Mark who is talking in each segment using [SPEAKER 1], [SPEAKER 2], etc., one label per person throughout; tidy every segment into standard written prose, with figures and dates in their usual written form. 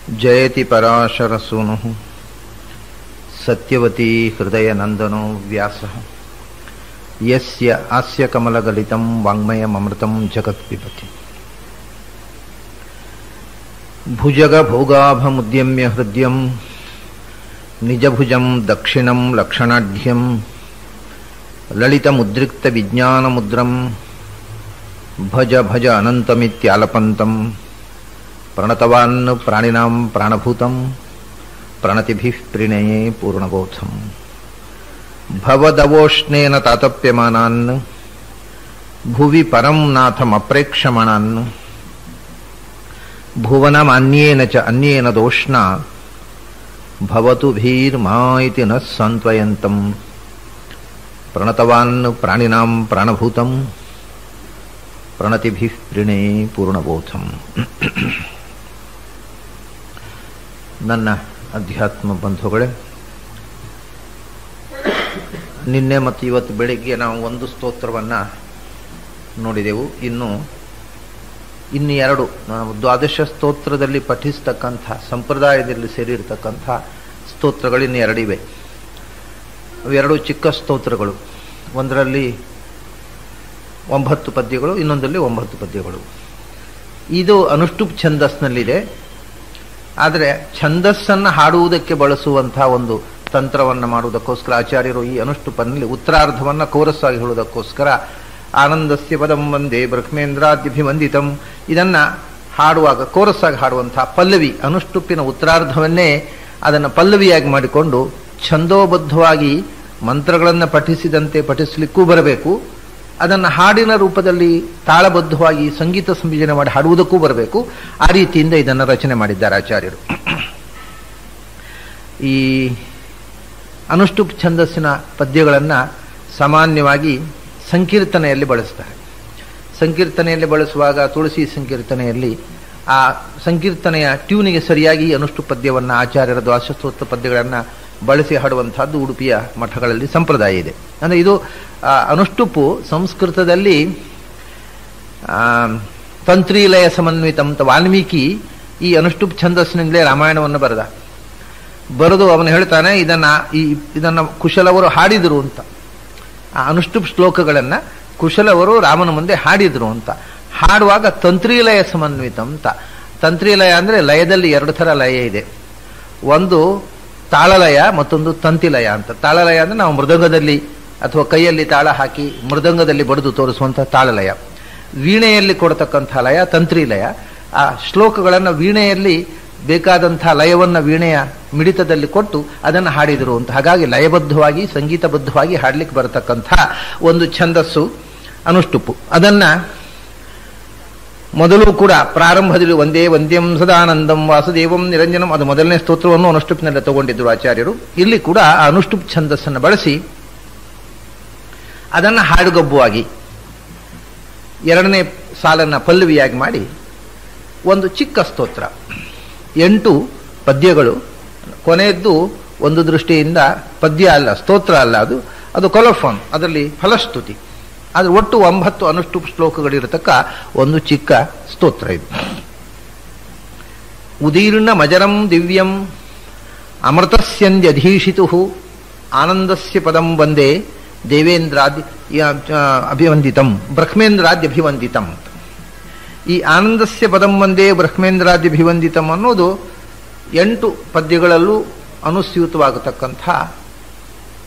[SPEAKER 1] जयति पराशरसूनुः सत्यवती हृदयनन्दनो व्यासः यस्य आस्य कमलगलितं वाङ्मयममृतं जगत्पिबति भुजगभोगाभमुद्यम्य हृद्यं निजभुजं दक्षिणं लक्षणाढ्यं ललितमुद्रिक्तविज्ञानमुद्रं भज भज अनन्तमित्यालपन्तं प्रणतवान् प्राणिनां प्राणभूतं प्रणतिभिः प्रणये पूर्णबोधं भवदवोष्णेन तातप्यमानान् भुवि परं नाथमप्रेक्षमाणान् भुवनमन्येन च अन्येन दोष्णा भवतु भीर्मा इति न सान्त्वयन्तं प्रणतवान् प्राणिनां प्राणभूतं प्रणतिभिः प्रणये पूर्णबोधं ನನ್ನ ಅಧ್ಯಾತ್ಮ ಬಂಧುಗಳೇ, ನಿನ್ನೆ ಮತ್ತು ಇವತ್ತು ಬೆಳಿಗ್ಗೆ ನಾವು ಒಂದು ಸ್ತೋತ್ರವನ್ನು ನೋಡಿದೆವು. ಇನ್ನು ಎರಡು ನಾವು ದ್ವಾದಶ ಸ್ತೋತ್ರದಲ್ಲಿ ಪಠಿಸ್ತಕ್ಕಂಥ ಸಂಪ್ರದಾಯದಲ್ಲಿ ಸೇರಿರ್ತಕ್ಕಂಥ ಸ್ತೋತ್ರಗಳು ಇನ್ನು ಎರಡಿವೆ. ಅವೆರಡು ಚಿಕ್ಕ ಸ್ತೋತ್ರಗಳು. ಒಂದರಲ್ಲಿ 9 ಪದ್ಯಗಳು, ಇನ್ನೊಂದರಲ್ಲಿ 9 ಪದ್ಯಗಳು. ಇದು ಅನುಷ್ಠುಪ್ ಛಂದಸ್ನಲ್ಲಿದೆ. ಆದರೆ ಛಂದಸ್ಸನ್ನು ಹಾಡುವುದಕ್ಕೆ ಬಳಸುವಂತಹ ಒಂದು ತಂತ್ರವನ್ನು ಮಾಡುವುದಕ್ಕೋಸ್ಕರ ಆಚಾರ್ಯರು ಈ ಅನುಷ್ಠುಪನಲ್ಲಿ ಉತ್ತರಾರ್ಧವನ್ನು ಕೋರಸ್ಸಾಗಿ ಹೇಳುವುದಕ್ಕೋಸ್ಕರ ಆನಂದಸ್ಯ ಪದಂ ವಂದೇ ಬ್ರಹ್ಮೇಂದ್ರಾದ್ಯಭಿವಂದಿತಂ ಇದನ್ನು ಹಾಡುವಾಗ ಕೋರಸ್ಸಾಗಿ ಹಾಡುವಂತಹ ಪಲ್ಲವಿ, ಅನುಷ್ಠುಪಿನ ಉತ್ತರಾರ್ಧವನ್ನೇ ಅದನ್ನು ಪಲ್ಲವಿಯಾಗಿ ಮಾಡಿಕೊಂಡು ಛಂದೋಬದ್ಧವಾಗಿ ಮಂತ್ರಗಳನ್ನು ಪಠಿಸಿದಂತೆ ಪಠಿಸಲಿಕ್ಕೂ ಬರಬೇಕು, ಅದನ್ನು ಹಾಡಿನ ರೂಪದಲ್ಲಿ ತಾಳಬದ್ಧವಾಗಿ ಸಂಗೀತ ಸಂಯೋಜನೆ ಮಾಡಿ ಹಾಡುವುದಕ್ಕೂ ಬರಬೇಕು. ಆ ರೀತಿಯಿಂದ ಇದನ್ನು ರಚನೆ ಮಾಡಿದ್ದಾರೆ ಆಚಾರ್ಯರು. ಈ ಅನುಷ್ಠುಪ್ ಛಂದಸ್ಸಿನ ಪದ್ಯಗಳನ್ನು ಸಾಮಾನ್ಯವಾಗಿ ಸಂಕೀರ್ತನೆಯಲ್ಲಿ ಬಳಸ್ತಾರೆ. ಸಂಕೀರ್ತನೆಯಲ್ಲಿ ಬಳಸುವಾಗ ತುಳಸಿ ಸಂಕೀರ್ತನೆಯಲ್ಲಿ ಆ ಸಂಕೀರ್ತನೆಯ ಟ್ಯೂನಿಗೆ ಸರಿಯಾಗಿ ಅನುಷ್ಠುಪ್ ಪದ್ಯವನ್ನು ಆಚಾರ್ಯರ ದ್ವಾದಶಸ್ತೋತ್ರ ಪದ್ಯಗಳನ್ನು ಬಳಸಿ ಹಾಡುವಂತಹದ್ದು ಉಡುಪಿಯ ಮಠಗಳಲ್ಲಿ ಸಂಪ್ರದಾಯ ಇದೆ. ಅಂದರೆ ಇದು ಅನುಷ್ಠುಪು ಸಂಸ್ಕೃತದಲ್ಲಿ ತಂತ್ರೀಲಯ ಸಮನ್ವಿತಂ ಅಂತ ವಾಲ್ಮೀಕಿ ಈ ಅನುಷ್ಠುಪ್ ಛಂದಸ್ಸಿನಿಂದಲೇ ರಾಮಾಯಣವನ್ನು ಬರೆದು ಅವನು ಹೇಳ್ತಾನೆ, ಇದನ್ನು ಕುಶಲವರು ಹಾಡಿದರು ಅಂತ. ಆ ಅನುಷ್ಠುಪ್ ಶ್ಲೋಕಗಳನ್ನು ಕುಶಲವರು ರಾಮನ ಮುಂದೆ ಹಾಡಿದರು ಅಂತ. ಹಾಡುವಾಗ ತಂತ್ರೀಲಯ ಸಮನ್ವಿತಂ ಅಂತ. ತಂತ್ರೀಲಯ ಅಂದರೆ ಲಯದಲ್ಲಿ 2 ಥರ ಲಯ ಇದೆ. ಒಂದು ತಾಳಲಯ, ಮತ್ತೊಂದು ತಂತಿಲಯ ಅಂತ. ತಾಳಲಯ ಅಂದರೆ ನಾವು ಮೃದಂಗದಲ್ಲಿ ಅಥವಾ ಕೈಯಲ್ಲಿ ತಾಳ ಹಾಕಿ ಮೃದಂಗದಲ್ಲಿ ಬಡಿದು ತೋರಿಸುವಂಥ ತಾಳಲಯ. ವೀಣೆಯಲ್ಲಿ ಕೊಡ್ತಕ್ಕಂಥ ಲಯ ತಂತ್ರಿಲಯ. ಆ ಶ್ಲೋಕಗಳನ್ನು ವೀಣೆಯಲ್ಲಿ ಬೇಕಾದಂಥ ಲಯವನ್ನು ವೀಣೆಯ ಮಿಡಿತದಲ್ಲಿ ಕೊಟ್ಟು ಅದನ್ನು ಹಾಡಿದರು ಅಂತ. ಹಾಗಾಗಿ ಲಯಬದ್ಧವಾಗಿ ಸಂಗೀತಬದ್ಧವಾಗಿ ಹಾಡಲಿಕ್ಕೆ ಬರತಕ್ಕಂಥ ಒಂದು ಛಂದಸ್ಸು ಅನುಷ್ಠುಪು. ಅದನ್ನು ಮೊದಲು ಕೂಡ ಪ್ರಾರಂಭದಲ್ಲಿ ಒಂದೇ ವಂದ್ಯಂ ಸದಾನಂದಂ ವಾಸುದೇವಂ ನಿರಂಜನಂ, ಅದು ಮೊದಲನೇ ಸ್ತೋತ್ರವನ್ನು ಅನುಷ್ಠುಪ್ನಲ್ಲಿ ತಗೊಂಡಿದ್ದರು ಆಚಾರ್ಯರು. ಇಲ್ಲಿ ಕೂಡ ಆ ಅನುಷ್ಠುಪ್ ಛಂದಸ್ಸನ್ನು ಬಳಸಿ ಅದನ್ನು ಹಾಡುಗಬ್ಬುವಾಗಿ 2ನೇ ಸಾಲನ್ನು ಪಲ್ಲವಿಯಾಗಿ ಮಾಡಿ ಒಂದು ಚಿಕ್ಕ ಸ್ತೋತ್ರ, 8 ಪದ್ಯಗಳು. ಕೊನೆಯದ್ದು ಒಂದು ದೃಷ್ಟಿಯಿಂದ ಪದ್ಯ ಅಲ್ಲ, ಸ್ತೋತ್ರ ಅಲ್ಲ, ಅದು ಕೊಲಫೋನ್, ಅದರಲ್ಲಿ ಫಲಸ್ತುತಿ. ಆದರೆ ಒಟ್ಟು 9 ಅನುಷ್ಠುಪ್ ಶ್ಲೋಕಗಳಿರತಕ್ಕ ಒಂದು ಚಿಕ್ಕ ಸ್ತೋತ್ರ ಇದು. ಉದೀರ್ಣ ಮಜರಂ ದಿವ್ಯಂ ಅಮೃತಸ್ಯಂದ್ಯಧೀಶಿತು ಆನಂದಸ್ಯ ಪದಂ ವಂದೇ ದೇವೇಂದ್ರಾದ್ಯ ಅಭಿವಂದಿತಂ ಬ್ರಹ್ಮೇಂದ್ರಾದ್ಯಭಿವಂದಿತಂ. ಈ ಆನಂದಸ್ಯ ಪದಂ ವಂದೇ ಬ್ರಹ್ಮೇಂದ್ರಾದ್ಯಭಿವಂದಿತಂ ಅನ್ನೋದು 8 ಪದ್ಯಗಳಲ್ಲೂ ಅನುಸ್ಯೂತವಾಗತಕ್ಕಂಥ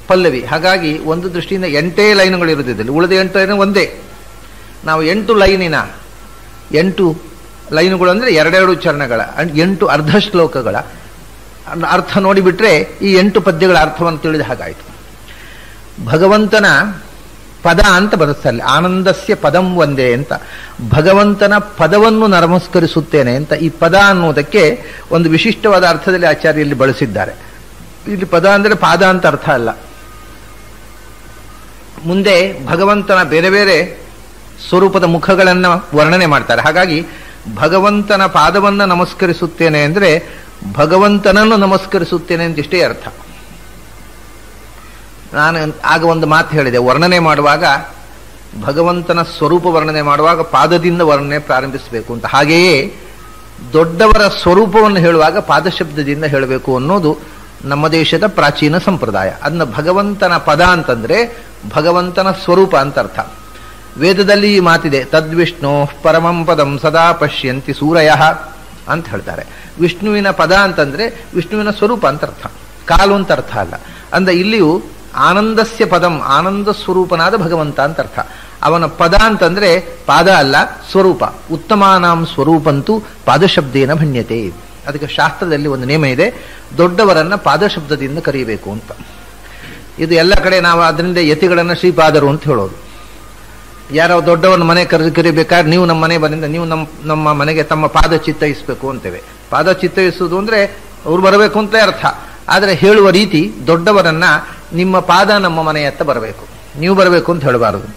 [SPEAKER 1] ಪಲ್ಲವಿ. ಹಾಗಾಗಿ ಒಂದು ದೃಷ್ಟಿಯಿಂದ 8 ಲೈನುಗಳಿರುವುದಿಲ್ಲ, ಉಳಿದ 8 ಲೈನು ಒಂದೇ. ನಾವು 8 ಲೈನಿನ 8 ಲೈನುಗಳು ಅಂದರೆ 2 ಚರಣಗಳ 8 ಅರ್ಧ ಶ್ಲೋಕಗಳ ಅರ್ಥ ನೋಡಿಬಿಟ್ರೆ ಈ 8 ಪದ್ಯಗಳ ಅರ್ಥವನ್ನು ತಿಳಿದ ಹಾಗಾಯಿತು. ಭಗವಂತನ ಪದ ಅಂತ ಬರುತ್ತಲ್ಲಿ, ಆನಂದಸ್ಯ ಪದಂ ಒಂದೇ ಅಂತ. ಭಗವಂತನ ಪದವನ್ನು ನಮಸ್ಕರಿಸುತ್ತೇನೆ ಅಂತ. ಈ ಪದ ಅನ್ನುವುದಕ್ಕೆ ಒಂದು ವಿಶಿಷ್ಟವಾದ ಅರ್ಥದಲ್ಲಿ ಆಚಾರ್ಯಲ್ಲಿ ಬಳಸಿದ್ದಾರೆ. ಇಲ್ಲಿ ಪದ ಅಂದರೆ ಪಾದ ಅಂತ ಅರ್ಥ ಅಲ್ಲ. ಮುಂದೆ ಭಗವಂತನ ಬೇರೆ ಬೇರೆ ಸ್ವರೂಪದ ಮುಖಗಳನ್ನು ವರ್ಣನೆ ಮಾಡ್ತಾರೆ. ಹಾಗಾಗಿ ಭಗವಂತನ ಪಾದವನ್ನು ನಮಸ್ಕರಿಸುತ್ತೇನೆ ಅಂದರೆ ಭಗವಂತನನ್ನು ನಮಸ್ಕರಿಸುತ್ತೇನೆ ಅಂತ ಇಷ್ಟೇ ಅರ್ಥ. ನಾನು ಆಗ ಒಂದು ಮಾತು ಹೇಳಿದೆ, ವರ್ಣನೆ ಮಾಡುವಾಗ ಭಗವಂತನ ಸ್ವರೂಪ ವರ್ಣನೆ ಮಾಡುವಾಗ ಪಾದದಿಂದ ವರ್ಣನೆ ಪ್ರಾರಂಭಿಸಬೇಕು ಅಂತ. ಹಾಗೆಯೇ ದೊಡ್ಡವರ ಸ್ವರೂಪವನ್ನು ಹೇಳುವಾಗ ಪಾದಶಬ್ದದಿಂದ ಹೇಳಬೇಕು ಅನ್ನೋದು ನಮ್ಮ ದೇಶದ ಪ್ರಾಚೀನ ಸಂಪ್ರದಾಯ. ಅದನ್ನ ಭಗವಂತನ ಪದ ಅಂತಂದ್ರೆ ಭಗವಂತನ ಸ್ವರೂಪ ಅಂತ ಅರ್ಥ. ವೇದದಲ್ಲಿ ಈ ಮಾತಿದೆ, ತದ್ವಿಷ್ಣು ಪರಮಂ ಪದಂ ಸದಾ ಪಶ್ಯಂತಿ ಸೂರಯ ಅಂತ ಹೇಳ್ತಾರೆ. ವಿಷ್ಣುವಿನ ಪದ ಅಂತಂದ್ರೆ ವಿಷ್ಣುವಿನ ಸ್ವರೂಪ ಅಂತ ಅರ್ಥ, ಕಾಲು ಅಂತ ಅರ್ಥ ಅಲ್ಲ. ಅಂದ ಇಲ್ಲಿಯೂ ಆನಂದಸ್ಯ ಪದಂ, ಆನಂದ ಸ್ವರೂಪನಾದ ಭಗವಂತ ಅಂತ ಅರ್ಥ. ಅವನ ಪದ ಅಂತಂದ್ರೆ ಪಾದ ಅಲ್ಲ, ಸ್ವರೂಪ. ಉತ್ತಮಾನಾಂ ಸ್ವರೂಪಂತೂ ಪಾದಶಬ್ದೇನ ಭಣ್ಯತೆ. ಅದಕ್ಕೆ ಶಾಸ್ತ್ರದಲ್ಲಿ ಒಂದು ನಿಯಮ ಇದೆ, ದೊಡ್ಡವರನ್ನ ಪಾದಶಬ್ದದಿಂದ ಕರೀಬೇಕು ಅಂತ. ಇದು ಎಲ್ಲ ಕಡೆ ನಾವು ಅದರಿಂದ ಯತಿಗಳನ್ನ ಶ್ರೀಪಾದರು ಅಂತ ಹೇಳೋದು. ಯಾರೋ ದೊಡ್ಡವನ ಮನೆ ಕರಿಬೇಕಾದ್ರೆ ನೀವು ನಮ್ಮ ಮನೆ ಬಂದಿಂದ ನೀವು ನಮ್ಮ ಮನೆಗೆ ತಮ್ಮ ಪಾದ ಚಿತ್ತೈಸಬೇಕು ಅಂತೇವೆ. ಪಾದ ಚಿತ್ತೈಸುವುದು ಅಂದ್ರೆ ಅವ್ರು ಬರಬೇಕು ಅಂತಲೇ ಅರ್ಥ. ಆದರೆ ಹೇಳುವ ರೀತಿ ದೊಡ್ಡವರನ್ನ ನಿಮ್ಮ ಪಾದ ನಮ್ಮ ಮನೆಯತ್ತ ಬರಬೇಕು, ನೀವು ಬರಬೇಕು ಅಂತ ಹೇಳಬಾರದು.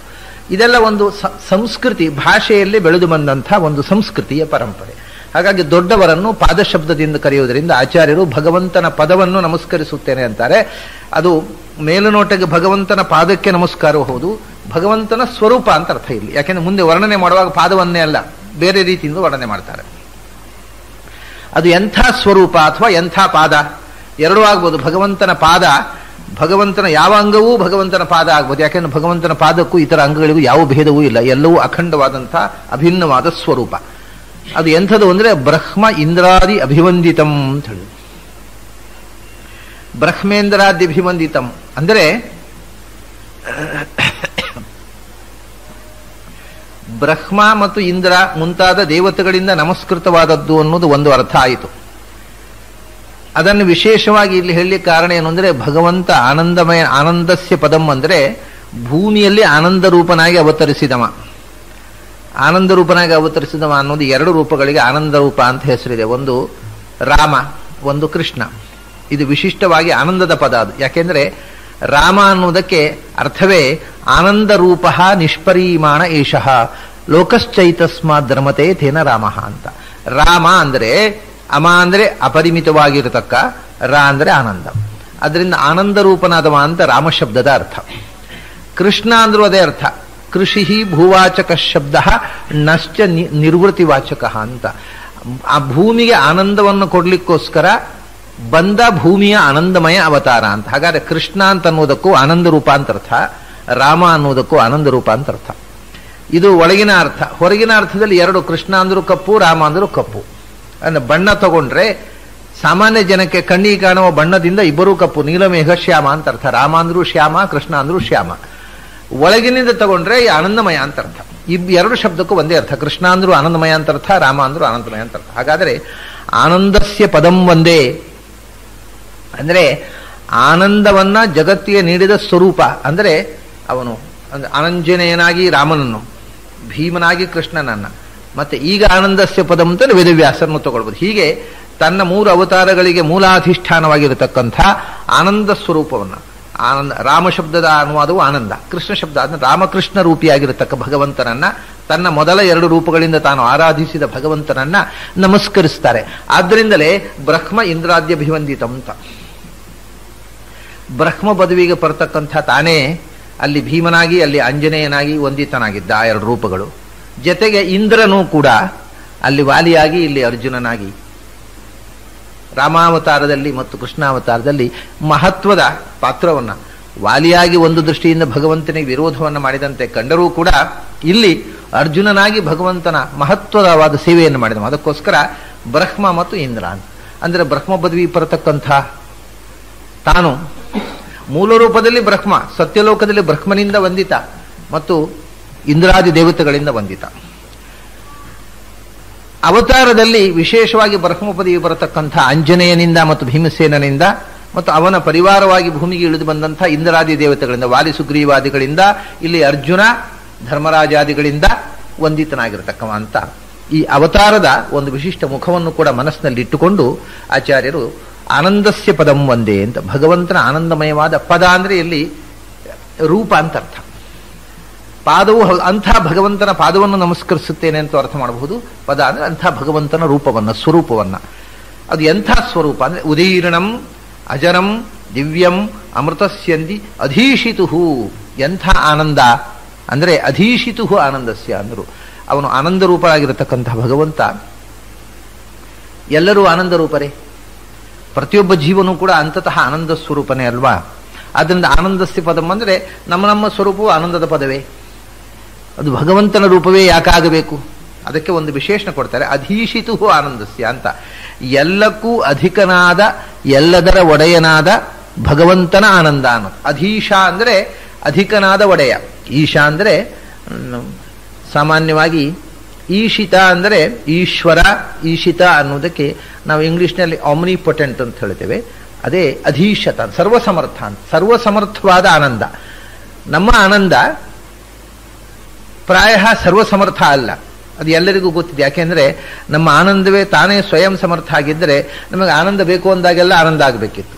[SPEAKER 1] ಇದೆಲ್ಲ ಒಂದು ಸಂಸ್ಕೃತಿ, ಭಾಷೆಯಲ್ಲಿ ಬೆಳೆದು ಬಂದಂಥ ಒಂದು ಸಂಸ್ಕೃತಿಯ ಪರಂಪರೆ. ಹಾಗಾಗಿ ದೊಡ್ಡವರನ್ನು ಪಾದಶಬ್ದದಿಂದ ಕರೆಯುವುದರಿಂದ ಆಚಾರ್ಯರು ಭಗವಂತನ ಪದವನ್ನು ನಮಸ್ಕರಿಸುತ್ತೇನೆ ಅಂತಾರೆ. ಅದು ಮೇಲುನೋಟಕ್ಕೆ ಭಗವಂತನ ಪಾದಕ್ಕೆ ನಮಸ್ಕಾರ ಹೌದು, ಭಗವಂತನ ಸ್ವರೂಪ ಅಂತ ಅರ್ಥ ಇಲ್ಲಿ. ಯಾಕೆಂದ್ರೆ ಮುಂದೆ ವರ್ಣನೆ ಮಾಡುವಾಗ ಪಾದವನ್ನೇ ಅಲ್ಲ, ಬೇರೆ ರೀತಿಯಿಂದ ವರ್ಣನೆ ಮಾಡ್ತಾರೆ. ಅದು ಎಂಥ ಸ್ವರೂಪ ಅಥವಾ ಎಂಥ ಪಾದ ಎರಡೂ ಆಗ್ಬೋದು. ಭಗವಂತನ ಪಾದ, ಭಗವಂತನ ಯಾವ ಅಂಗವೂ ಭಗವಂತನ ಪಾದ ಆಗ್ಬೋದು. ಯಾಕೆಂದ್ರೆ ಭಗವಂತನ ಪಾದಕ್ಕೂ ಇತರ ಅಂಗಗಳಿಗೂ ಯಾವ ಭೇದವೂ ಇಲ್ಲ, ಎಲ್ಲವೂ ಅಖಂಡವಾದಂಥ ಅಭಿನ್ನವಾದ ಸ್ವರೂಪ. ಅದು ಎಂಥದ್ದು ಅಂದ್ರೆ ಬ್ರಹ್ಮ ಇಂದ್ರಾದಿ ಅಭಿವಂದಿತಂ ಅಂತ ಹೇಳಿ. ಬ್ರಹ್ಮೇಂದ್ರಾದಿ ಅಭಿವಂದಿತಂ ಅಂದರೆ ಬ್ರಹ್ಮ ಮತ್ತು ಇಂದ್ರ ಮುಂತಾದ ದೇವತೆಗಳಿಂದ ನಮಸ್ಕೃತವಾದದ್ದು ಅನ್ನೋದು ಒಂದು ಅರ್ಥ ಆಯಿತು. ಅದನ್ನು ವಿಶೇಷವಾಗಿ ಇಲ್ಲಿ ಹೇಳಲಿಕ್ಕೆ ಕಾರಣ ಏನು ಅಂದ್ರೆ, ಭಗವಂತ ಆನಂದಮಯ, ಆನಂದಸ್ಯ ಪದಂ ಅಂದ್ರೆ ಭೂಮಿಯಲ್ಲಿ ಆನಂದ ರೂಪನಾಗಿ ಅವತರಿಸಿದವ. ಆನಂದ ರೂಪನಾಗಿ ಅವತರಿಸಿದವ ಅನ್ನೋದು ಎರಡು ರೂಪಗಳಿಗೆ ಆನಂದ ರೂಪ ಅಂತ ಹೆಸರಿದೆ. ಒಂದು ರಾಮ, ಒಂದು ಕೃಷ್ಣ. ಇದು ವಿಶಿಷ್ಟವಾಗಿ ಆನಂದದ ಪದ ಅದು. ಯಾಕೆಂದ್ರೆ ರಾಮ ಅನ್ನುವುದಕ್ಕೆ ಅರ್ಥವೇ ಆನಂದ ರೂಪ ನಿಷ್ಪರಿಮಾಣ ಏಷಃ ಲೋಕಶ್ಚೈತಸ್ಮಾತ್ ಧರ್ಮತೆ ತೇನ ರಾಮ ಅಂತ. ರಾಮ ಅಂದ್ರೆ ಅಮ ಅಂದ್ರೆ ಅಪರಿಮಿತವಾಗಿರತಕ್ಕ, ರಾ ಅಂದ್ರೆ ಆನಂದ. ಅದರಿಂದ ಆನಂದ ರೂಪನಾದವ ಅಂತ ರಾಮ ಶಬ್ದದ ಅರ್ಥ. ಕೃಷ್ಣ ಅಂದ್ರೂ ಅದೇ ಅರ್ಥ. ಕೃಷಿ ಭೂವಾಚಕ ಶಬ್ದ ನಶ್ಚ ನಿರ್ವೃತಿವಾಚಕ ಅಂತ. ಆ ಭೂಮಿಗೆ ಆನಂದವನ್ನು ಕೊಡ್ಲಿಕ್ಕೋಸ್ಕರ ಬಂದ ಭೂಮಿಯ ಆನಂದಮಯ ಅವತಾರ ಅಂತ. ಹಾಗಾದ್ರೆ ಕೃಷ್ಣ ಅಂತ ಅನ್ನೋದಕ್ಕೂ ಆನಂದ ರೂಪ ಅಂತ ಅರ್ಥ, ರಾಮ ಅನ್ನೋದಕ್ಕೂ ಆನಂದ ರೂಪ ಅಂತ ಅರ್ಥ. ಇದು ಒಳಗಿನ ಅರ್ಥ. ಹೊರಗಿನ ಅರ್ಥದಲ್ಲಿ ಎರಡು, ಕೃಷ್ಣ ಅಂದ್ರೂ ಕಪ್ಪು, ರಾಮ ಅಂದ್ರೂ ಕಪ್ಪು. ಅಂದ್ರೆ ಬಣ್ಣ ತಗೊಂಡ್ರೆ ಸಾಮಾನ್ಯ ಜನಕ್ಕೆ ಕಣ್ಣಿಗೆ ಕಾಣುವ ಬಣ್ಣದಿಂದ ಇಬ್ಬರೂ ಕಪ್ಪು, ನೀಲಮೇಘ ಶ್ಯಾಮ ಅಂತ ಅರ್ಥ. ರಾಮ ಅಂದ್ರೂ ಶ್ಯಾಮ, ಕೃಷ್ಣ ಅಂದ್ರೂ ಶ್ಯಾಮ. ಒಳಗಿನಿಂದ ತಗೊಂಡ್ರೆ ಆನಂದಮಯ ಅಂತ ಅರ್ಥ. ಎರಡು ಶಬ್ದಕ್ಕೂ ಒಂದೇ ಅರ್ಥ. ಕೃಷ್ಣ ಅಂದ್ರೂ ಆನಂದಮಯ ಅಂತ ಅರ್ಥ, ರಾಮ ಅಂದ್ರೂ ಆನಂದಮಯ ಅಂತ ಅರ್ಥ. ಹಾಗಾದ್ರೆ ಆನಂದಸ್ಯ ಪದಂ ಒಂದೇ ಅಂದ್ರೆ ಆನಂದವನ್ನ ಜಗತ್ತಿಗೆ ನೀಡಿದ ಸ್ವರೂಪ. ಅಂದ್ರೆ ಅವನು ಅನಂಜನೇಯನಾಗಿ ರಾಮನನ್ನು, ಭೀಮನಾಗಿ ಕೃಷ್ಣನನ್ನ, ಮತ್ತೆ ಈಗ ಆನಂದಸ್ಯ ಪದಂ ಅಂತ ವೇದವ್ಯಾಸರನ್ನು ತಗೊಳ್ಬಹುದು. ಹೀಗೆ ತನ್ನ ಮೂರು ಅವತಾರಗಳಿಗೆ ಮೂಲಾಧಿಷ್ಠಾನವಾಗಿರತಕ್ಕಂಥ ಆನಂದ ಸ್ವರೂಪವನ್ನು, ಆನಂದ, ರಾಮ ಶಬ್ದದ ಅನುವಾದವು ಆನಂದ, ಕೃಷ್ಣ ಶಬ್ದ ಅಂದ್ರೆ ರಾಮಕೃಷ್ಣ ರೂಪಿಯಾಗಿರತಕ್ಕ ಭಗವಂತನನ್ನ, ತನ್ನ ಮೊದಲ ಎರಡು ರೂಪಗಳಿಂದ ತಾನು ಆರಾಧಿಸಿದ ಭಗವಂತನನ್ನ ನಮಸ್ಕರಿಸ್ತಾರೆ. ಆದ್ದರಿಂದಲೇ ಬ್ರಹ್ಮ ಇಂದ್ರಾದ್ಯಭಿವಂದಿತಂ ಅಂತ. ಬ್ರಹ್ಮ ಪದವಿಗೆ ಬರತಕ್ಕಂಥ ತಾನೇ ಅಲ್ಲಿ ಭೀಮನಾಗಿ, ಅಲ್ಲಿ ಆಂಜನೇಯನಾಗಿ ವಂದಿತನಾಗಿದ್ದ ಆ ಎರಡು ರೂಪಗಳು. ಜೊತೆಗೆ ಇಂದ್ರನೂ ಕೂಡ ಅಲ್ಲಿ ವಾಲಿಯಾಗಿ, ಇಲ್ಲಿ ಅರ್ಜುನನಾಗಿ, ರಾಮಾವತಾರದಲ್ಲಿ ಮತ್ತು ಕೃಷ್ಣಾವತಾರದಲ್ಲಿ ಮಹತ್ವದ ಪಾತ್ರವನ್ನ, ವಾಲಿಯಾಗಿ ಒಂದು ದೃಷ್ಟಿಯಿಂದ ಭಗವಂತನಿಗೆ ವಿರೋಧವನ್ನು ಮಾಡಿದಂತೆ ಕಂಡರೂ ಕೂಡ ಇಲ್ಲಿ ಅರ್ಜುನನಾಗಿ ಭಗವಂತನ ಮಹತ್ವದವಾದ ಸೇವೆಯನ್ನು ಮಾಡಿದ. ಅದಕ್ಕೋಸ್ಕರ ಬ್ರಹ್ಮ ಮತ್ತು ಇಂದ್ರ ಅಂದ್ರೆ ಬ್ರಹ್ಮ ಪದವಿ ಬರತಕ್ಕಂಥ ತಾನು ಮೂಲ ರೂಪದಲ್ಲಿ ಬ್ರಹ್ಮ, ಸತ್ಯಲೋಕದಲ್ಲಿ ಬ್ರಹ್ಮನಿಂದ ವಂದಿತ ಮತ್ತು ಇಂದ್ರಾದಿ ದೇವತೆಗಳಿಂದ ವಂದಿತ. ಅವತಾರದಲ್ಲಿ ವಿಶೇಷವಾಗಿ ಬ್ರಹ್ಮ ಪದವಿ ಬರತಕ್ಕಂಥ ಆಂಜನೇಯನಿಂದ ಮತ್ತು ಭೀಮಸೇನನಿಂದ ಮತ್ತು ಅವನ ಪರಿವಾರವಾಗಿ ಭೂಮಿಗೆ ಇಳಿದು ಬಂದಂಥ ಇಂದ್ರಾದಿ ದೇವತೆಗಳಿಂದ, ವಾಲಿ ಸುಗ್ರೀವಾದಿಗಳಿಂದ, ಇಲ್ಲಿ ಅರ್ಜುನ ಧರ್ಮರಾಜಾದಿಗಳಿಂದ ವಂದಿತನಾಗಿರತಕ್ಕವ ಅಂತ ಈ ಅವತಾರದ ಒಂದು ವಿಶಿಷ್ಟ ಮುಖವನ್ನು ಕೂಡ ಮನಸ್ಸಿನಲ್ಲಿ ಇಟ್ಟುಕೊಂಡು ಆಚಾರ್ಯರು ಆನಂದಸ್ಯ ಪದಂ ಒಂದೇ ಅಂತ, ಭಗವಂತನ ಆನಂದಮಯವಾದ ಪದ ಅಂದ್ರೆ ಇಲ್ಲಿ ರೂಪ ಅಂತ ಅರ್ಥ. ಪಾದವು ಅಂಥ ಭಗವಂತನ ಪಾದವನ್ನು ನಮಸ್ಕರಿಸುತ್ತೇನೆ ಅಂತ ಅರ್ಥ ಮಾಡಬಹುದು. ಪದ ಅಂದ್ರೆ ಅಂಥ ಭಗವಂತನ ರೂಪವನ್ನ, ಸ್ವರೂಪವನ್ನ. ಅದು ಎಂಥ ಸ್ವರೂಪ ಅಂದ್ರೆ ಉದೀರ್ಣಂ ಅಜರಂ ದಿವ್ಯಂ ಅಮೃತಸ್ಯಂದಿ ಅಧೀಶಿತು. ಎಂಥ ಆನಂದ ಅಂದ್ರೆ ಅಧೀಶಿತು ಆನಂದಸ್ಯ ಅಂದರು. ಅವನು ಆನಂದ ರೂಪರಾಗಿರತಕ್ಕಂಥ ಭಗವಂತ ಎಲ್ಲರೂ ಆನಂದ ರೂಪರೇ. ಪ್ರತಿಯೊಬ್ಬ ಜೀವನೂ ಕೂಡ ಅಂತತಃ ಆನಂದ ಸ್ವರೂಪನೇ ಅಲ್ವಾ? ಆದ್ದರಿಂದ ಆನಂದಸ್ಯ ಪದಂ ಅಂದರೆ ನಮ್ಮ ಸ್ವರೂಪವು ಆನಂದದ ಪದವೇ. ಅದು ಭಗವಂತನ ರೂಪವೇ ಯಾಕಾಗಬೇಕು? ಅದಕ್ಕೆ ಒಂದು ವಿಶೇಷಣ ಕೊಡ್ತಾರೆ, ಅಧೀಶಿತು ಆನಂದಸ್ಯ ಅಂತ. ಎಲ್ಲಕ್ಕೂ ಅಧಿಕನಾದ ಎಲ್ಲದರ ಒಡೆಯನಾದ ಭಗವಂತನ ಆನಂದ ಅನ್ನೋದು. ಅಧೀಶ ಅಂದರೆ ಅಧಿಕನಾದ ಒಡೆಯ. ಈಶಾ ಅಂದರೆ ಸಾಮಾನ್ಯವಾಗಿ ಈಶಿತ ಅಂದರೆ ಈಶ್ವರ. ಈಶಿತ ಅನ್ನೋದಕ್ಕೆ ನಾವು ಇಂಗ್ಲಿಷ್ನಲ್ಲಿ ಆಮ್ನಿಪೊಟೆಂಟ್ ಅಂತ ಹೇಳ್ತೇವೆ. ಅದೇ ಅಧೀಶತ, ಸರ್ವಸಮರ್ಥ ಅಂತ. ಸರ್ವಸಮರ್ಥವಾದ ಆನಂದ. ನಮ್ಮ ಆನಂದ ಪ್ರಾಯ ಸರ್ವಸಮರ್ಥ ಅಲ್ಲ, ಅದು ಎಲ್ಲರಿಗೂ ಗೊತ್ತಿದೆ. ಯಾಕೆಂದ್ರೆ ನಮ್ಮ ಆನಂದವೇ ತಾನೇ ಸ್ವಯಂ ಸಮರ್ಥ ಆಗಿದ್ದರೆ ನಮಗೆ ಆನಂದ ಬೇಕು ಅಂದಾಗೆಲ್ಲ ಆನಂದ ಆಗಬೇಕಿತ್ತು,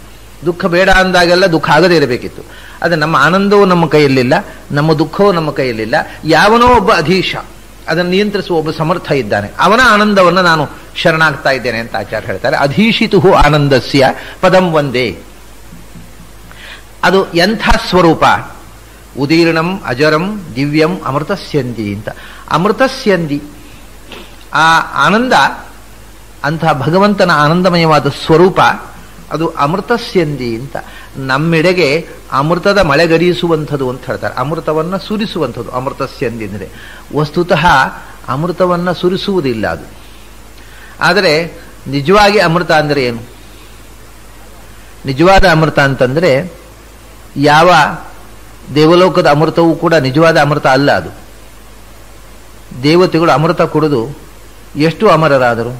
[SPEAKER 1] ದುಃಖ ಬೇಡ ಅಂದಾಗೆಲ್ಲ ದುಃಖ ಆಗದೇ ಇರಬೇಕಿತ್ತು. ಆದರೆ ನಮ್ಮ ಆನಂದವೂ ನಮ್ಮ ಕೈಯಲ್ಲಿಲ್ಲ, ನಮ್ಮ ದುಃಖವೂ ನಮ್ಮ ಕೈಯಲ್ಲಿಲ್ಲ. ಯಾವನೋ ಒಬ್ಬ ಅಧೀಶ, ಅದನ್ನು ನಿಯಂತ್ರಿಸುವ ಒಬ್ಬ ಸಮರ್ಥ ಇದ್ದಾನೆ, ಅವನ ಆನಂದವನ್ನು ನಾನು ಶರಣಾಗ್ತಾ ಇದ್ದೇನೆ ಅಂತ ಆಚಾರ್ಯ ಹೇಳ್ತಾರೆ. ಅಧೀಶಿತು ಆನಂದಸ್ಯ ಪದಂ ವಂದೇ. ಅದು ಎಂಥ ಸ್ವರೂಪ? ಉದೀರ್ಣಂ ಅಜರಂ ದಿವ್ಯಂ ಅಮೃತಸ್ಯಂದಿ ಅಂತ. ಅಮೃತಸ್ಯಂದಿ, ಆ ಆನಂದ, ಅಂತಹ ಭಗವಂತನ ಆನಂದಮಯವಾದ ಸ್ವರೂಪ ಅದು ಅಮೃತಸ್ಯಂದಿ ಅಂತ. ನಮ್ಮೆಡೆಗೆ ಅಮೃತದ ಮಳೆಗರಿಸುವಂಥದ್ದು ಅಂತ ಹೇಳ್ತಾರೆ. ಅಮೃತವನ್ನು ಸುರಿಸುವಂಥದ್ದು ಅಮೃತಸ್ಯಂದಿ ಅಂದರೆ. ವಸ್ತುತಃ ಅಮೃತವನ್ನು ಸುರಿಸುವುದಿಲ್ಲ ಅದು. ಆದರೆ ನಿಜವಾಗಿ ಅಮೃತ ಅಂದರೆ ಏನು? ನಿಜವಾದ ಅಮೃತ ಅಂತಂದರೆ ಯಾವ ದೇವಲೋಕದ ಅಮೃತವೂ ಕೂಡ ನಿಜವಾದ ಅಮೃತ ಅಲ್ಲ. ಅದು ದೇವತೆಗಳು ಅಮೃತ ಕುಡಿದು ಎಷ್ಟು ಅಮರರಾದರು.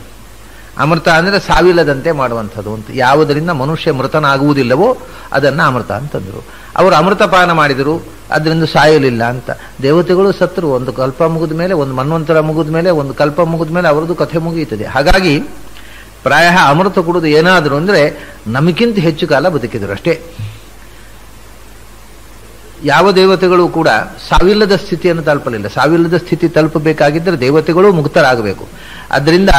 [SPEAKER 1] ಅಮೃತ ಅಂದರೆ ಸಾವಿಲ್ಲದಂತೆ ಮಾಡುವಂಥದ್ದು ಅಂತ. ಯಾವುದರಿಂದ ಮನುಷ್ಯ ಮೃತನಾಗುವುದಿಲ್ಲವೋ ಅದನ್ನು ಅಮೃತ ಅಂತಂದರು. ಅವರು ಅಮೃತಪಾನ ಮಾಡಿದರು, ಅದರಿಂದ ಸಾಯಲಿಲ್ಲ ಅಂತ. ದೇವತೆಗಳು ಸತ್ರು, ಒಂದು ಕಲ್ಪ ಮುಗಿದ ಮೇಲೆ, ಒಂದು ಮನ್ವಂತರ ಮುಗಿದ ಮೇಲೆ, ಒಂದು ಕಲ್ಪ ಮುಗಿದ ಮೇಲೆ ಅವರದ್ದು ಕಥೆ ಮುಗಿಯುತ್ತದೆ. ಹಾಗಾಗಿ ಪ್ರಾಯ ಅಮೃತ ಕುಡಿದು ಏನಾದರೂ ಅಂದರೆ ನಮಗಿಂತ ಹೆಚ್ಚು ಕಾಲ ಬದುಕಿದರು ಅಷ್ಟೇ. ಯಾವ ದೇವತೆಗಳು ಕೂಡ ಸಾವಿಲ್ಲದ ಸ್ಥಿತಿಯನ್ನು ತಲುಪಲಿಲ್ಲ. ಸಾವಿಲ್ಲದ ಸ್ಥಿತಿ ತಲುಪಬೇಕಾಗಿದ್ದರೆ ದೇವತೆಗಳು ಮುಕ್ತರಾಗಬೇಕು. ಅದರಿಂದ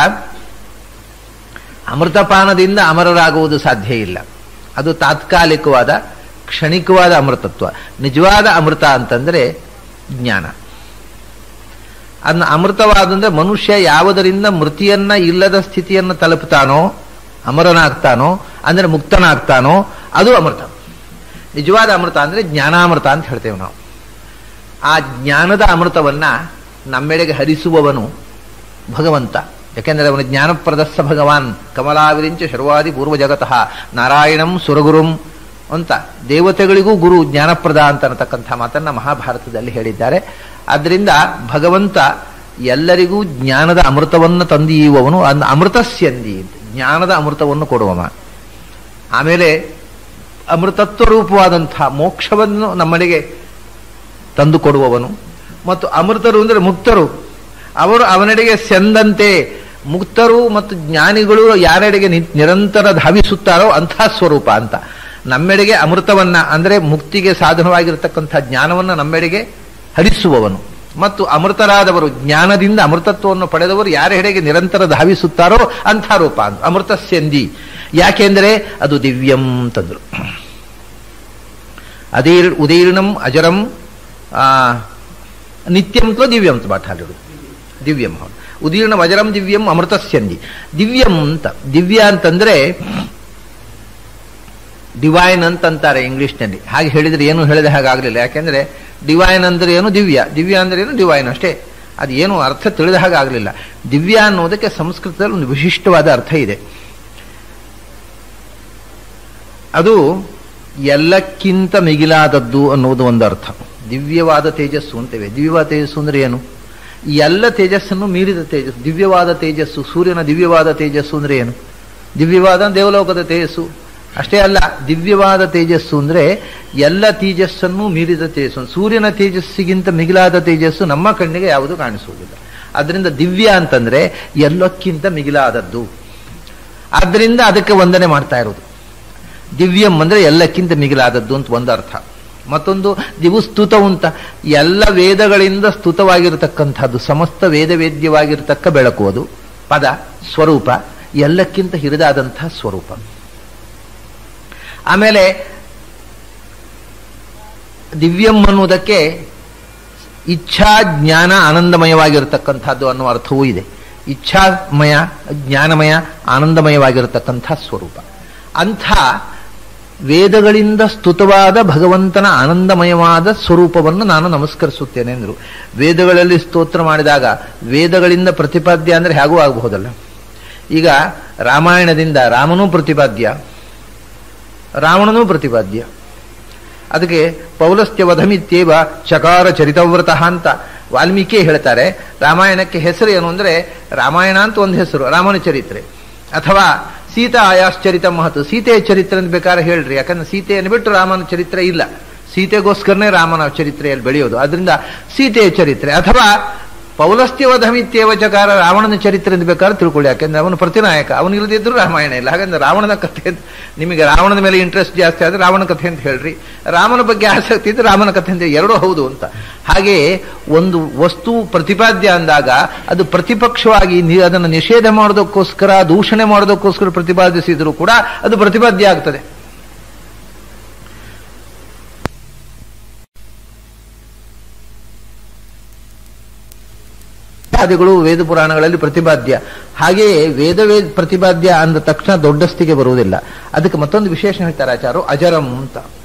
[SPEAKER 1] ಅಮೃತಪಾನದಿಂದ ಅಮರರಾಗುವುದು ಸಾಧ್ಯ ಇಲ್ಲ. ಅದು ತಾತ್ಕಾಲಿಕವಾದ ಕ್ಷಣಿಕವಾದ ಅಮೃತತ್ವ. ನಿಜವಾದ ಅಮೃತ ಅಂತಂದರೆ ಜ್ಞಾನ. ಅದನ್ನ ಅಮೃತವಾದಂದ್ರೆ ಮನುಷ್ಯ ಯಾವುದರಿಂದ ಮೃತಿಯನ್ನ ಇಲ್ಲದ ಸ್ಥಿತಿಯನ್ನು ತಲುಪ್ತಾನೋ, ಅಮರನಾಗ್ತಾನೋ, ಅಂದರೆ ಮುಕ್ತನಾಗ್ತಾನೋ, ಅದು ಅಮೃತ. ನಿಜವಾದ ಅಮೃತ ಅಂದರೆ ಜ್ಞಾನಾಮೃತ ಅಂತ ಹೇಳ್ತೇವೆ ನಾವು. ಆ ಜ್ಞಾನದ ಅಮೃತವನ್ನ ನಮ್ಮೆಡೆಗೆ ಹರಿಸುವವನು ಭಗವಂತ. ಯಾಕೆಂದರೆ ಅವನು ಜ್ಞಾನಪ್ರದಸ್ಸ ಭಗವಾನ್ ಕಮಲಾವಿರಿಂಚ ಶರ್ವಾದಿ ಪೂರ್ವ ಜಗತಃ ನಾರಾಯಣಂ ಸುರಗುರುಂ ಅಂತ. ದೇವತೆಗಳಿಗೂ ಗುರು ಜ್ಞಾನಪ್ರದ ಅಂತ ಅನ್ನತಕ್ಕಂಥ ಮಾತನ್ನ ಮಹಾಭಾರತದಲ್ಲಿ ಹೇಳಿದ್ದಾರೆ. ಆದ್ದರಿಂದ ಭಗವಂತ ಎಲ್ಲರಿಗೂ ಜ್ಞಾನದ ಅಮೃತವನ್ನು ತಂದೀಯುವವನು. ಅಮೃತಸ್ಯಂದಿ, ಜ್ಞಾನದ ಅಮೃತವನ್ನು ಕೊಡುವವ. ಆಮೇಲೆ ಅಮೃತತ್ವ ರೂಪವಾದಂಥ ಮೋಕ್ಷವನ್ನು ನಮ್ಮನೆಗೆ ತಂದು ಕೊಡುವವನು. ಮತ್ತು ಅಮೃತರು ಅಂದರೆ ಮುಕ್ತರು, ಅವರು ಅವನೆಡೆಗೆ ಸೆಂದಂತೆ. ಮುಕ್ತರು ಮತ್ತು ಜ್ಞಾನಿಗಳು ಯಾರೆಡೆಗೆ ನಿರಂತರ ಧಾವಿಸುತ್ತಾರೋ ಅಂಥ ಸ್ವರೂಪ ಅಂತ. ನಮ್ಮೆಡೆಗೆ ಅಮೃತವನ್ನ ಅಂದರೆ ಮುಕ್ತಿಗೆ ಸಾಧನವಾಗಿರತಕ್ಕಂಥ ಜ್ಞಾನವನ್ನು ನಮ್ಮೆಡೆಗೆ ಹರಿಸುವವನು. ಮತ್ತು ಅಮೃತರಾದವರು, ಜ್ಞಾನದಿಂದ ಅಮೃತತ್ವವನ್ನು ಪಡೆದವರು ಯಾರೆಡೆಗೆ ನಿರಂತರ ಧಾವಿಸುತ್ತಾರೋ ಅಂಥ ರೂಪ ಅಂತ ಅಮೃತಸ್ಯಂದಿ. ಯಾಕೆಂದರೆ ಅದು ದಿವ್ಯಂ ಅಂತಂದ್ರು. ಉದೀರ್ಣಂ ಅಜರಂ ನಿತ್ಯಂ ತ್ವ ದಿವ್ಯಂ ಅಂತ ಪಾಠ ಹೇಳಿದ್ರು. ದಿವ್ಯಂ, ಉದೀರ್ಣಂ ಅಜರಂ ದಿವ್ಯಂ ಅಮೃತಸ್ಯಂದಿ. ದಿವ್ಯಂ ಅಂತ, ದಿವ್ಯ ಅಂತಂದ್ರೆ ಡಿವೈನ್ ಅಂತಂತಾರೆ ಇಂಗ್ಲಿಷ್ನಲ್ಲಿ. ಹಾಗೆ ಹೇಳಿದ್ರೆ ಏನು ಹೇಳಿದೆ ಹಾಗಾಗಲಿಲ್ಲ. ಯಾಕೆಂದ್ರೆ ಡಿವೈನ್ ಅಂದ್ರೆ ಏನು, ದಿವ್ಯ, ದಿವ್ಯ ಅಂದ್ರೆ ಏನು, ಡಿವೈನ್ ಅಷ್ಟೇ. ಅದು ಏನು ಅರ್ಥ ತಿಳಿದ ಹಾಗಾಗಲಿಲ್ಲ. ದಿವ್ಯ ಅನ್ನೋದಕ್ಕೆ ಸಂಸ್ಕೃತದಲ್ಲಿ ಒಂದು ವಿಶಿಷ್ಟವಾದ ಅರ್ಥ ಇದೆ. ಅದು ಎಲ್ಲಕ್ಕಿಂತ ಮಿಗಿಲಾದದ್ದು ಅನ್ನೋದು ಒಂದು ಅರ್ಥ. ದಿವ್ಯವಾದ ತೇಜಸ್ಸು ಅಂತೇವೆ. ದಿವ್ಯವಾದ ತೇಜಸ್ಸು ಅಂದ್ರೆ ಏನು? ಎಲ್ಲ ತೇಜಸ್ಸನ್ನು ಮೀರಿದ ತೇಜಸ್ಸು. ದಿವ್ಯವಾದ ತೇಜಸ್ಸು, ಸೂರ್ಯನ ದಿವ್ಯವಾದ ತೇಜಸ್ಸು ಅಂದ್ರೆ ಏನು? ದಿವ್ಯವಾದ ದೇವಲೋಕದ ತೇಜಸ್ಸು ಅಷ್ಟೇ ಅಲ್ಲ. ದಿವ್ಯವಾದ ತೇಜಸ್ಸು ಅಂದ್ರೆ ಎಲ್ಲ ತೇಜಸ್ಸನ್ನು ಮೀರಿದ ತೇಜಸ್ಸು. ಸೂರ್ಯನ ತೇಜಸ್ಸಿಗಿಂತ ಮಿಗಿಲಾದ ತೇಜಸ್ಸು ನಮ್ಮ ಕಣ್ಣಿಗೆ ಯಾವುದು ಕಾಣಿಸುವುದಿಲ್ಲ. ಅದರಿಂದ ದಿವ್ಯ ಅಂತಂದ್ರೆ ಎಲ್ಲಕ್ಕಿಂತ ಮಿಗಿಲಾದದ್ದು. ಆದ್ರಿಂದ ಅದಕ್ಕೆ ವಂದನೆ ಮಾಡ್ತಾ ಇರೋದು. ದಿವ್ಯಂ ಅಂದ್ರೆ ಎಲ್ಲಕ್ಕಿಂತ ಮಿಗಿಲಾದದ್ದು ಅಂತ ಒಂದು ಅರ್ಥ. ಮತ್ತೊಂದು ದಿವುಸ್ತುತ ಅಂತ, ಎಲ್ಲ ವೇದಗಳಿಂದ ಸ್ತುತವಾಗಿರತಕ್ಕಂಥದ್ದು, ಸಮಸ್ತ ವೇದವೇದ್ಯವಾಗಿರತಕ್ಕ ಬೆಳಕು. ಅದು ಪದ ಸ್ವರೂಪ, ಎಲ್ಲಕ್ಕಿಂತ ಹಿರಿದಾದಂತಹ ಸ್ವರೂಪ. ಆಮೇಲೆ ದಿವ್ಯಂ ಅನ್ನುವುದಕ್ಕೆ ಇಚ್ಛಾ ಜ್ಞಾನ ಆನಂದಮಯವಾಗಿರತಕ್ಕಂಥದ್ದು ಅನ್ನುವ ಅರ್ಥವೂ ಇದೆ. ಇಚ್ಛಾಮಯ, ಜ್ಞಾನಮಯ, ಆನಂದಮಯವಾಗಿರತಕ್ಕಂಥ ಸ್ವರೂಪ. ಅಂಥ ವೇದಗಳಿಂದ ಸ್ತುತವಾದ ಭಗವಂತನ ಆನಂದಮಯವಾದ ಸ್ವರೂಪವನ್ನು ನಾನು ನಮಸ್ಕರಿಸುತ್ತೇನೆ ಎಂದರು. ವೇದಗಳಲ್ಲಿ ಸ್ತೋತ್ರ ಮಾಡಿದಾಗ ವೇದಗಳಿಂದ ಪ್ರತಿಪಾದ್ಯ ಅಂದರೆ ಹೇಗೂ ಆಗಬಹುದಲ್ಲ. ಈಗ ರಾಮಾಯಣದಿಂದ ರಾಮನೂ ಪ್ರತಿಪಾದ್ಯ, ರಾವಣನೂ ಪ್ರತಿಪಾದ್ಯ. ಅದಕ್ಕೆ ಪೌಲಸ್ತ್ಯವಧಮಿತ್ಯೇವ ಚಕಾರ ಚರಿತವ್ರತಃ ಅಂತ ವಾಲ್ಮೀಕಿ ಹೇಳ್ತಾರೆ. ರಾಮಾಯಣಕ್ಕೆ ಹೆಸರು ಏನು ಅಂದರೆ ರಾಮಾಯಣ ಅಂತ ಒಂದು ಹೆಸರು, ರಾಮನ ಚರಿತ್ರೆ. ಅಥವಾ ಸೀತಾ ಆಯಾಶ್ಚರಿತ ಮಹತ್, ಸೀತೆಯ ಚರಿತ್ರೆ ಅಂತ ಬೇಕಾದ್ರೆ ಹೇಳ್ರಿ, ಯಾಕಂದ್ರೆ ಸೀತೆಯನ್ನು ಬಿಟ್ಟು ರಾಮನ ಚರಿತ್ರೆ ಇಲ್ಲ. ಸೀತೆಗೋಸ್ಕರನೇ ರಾಮನ ಚರಿತ್ರೆಯಲ್ಲಿ ಬೆಳೆಯೋದು, ಅದರಿಂದ ಸೀತೆಯ ಚರಿತ್ರೆ. ಅಥವಾ ಪೌಲಸ್ತ್ಯವಧಮಿತ್ಯೇವ ಚಕಾರ, ರಾವಣನ ಚರಿತ್ರೆ ಅಂತ ಬೇಕಾದ್ರೆ ತಿಳ್ಕೊಳ್ಳಿ, ಯಾಕೆಂದ್ರೆ ಅವನು ಪ್ರತಿನಾಯಕ, ಅವನಿಲ್ಲದಿದ್ರು ರಾಮಾಯಣ ಇಲ್ಲ. ಹಾಗಂದ್ರೆ ರಾವಣನ ಕಥೆ, ನಿಮಗೆ ರಾವಣನ ಮೇಲೆ ಇಂಟ್ರೆಸ್ಟ್ ಜಾಸ್ತಿ ಆದರೆ ರಾವಣ ಕಥೆ ಅಂತ ಹೇಳ್ರಿ, ರಾಮನ ಬಗ್ಗೆ ಆಸಕ್ತಿ ಇದ್ರೆ ರಾಮನ ಕಥೆ ಅಂತ, ಎರಡೂ ಹೌದು ಅಂತ. ಹಾಗೆಯೇ ಒಂದು ವಸ್ತು ಪ್ರತಿಪಾದ್ಯ ಅಂದಾಗ ಅದು ಪ್ರತಿಪಕ್ಷವಾಗಿ ಅದನ್ನು ನಿಷೇಧ ಮಾಡೋದಕ್ಕೋಸ್ಕರ, ದೂಷಣೆ ಮಾಡೋದಕ್ಕೋಸ್ಕರ ಪ್ರತಿಪಾದಿಸಿದ್ರು ಕೂಡ ಅದು ಪ್ರತಿಪಾದ್ಯ ಆಗ್ತದೆ. ಗಳು ವೇದ ಪುರಾಣಗಳಲ್ಲಿ ಪ್ರತಿಪಾದ್ಯ. ಹಾಗೆಯೇ ವೇದ ಪ್ರತಿಪಾದ್ಯ ಅಂದ ತಕ್ಷಣ ದೊಡ್ಡಸ್ತಿಗೆ ಬರುವುದಿಲ್ಲ. ಅದಕ್ಕೆ ಮತ್ತೊಂದು ವಿಶೇಷ ಹೇಳ್ತಾರೆ ಆಚಾರ್ಯರು, ಅಜರಂ ಅಂತ.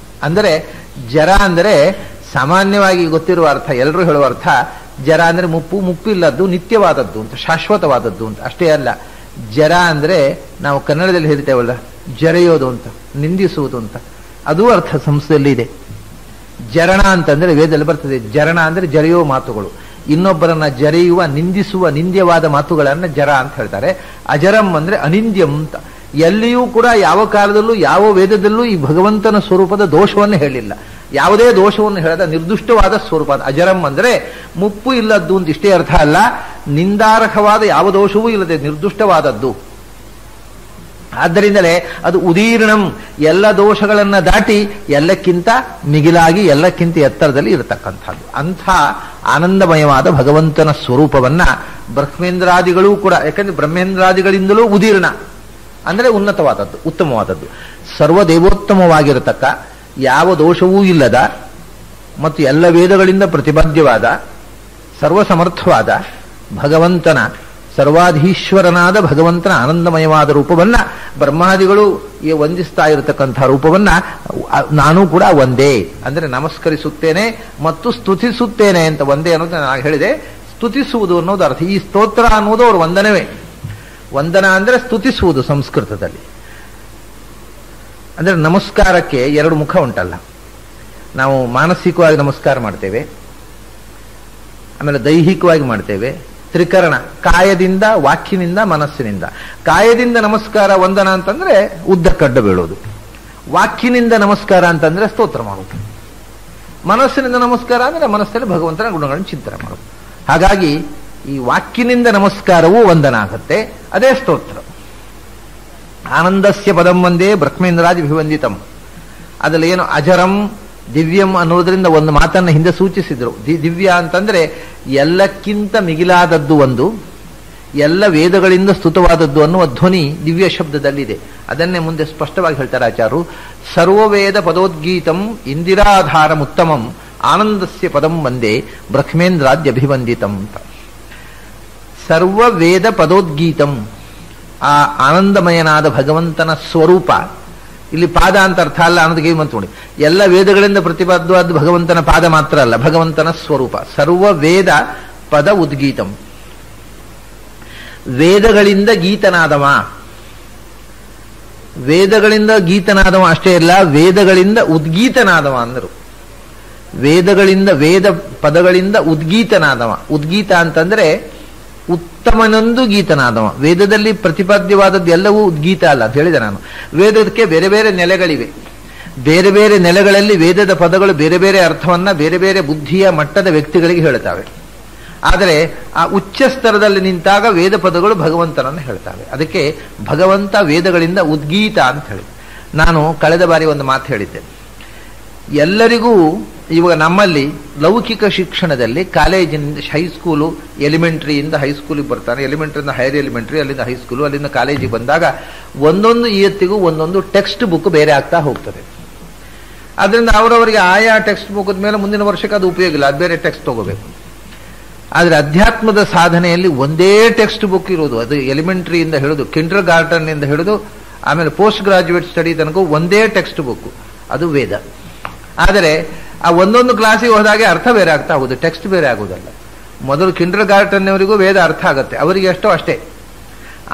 [SPEAKER 1] ಅಂದರೆ ಜರ ಅಂದರೆ ಸಾಮಾನ್ಯವಾಗಿ ಗೊತ್ತಿರುವ ಅರ್ಥ, ಎಲ್ಲರೂ ಹೇಳುವ ಅರ್ಥ, ಜರ ಅಂದರೆ ಮುಪ್ಪಿಲ್ಲದ್ದು, ನಿತ್ಯವಾದದ್ದು ಅಂತ, ಶಾಶ್ವತವಾದದ್ದು ಅಂತ. ಅಷ್ಟೇ ಅಲ್ಲ, ಜರ ಅಂದರೆ ನಾವು ಕನ್ನಡದಲ್ಲಿ ಹೇಳ್ತೇವಲ್ಲ, ಜರೆಯೋದು ಅಂತ, ನಿಂದಿಸುವುದು ಅಂತ, ಅದೂ ಅರ್ಥ ಸಂಸ್ಕೃತದಲ್ಲಿ ಇದೆ. ಜರಣ ಅಂತಂದ್ರೆ ವೇದದಲ್ಲಿ ಬರ್ತದೆ. ಜರಣ ಅಂದರೆ ಜರೆಯುವ ಮಾತುಗಳು, ಇನ್ನೊಬ್ಬರನ್ನ ಜರೆಯುವ, ನಿಂದಿಸುವ, ನಿಂದ್ಯವಾದ ಮಾತುಗಳನ್ನ ಜರ ಅಂತ ಹೇಳ್ತಾರೆ. ಅಜರಂ ಅಂದ್ರೆ ಅನಿಂದ್ಯಂ ಅಂತ. ಎಲ್ಲಿಯೂ ಕೂಡ ಯಾವ ಕಾಲದಲ್ಲೂ ಯಾವ ವೇದದಲ್ಲೂ ಈ ಭಗವಂತನ ಸ್ವರೂಪದ ದೋಷವನ್ನು ಹೇಳಿಲ್ಲ. ಯಾವುದೇ ದೋಷವನ್ನು ಹೇಳದ ನಿರ್ದುಷ್ಟವಾದ ಸ್ವರೂಪ. ಅಜರಂ ಅಂದ್ರೆ ಮುಪ್ಪು ಇಲ್ಲದ್ದು ಅಂತ ಇಷ್ಟೇ ಅರ್ಥ ಅಲ್ಲ, ನಿಂದಾರ್ಹವಾದ ಯಾವ ದೋಷವೂ ಇಲ್ಲದೆ ನಿರ್ದುಷ್ಟವಾದದ್ದು. ಆದ್ದರಿಂದಲೇ ಅದು ಉದೀರ್ಣಂ, ಎಲ್ಲ ದೋಷಗಳನ್ನ ದಾಟಿ ಎಲ್ಲಕ್ಕಿಂತ ಮಿಗಿಲಾಗಿ ಎಲ್ಲಕ್ಕಿಂತ ಎತ್ತರದಲ್ಲಿ ಇರತಕ್ಕಂಥದ್ದು. ಅಂಥ ಆನಂದಮಯವಾದ ಭಗವಂತನ ಸ್ವರೂಪವನ್ನ ಬ್ರಹ್ಮೇಂದ್ರಾದಿಗಳೂ ಕೂಡ, ಯಾಕಂದ್ರೆ ಬ್ರಹ್ಮೇಂದ್ರಾದಿಗಳಿಂದಲೂ ಉದೀರ್ಣ ಅಂದರೆ ಉನ್ನತವಾದದ್ದು, ಉತ್ತಮವಾದದ್ದು, ಸರ್ವದೇವೋತ್ತಮವಾಗಿರತಕ್ಕ, ಯಾವ ದೋಷವೂ ಇಲ್ಲದ ಮತ್ತು ಎಲ್ಲ ವೇದಗಳಿಂದ ಪ್ರತಿಪಾದ್ಯವಾದ, ಸರ್ವಸಮರ್ಥವಾದ ಭಗವಂತನ, ಸರ್ವಾಧೀಶ್ವರನಾದ ಭಗವಂತನ ಆನಂದಮಯವಾದ ರೂಪವನ್ನ ಬ್ರಹ್ಮಾದಿಗಳು ವಂದಿಸ್ತಾ ಇರತಕ್ಕಂಥ ರೂಪವನ್ನ ನಾನು ಕೂಡ ಒಂದೇ ಅಂದರೆ ನಮಸ್ಕರಿಸುತ್ತೇನೆ ಮತ್ತು ಸ್ತುತಿಸುತ್ತೇನೆ ಅಂತ. ಒಂದೇ ಅನ್ನೋದು ನಾನು ಹೇಳಿದೆ, ಸ್ತುತಿಸುವುದು ಅನ್ನೋದು ಅರ್ಥ. ಈ ಸ್ತೋತ್ರ ಅನ್ನೋದು ಅವ್ರ ವಂದನವೇ. ವಂದನ ಅಂದರೆ ಸ್ತುತಿಸುವುದು ಸಂಸ್ಕೃತದಲ್ಲಿ. ಅಂದರೆ ನಮಸ್ಕಾರಕ್ಕೆ ಎರಡು ಮುಖ ಉಂಟಲ್ಲ. ನಾವು ಮಾನಸಿಕವಾಗಿ ನಮಸ್ಕಾರ ಮಾಡ್ತೇವೆ, ಆಮೇಲೆ ದೈಹಿಕವಾಗಿ ಮಾಡ್ತೇವೆ, ತ್ರಿಕರಣ, ಕಾಯದಿಂದ, ವಾಕ್ಯನಿಂದ, ಮನಸ್ಸಿನಿಂದ. ಕಾಯದಿಂದ ನಮಸ್ಕಾರ ವಂದನ ಅಂತಂದ್ರೆ ಉದ್ದಕ್ಕಡ್ಡ ಬೀಳೋದು, ವಾಕ್ಯನಿಂದ ನಮಸ್ಕಾರ ಅಂತಂದ್ರೆ ಸ್ತೋತ್ರ ಮಾಡೋದು, ಮನಸ್ಸಿನಿಂದ ನಮಸ್ಕಾರ ಅಂದ್ರೆ ಮನಸ್ಸಲ್ಲಿ ಭಗವಂತನ ಗುಣಗಳನ್ನು ಚಿಂತನೆ ಮಾಡೋದು. ಹಾಗಾಗಿ ಈ ವಾಕ್ಯನಿಂದ ನಮಸ್ಕಾರವೂ ವಂದನ ಆಗುತ್ತೆ, ಅದೇ ಸ್ತೋತ್ರ. ಆನಂದಸ್ಯ ಪದಂ ವಂದೇ ಬ್ರಹ್ಮೇಂದ್ರಾದಿಭಿವಂದಿತಂ. ಅದ್ರಲ್ಲಿ ಏನು ಅಜರಂ ದಿವ್ಯಂ ಅನ್ನೋದ್ರಿಂದ ಒಂದು ಮಾತನ್ನ ಹಿಂದೆ ಸೂಚಿಸಿದ್ರು. ದಿವ್ಯ ಅಂತಂದ್ರೆ ಎಲ್ಲಕ್ಕಿಂತ ಮಿಗಿಲಾದದ್ದು ಒಂದು, ಎಲ್ಲ ವೇದಗಳಿಂದ ಸ್ತುತವಾದದ್ದು ಅನ್ನುವ ಧ್ವನಿ ದಿವ್ಯ ಶಬ್ದದಲ್ಲಿದೆ. ಅದನ್ನೇ ಮುಂದೆ ಸ್ಪಷ್ಟವಾಗಿ ಹೇಳ್ತಾರೆ ಆಚಾರ್ಯರು. ಸರ್ವವೇದ ಪದೋದ್ಗೀತಂ ಇಂದಿರಾಧಾರಮುತ್ತಮಂ ಆನಂದಸ್ಯ ಪದಂ ವಂದೇ ಬ್ರಹ್ಮೇಂದ್ರಾದ್ಯಭಿವಂದಿತಂ ಅಂತ. ಸರ್ವವೇದ ಪದೋದ್ಗೀತಂ, ಆ ಆನಂದಮಯನಾದ ಭಗವಂತನ ಸ್ವರೂಪ. ಇಲ್ಲಿ ಪಾದ ಅಂತ ಅರ್ಥ ಅಲ್ಲ ಅನ್ನೋದಕ್ಕೆ ಬಂತು ನೋಡಿ. ಎಲ್ಲ ವೇದಗಳಿಂದ ಪ್ರತಿಪಾದ್ಯವಾದ ಭಗವಂತನ ಪಾದ ಮಾತ್ರ ಅಲ್ಲ, ಭಗವಂತನ ಸ್ವರೂಪ. ಸರ್ವ ವೇದ ಪದ ಉದ್ಗೀತಂ, ವೇದಗಳಿಂದ ಗೀತನಾದವ. ವೇದಗಳಿಂದ ಗೀತನಾದವ ಅಷ್ಟೇ ಅಲ್ಲ, ವೇದಗಳಿಂದ ಉದ್ಗೀತನಾದವ ಅಂದರು. ವೇದಗಳಿಂದ, ವೇದ ಪದಗಳಿಂದ ಉದ್ಗೀತನಾದವ. ಉದ್ಗೀತ ಅಂತಂದ್ರೆ ಉತ್ತಮನೊಂದು ಗೀತನಾದವ. ವೇದದಲ್ಲಿ ಪ್ರತಿಪಾದ್ಯವಾದದ್ದು ಎಲ್ಲವೂ ಉದ್ಗೀತ ಅಲ್ಲ ಅಂತ ಹೇಳಿದೆ ನಾನು. ವೇದಕ್ಕೆ ಬೇರೆ ಬೇರೆ ನೆಲೆಗಳಿವೆ. ಬೇರೆ ಬೇರೆ ನೆಲೆಗಳಲ್ಲಿ ವೇದದ ಪದಗಳು ಬೇರೆ ಬೇರೆ ಅರ್ಥವನ್ನ ಬೇರೆ ಬೇರೆ ಬುದ್ಧಿಯ ಮಟ್ಟದ ವ್ಯಕ್ತಿಗಳಿಗೆ ಹೇಳ್ತಾವೆ. ಆದರೆ ಆ ಉಚ್ಚ ಸ್ತರದಲ್ಲಿ ನಿಂತಾಗ ವೇದ ಪದಗಳು ಭಗವಂತನನ್ನು ಹೇಳ್ತಾವೆ. ಅದಕ್ಕೆ ಭಗವಂತ ವೇದಗಳಿಂದ ಉದ್ಗೀತ ಅಂತ ಹೇಳಿ. ನಾನು ಕಳೆದ ಬಾರಿ ಒಂದು ಮಾತು ಹೇಳಿದ್ದೆ. ಎಲ್ಲರಿಗೂ ಇವಾಗ ನಮ್ಮಲ್ಲಿ ಲೌಕಿಕ ಶಿಕ್ಷಣದಲ್ಲಿ ಕಾಲೇಜಿನಿಂದ ಹೈಸ್ಕೂಲು, ಎಲಿಮೆಂಟ್ರಿಯಿಂದ ಹೈಸ್ಕೂಲಿಗೆ ಬರ್ತಾನೆ, ಎಲಿಮೆಂಟ್ರಿಯಿಂದ ಹೈಯರ್ ಎಲಿಮೆಂಟ್ರಿ, ಅಲ್ಲಿಂದ ಹೈಸ್ಕೂಲು, ಅಲ್ಲಿಂದ ಕಾಲೇಜಿಗೆ ಬಂದಾಗ ಒಂದೊಂದು ಇಯತ್ತಿಗೂ ಒಂದೊಂದು ಟೆಕ್ಸ್ಟ್ ಬುಕ್ ಬೇರೆ ಆಗ್ತಾ ಹೋಗ್ತದೆ. ಅದರಿಂದ ಅವರವರಿಗೆ ಆಯಾ ಟೆಕ್ಸ್ಟ್ ಬುಕ್ ಮೇಲೆ ಮುಂದಿನ ವರ್ಷಕ್ಕೆ ಅದು ಉಪಯೋಗ ಇಲ್ಲ, ಅದು ಬೇರೆ ಟೆಕ್ಸ್ಟ್ ತಗೋಬೇಕು. ಆದರೆ ಅಧ್ಯಾತ್ಮದ ಸಾಧನೆಯಲ್ಲಿ ಒಂದೇ ಟೆಕ್ಸ್ಟ್ ಬುಕ್ ಇರೋದು. ಅದು ಎಲಿಮೆಂಟ್ರಿಯಿಂದ ಹಿಡಿದು ಕಿಂಡರ್ ಗಾರ್ಟನ್ನಿಂದ ಹಿಡಿದು ಆಮೇಲೆ ಪೋಸ್ಟ್ ಗ್ರಾಜ್ಯುಯೇಟ್ ಸ್ಟಡಿ ತನಕ ಒಂದೇ ಟೆಕ್ಸ್ಟ್ ಬುಕ್, ಅದು ವೇದ. ಆದರೆ ಆ ಒಂದೊಂದು ಕ್ಲಾಸಿಗೆ ಹೋದಾಗೆ ಅರ್ಥ ಬೇರೆ ಆಗ್ತಾ ಹೋಗುದು, ಟೆಕ್ಸ್ಟ್ ಬೇರೆ ಆಗುವುದಲ್ಲ. ಮೊದಲು ಕಿಂಡರ್ ಗಾರ್ಟನ್ನವರಿಗೂ ವೇದ ಅರ್ಥ ಆಗುತ್ತೆ, ಅವರಿಗೆ ಎಷ್ಟೋ ಅಷ್ಟೇ.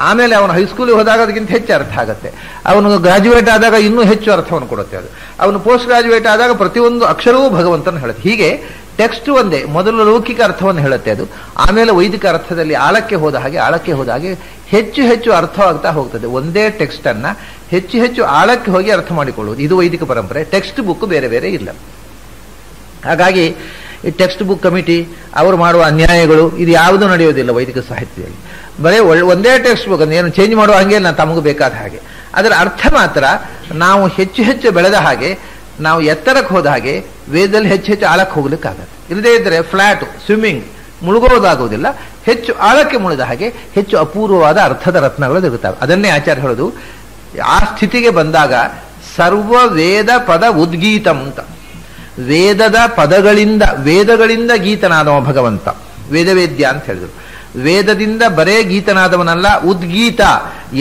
[SPEAKER 1] ಆಮೇಲೆ ಅವನು ಹೈಸ್ಕೂಲಿಗೆ ಹೋದಾಗ ಅದಕ್ಕಿಂತ ಹೆಚ್ಚು ಅರ್ಥ ಆಗುತ್ತೆ. ಅವನು ಗ್ರಾಜ್ಯುಯೇಟ್ ಆದಾಗ ಇನ್ನೂ ಹೆಚ್ಚು ಅರ್ಥವನ್ನು ಕೊಡುತ್ತೆ ಅದು. ಅವನು ಪೋಸ್ಟ್ ಗ್ರಾಜ್ಯುಯೇಟ್ ಆದಾಗ ಪ್ರತಿಯೊಂದು ಅಕ್ಷರವೂ ಭಗವಂತನ ಹೇಳುತ್ತೆ. ಹೀಗೆ ಟೆಕ್ಸ್ಟ್ ಒಂದೇ, ಮೊದಲು ಲೌಕಿಕ ಅರ್ಥವನ್ನು ಹೇಳುತ್ತೆ ಅದು, ಆಮೇಲೆ ವೈದಿಕ ಅರ್ಥದಲ್ಲಿ ಆಳಕ್ಕೆ ಹೋದ ಹಾಗೆ ಹೆಚ್ಚು ಹೆಚ್ಚು ಅರ್ಥವಾಗ್ತಾ ಹೋಗ್ತದೆ. ಒಂದೇ ಟೆಕ್ಸ್ಟ್ ಅನ್ನ ಹೆಚ್ಚು ಹೆಚ್ಚು ಆಳಕ್ಕೆ ಹೋಗಿ ಅರ್ಥ ಮಾಡಿಕೊಳ್ಳುವುದು, ಇದು ವೈದಿಕ ಪರಂಪರೆ. ಟೆಕ್ಸ್ಟ್ ಬುಕ್ ಬೇರೆ ಬೇರೆ ಇಲ್ಲ. ಹಾಗಾಗಿ ಈ ಟೆಕ್ಸ್ಟ್ ಬುಕ್ ಕಮಿಟಿ ಅವರು ಮಾಡುವ ಅನ್ಯಾಯಗಳು ಇದು ಯಾವುದೂ ನಡೆಯೋದಿಲ್ಲ ವೈದಿಕ ಸಾಹಿತ್ಯದಲ್ಲಿ. ಬರೀ ಒಂದೇ ಟೆಕ್ಸ್ಟ್ ಬುಕ್ ಏನು ಚೇಂಜ್ ಮಾಡುವ ಹಾಗೆ ನಾನು ತಮಗೆ ಬೇಕಾದ ಹಾಗೆ. ಅದರ ಅರ್ಥ ಮಾತ್ರ ನಾವು ಹೆಚ್ಚು ಹೆಚ್ಚು ಬೆಳೆದ ಹಾಗೆ, ನಾವು ಎತ್ತರಕ್ಕೆ ಹೋದ ಹಾಗೆ ವೇದದಲ್ಲಿ ಹೆಚ್ಚು ಹೆಚ್ಚು ಆಳಕ್ಕೆ ಹೋಗ್ಲಿಕ್ಕಾಗತ್ತೆ. ಇಲ್ಲದೇ ಇದ್ದರೆ ಫ್ಲಾಟ್ ಸ್ವಿಮ್ಮಿಂಗ್ ಮುಳುಗೋದಾಗುವುದಿಲ್ಲ. ಹೆಚ್ಚು ಆಳಕ್ಕೆ ಮುಳಿದ ಹಾಗೆ ಹೆಚ್ಚು ಅಪೂರ್ವವಾದ ಅರ್ಥದ ರತ್ನಗಳು ಇರುತ್ತವೆ. ಅದನ್ನೇ ಆಚಾರ್ಯ ಹೇಳೋದು, ಆ ಸ್ಥಿತಿಗೆ ಬಂದಾಗ ಸರ್ವ ವೇದ ಪದ ಉದ್ಗೀತಂ ಅಂತ. ವೇದಗಳಿಂದ ಗೀತನಾದವ ಭಗವಂತ, ವೇದವೇದ್ಯ ಅಂತ ಹೇಳಿದ್ರು. ವೇದದಿಂದ ಬರೇ ಗೀತನಾದವನಲ್ಲ, ಉದ್ಗೀತ,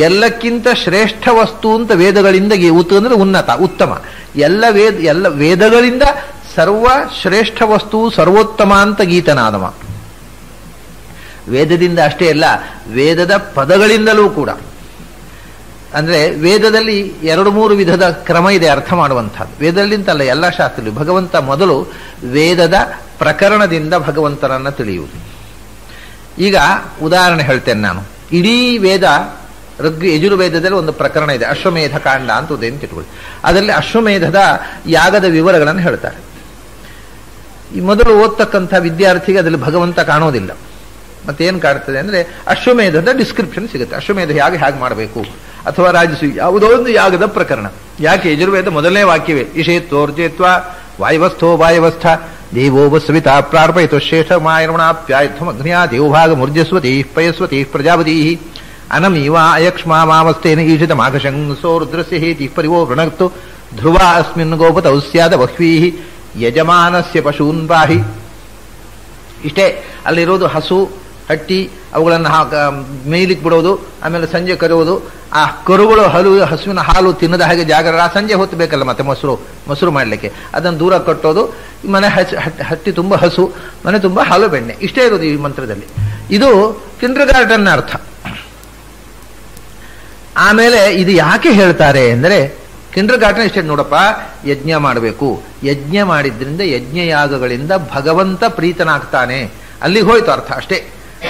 [SPEAKER 1] ಎಲ್ಲಕ್ಕಿಂತ ಶ್ರೇಷ್ಠ ವಸ್ತು ಅಂತ ವೇದಗಳಿಂದ. ಉತ್ ಅಂದ್ರೆ ಉನ್ನತ, ಉತ್ತಮ. ಎಲ್ಲ ವೇದಗಳಿಂದ ಸರ್ವ ಶ್ರೇಷ್ಠ ವಸ್ತು, ಸರ್ವೋತ್ತಮ ಅಂತ ಗೀತನಾದವ. ವೇದದಿಂದ ಅಷ್ಟೇ ಅಲ್ಲ, ವೇದದ ಪದಗಳಿಂದಲೂ ಕೂಡ. ಅಂದ್ರೆ ವೇದದಲ್ಲಿ 2-3 ವಿಧದ ಕ್ರಮ ಇದೆ ಅರ್ಥ ಮಾಡುವಂಥದ್ದು. ವೇದದಲ್ಲಿಂತಲ್ಲ, ಎಲ್ಲ ಶಾಸ್ತ್ರದಲ್ಲಿ ಭಗವಂತ ಮೊದಲು ವೇದದ ಪ್ರಕರಣದಿಂದ ಭಗವಂತನನ್ನ ತಿಳಿಯುವುದು. ಈಗ ಉದಾಹರಣೆ ಹೇಳ್ತೇನೆ ನಾನು. ಇಡೀ ವೇದ ಯಜುರ್ವೇದದಲ್ಲಿ ಒಂದು ಪ್ರಕರಣ ಇದೆ, ಅಶ್ವಮೇಧ ಕಾಂಡ ಅಂತ ಉದೇನು ತಿಳ್ಕೊಳ್ಳಿ. ಅದರಲ್ಲಿ ಅಶ್ವಮೇಧದ ಯಾಗದ ವಿವರಗಳನ್ನು ಹೇಳ್ತಾರೆ. ಈ ಮೊದಲು ಓದ್ತಕ್ಕಂಥ ವಿದ್ಯಾರ್ಥಿಗೆ ಅದರಲ್ಲಿ ಭಗವಂತ ಕಾಣೋದಿಲ್ಲ. ಮತ್ತೇನು ಕಾಣ್ತದೆ ಅಂದ್ರೆ ಅಶ್ವಮೇಧದ ಡಿಸ್ಕ್ರಿಪ್ಷನ್ ಸಿಗುತ್ತೆ. ಅಶ್ವಮೇಧ ಯಾಗ ಹೇಗೆ ಮಾಡಬೇಕು, ಅಥವಾ ರಾಜಸೂಯ, ಯಾವುದೋ ಒಂದು ಯಾಗದ ಪ್ರಕರಣ. ಯಾಕೆ ಯಜುರ್ವೇದ ಮೊದಲನೇ ವಾಕ್ಯವೇ ಇಷೇತ್ವೋರ್ಜೇತ್ವ ವಾಯವಸ್ಥೋ ವಾಯವಸ್ಥ ದೇವೋ ಸವಿತಾ ಪ್ರಾರ್ಪಯಿತು ಶ್ರೇಷ್ಠ ಮಾಯರ್ಮಣಾಪ್ಯಾಯುತ್ವಂ ಅಗ್ನಿಯಾ ದೇವಭಾಗ ಮುರ್ಜಸ್ವತಿ ಪಯಸ್ವತಿ ಪ್ರಜಾಪತಿ ಅನಮೀವ ಅಯಕ್ಷ್ಮಾ ಮಾವಸ್ತೇನ ಈಶಿತ ಮಾಘಶಂಸೋ ರುದ್ರಸ್ಯೇತಿ ಪರಿವೋ ವೃಣಕ್ತು ಧ್ರುವ ಅಸ್ಮಿನ್ ಗೋಪತೌ ಸ್ಯಾದ ಬಹ್ವೀ ಯಜಮಾನಸ್ಯ ಪಶೂನ್ ಬಾಹಿ. ಇಷ್ಟೇ ಅಲ್ಲಿರೋದು. ಹಸು ಹಟ್ಟಿ ಅವುಗಳನ್ನು ಮೇಯ್ಲಿಕ್ಕೆ ಬಿಡೋದು, ಆಮೇಲೆ ಸಂಜೆ ಕರೆಯುವುದು. ಆ ಕರುಗಳು ಹಸುವಿನ ಹಾಲು ತಿನ್ನದ ಹಾಗೆ ಜಾಗರ. ಸಂಜೆ ಹೊತ್ತು ಬೇಕಲ್ಲ ಮತ್ತೆ ಮೊಸರು ಮಾಡಲಿಕ್ಕೆ, ಅದನ್ನು ದೂರ ಕಟ್ಟೋದು. ಮನೆ ಹಟ್ಟಿ ತುಂಬ ಹಸು, ಮನೆ ತುಂಬ ಹಾಲು ಬೆಣ್ಣೆ. ಇಷ್ಟೇ ಇರೋದು ಈ ಮಂತ್ರದಲ್ಲಿ. ಇದು ಕಿಂಡರ್ ಗಾರ್ಟನ್ನ ಅರ್ಥ. ಆಮೇಲೆ ಇದು ಯಾಕೆ ಹೇಳ್ತಾರೆ ಅಂದರೆ, ಕಿಂಡರ್ ಗಾರ್ಟನ್ ಇಷ್ಟೇ ನೋಡಪ್ಪ, ಯಜ್ಞ ಮಾಡಬೇಕು. ಯಜ್ಞ ಮಾಡಿದ್ರಿಂದ ಯಜ್ಞಯಾಗಗಳಿಂದ ಭಗವಂತ ಪ್ರೀತನಾಗ್ತಾನೆ. ಅಲ್ಲಿಗೆ ಹೋಯ್ತು ಅರ್ಥ ಅಷ್ಟೇ.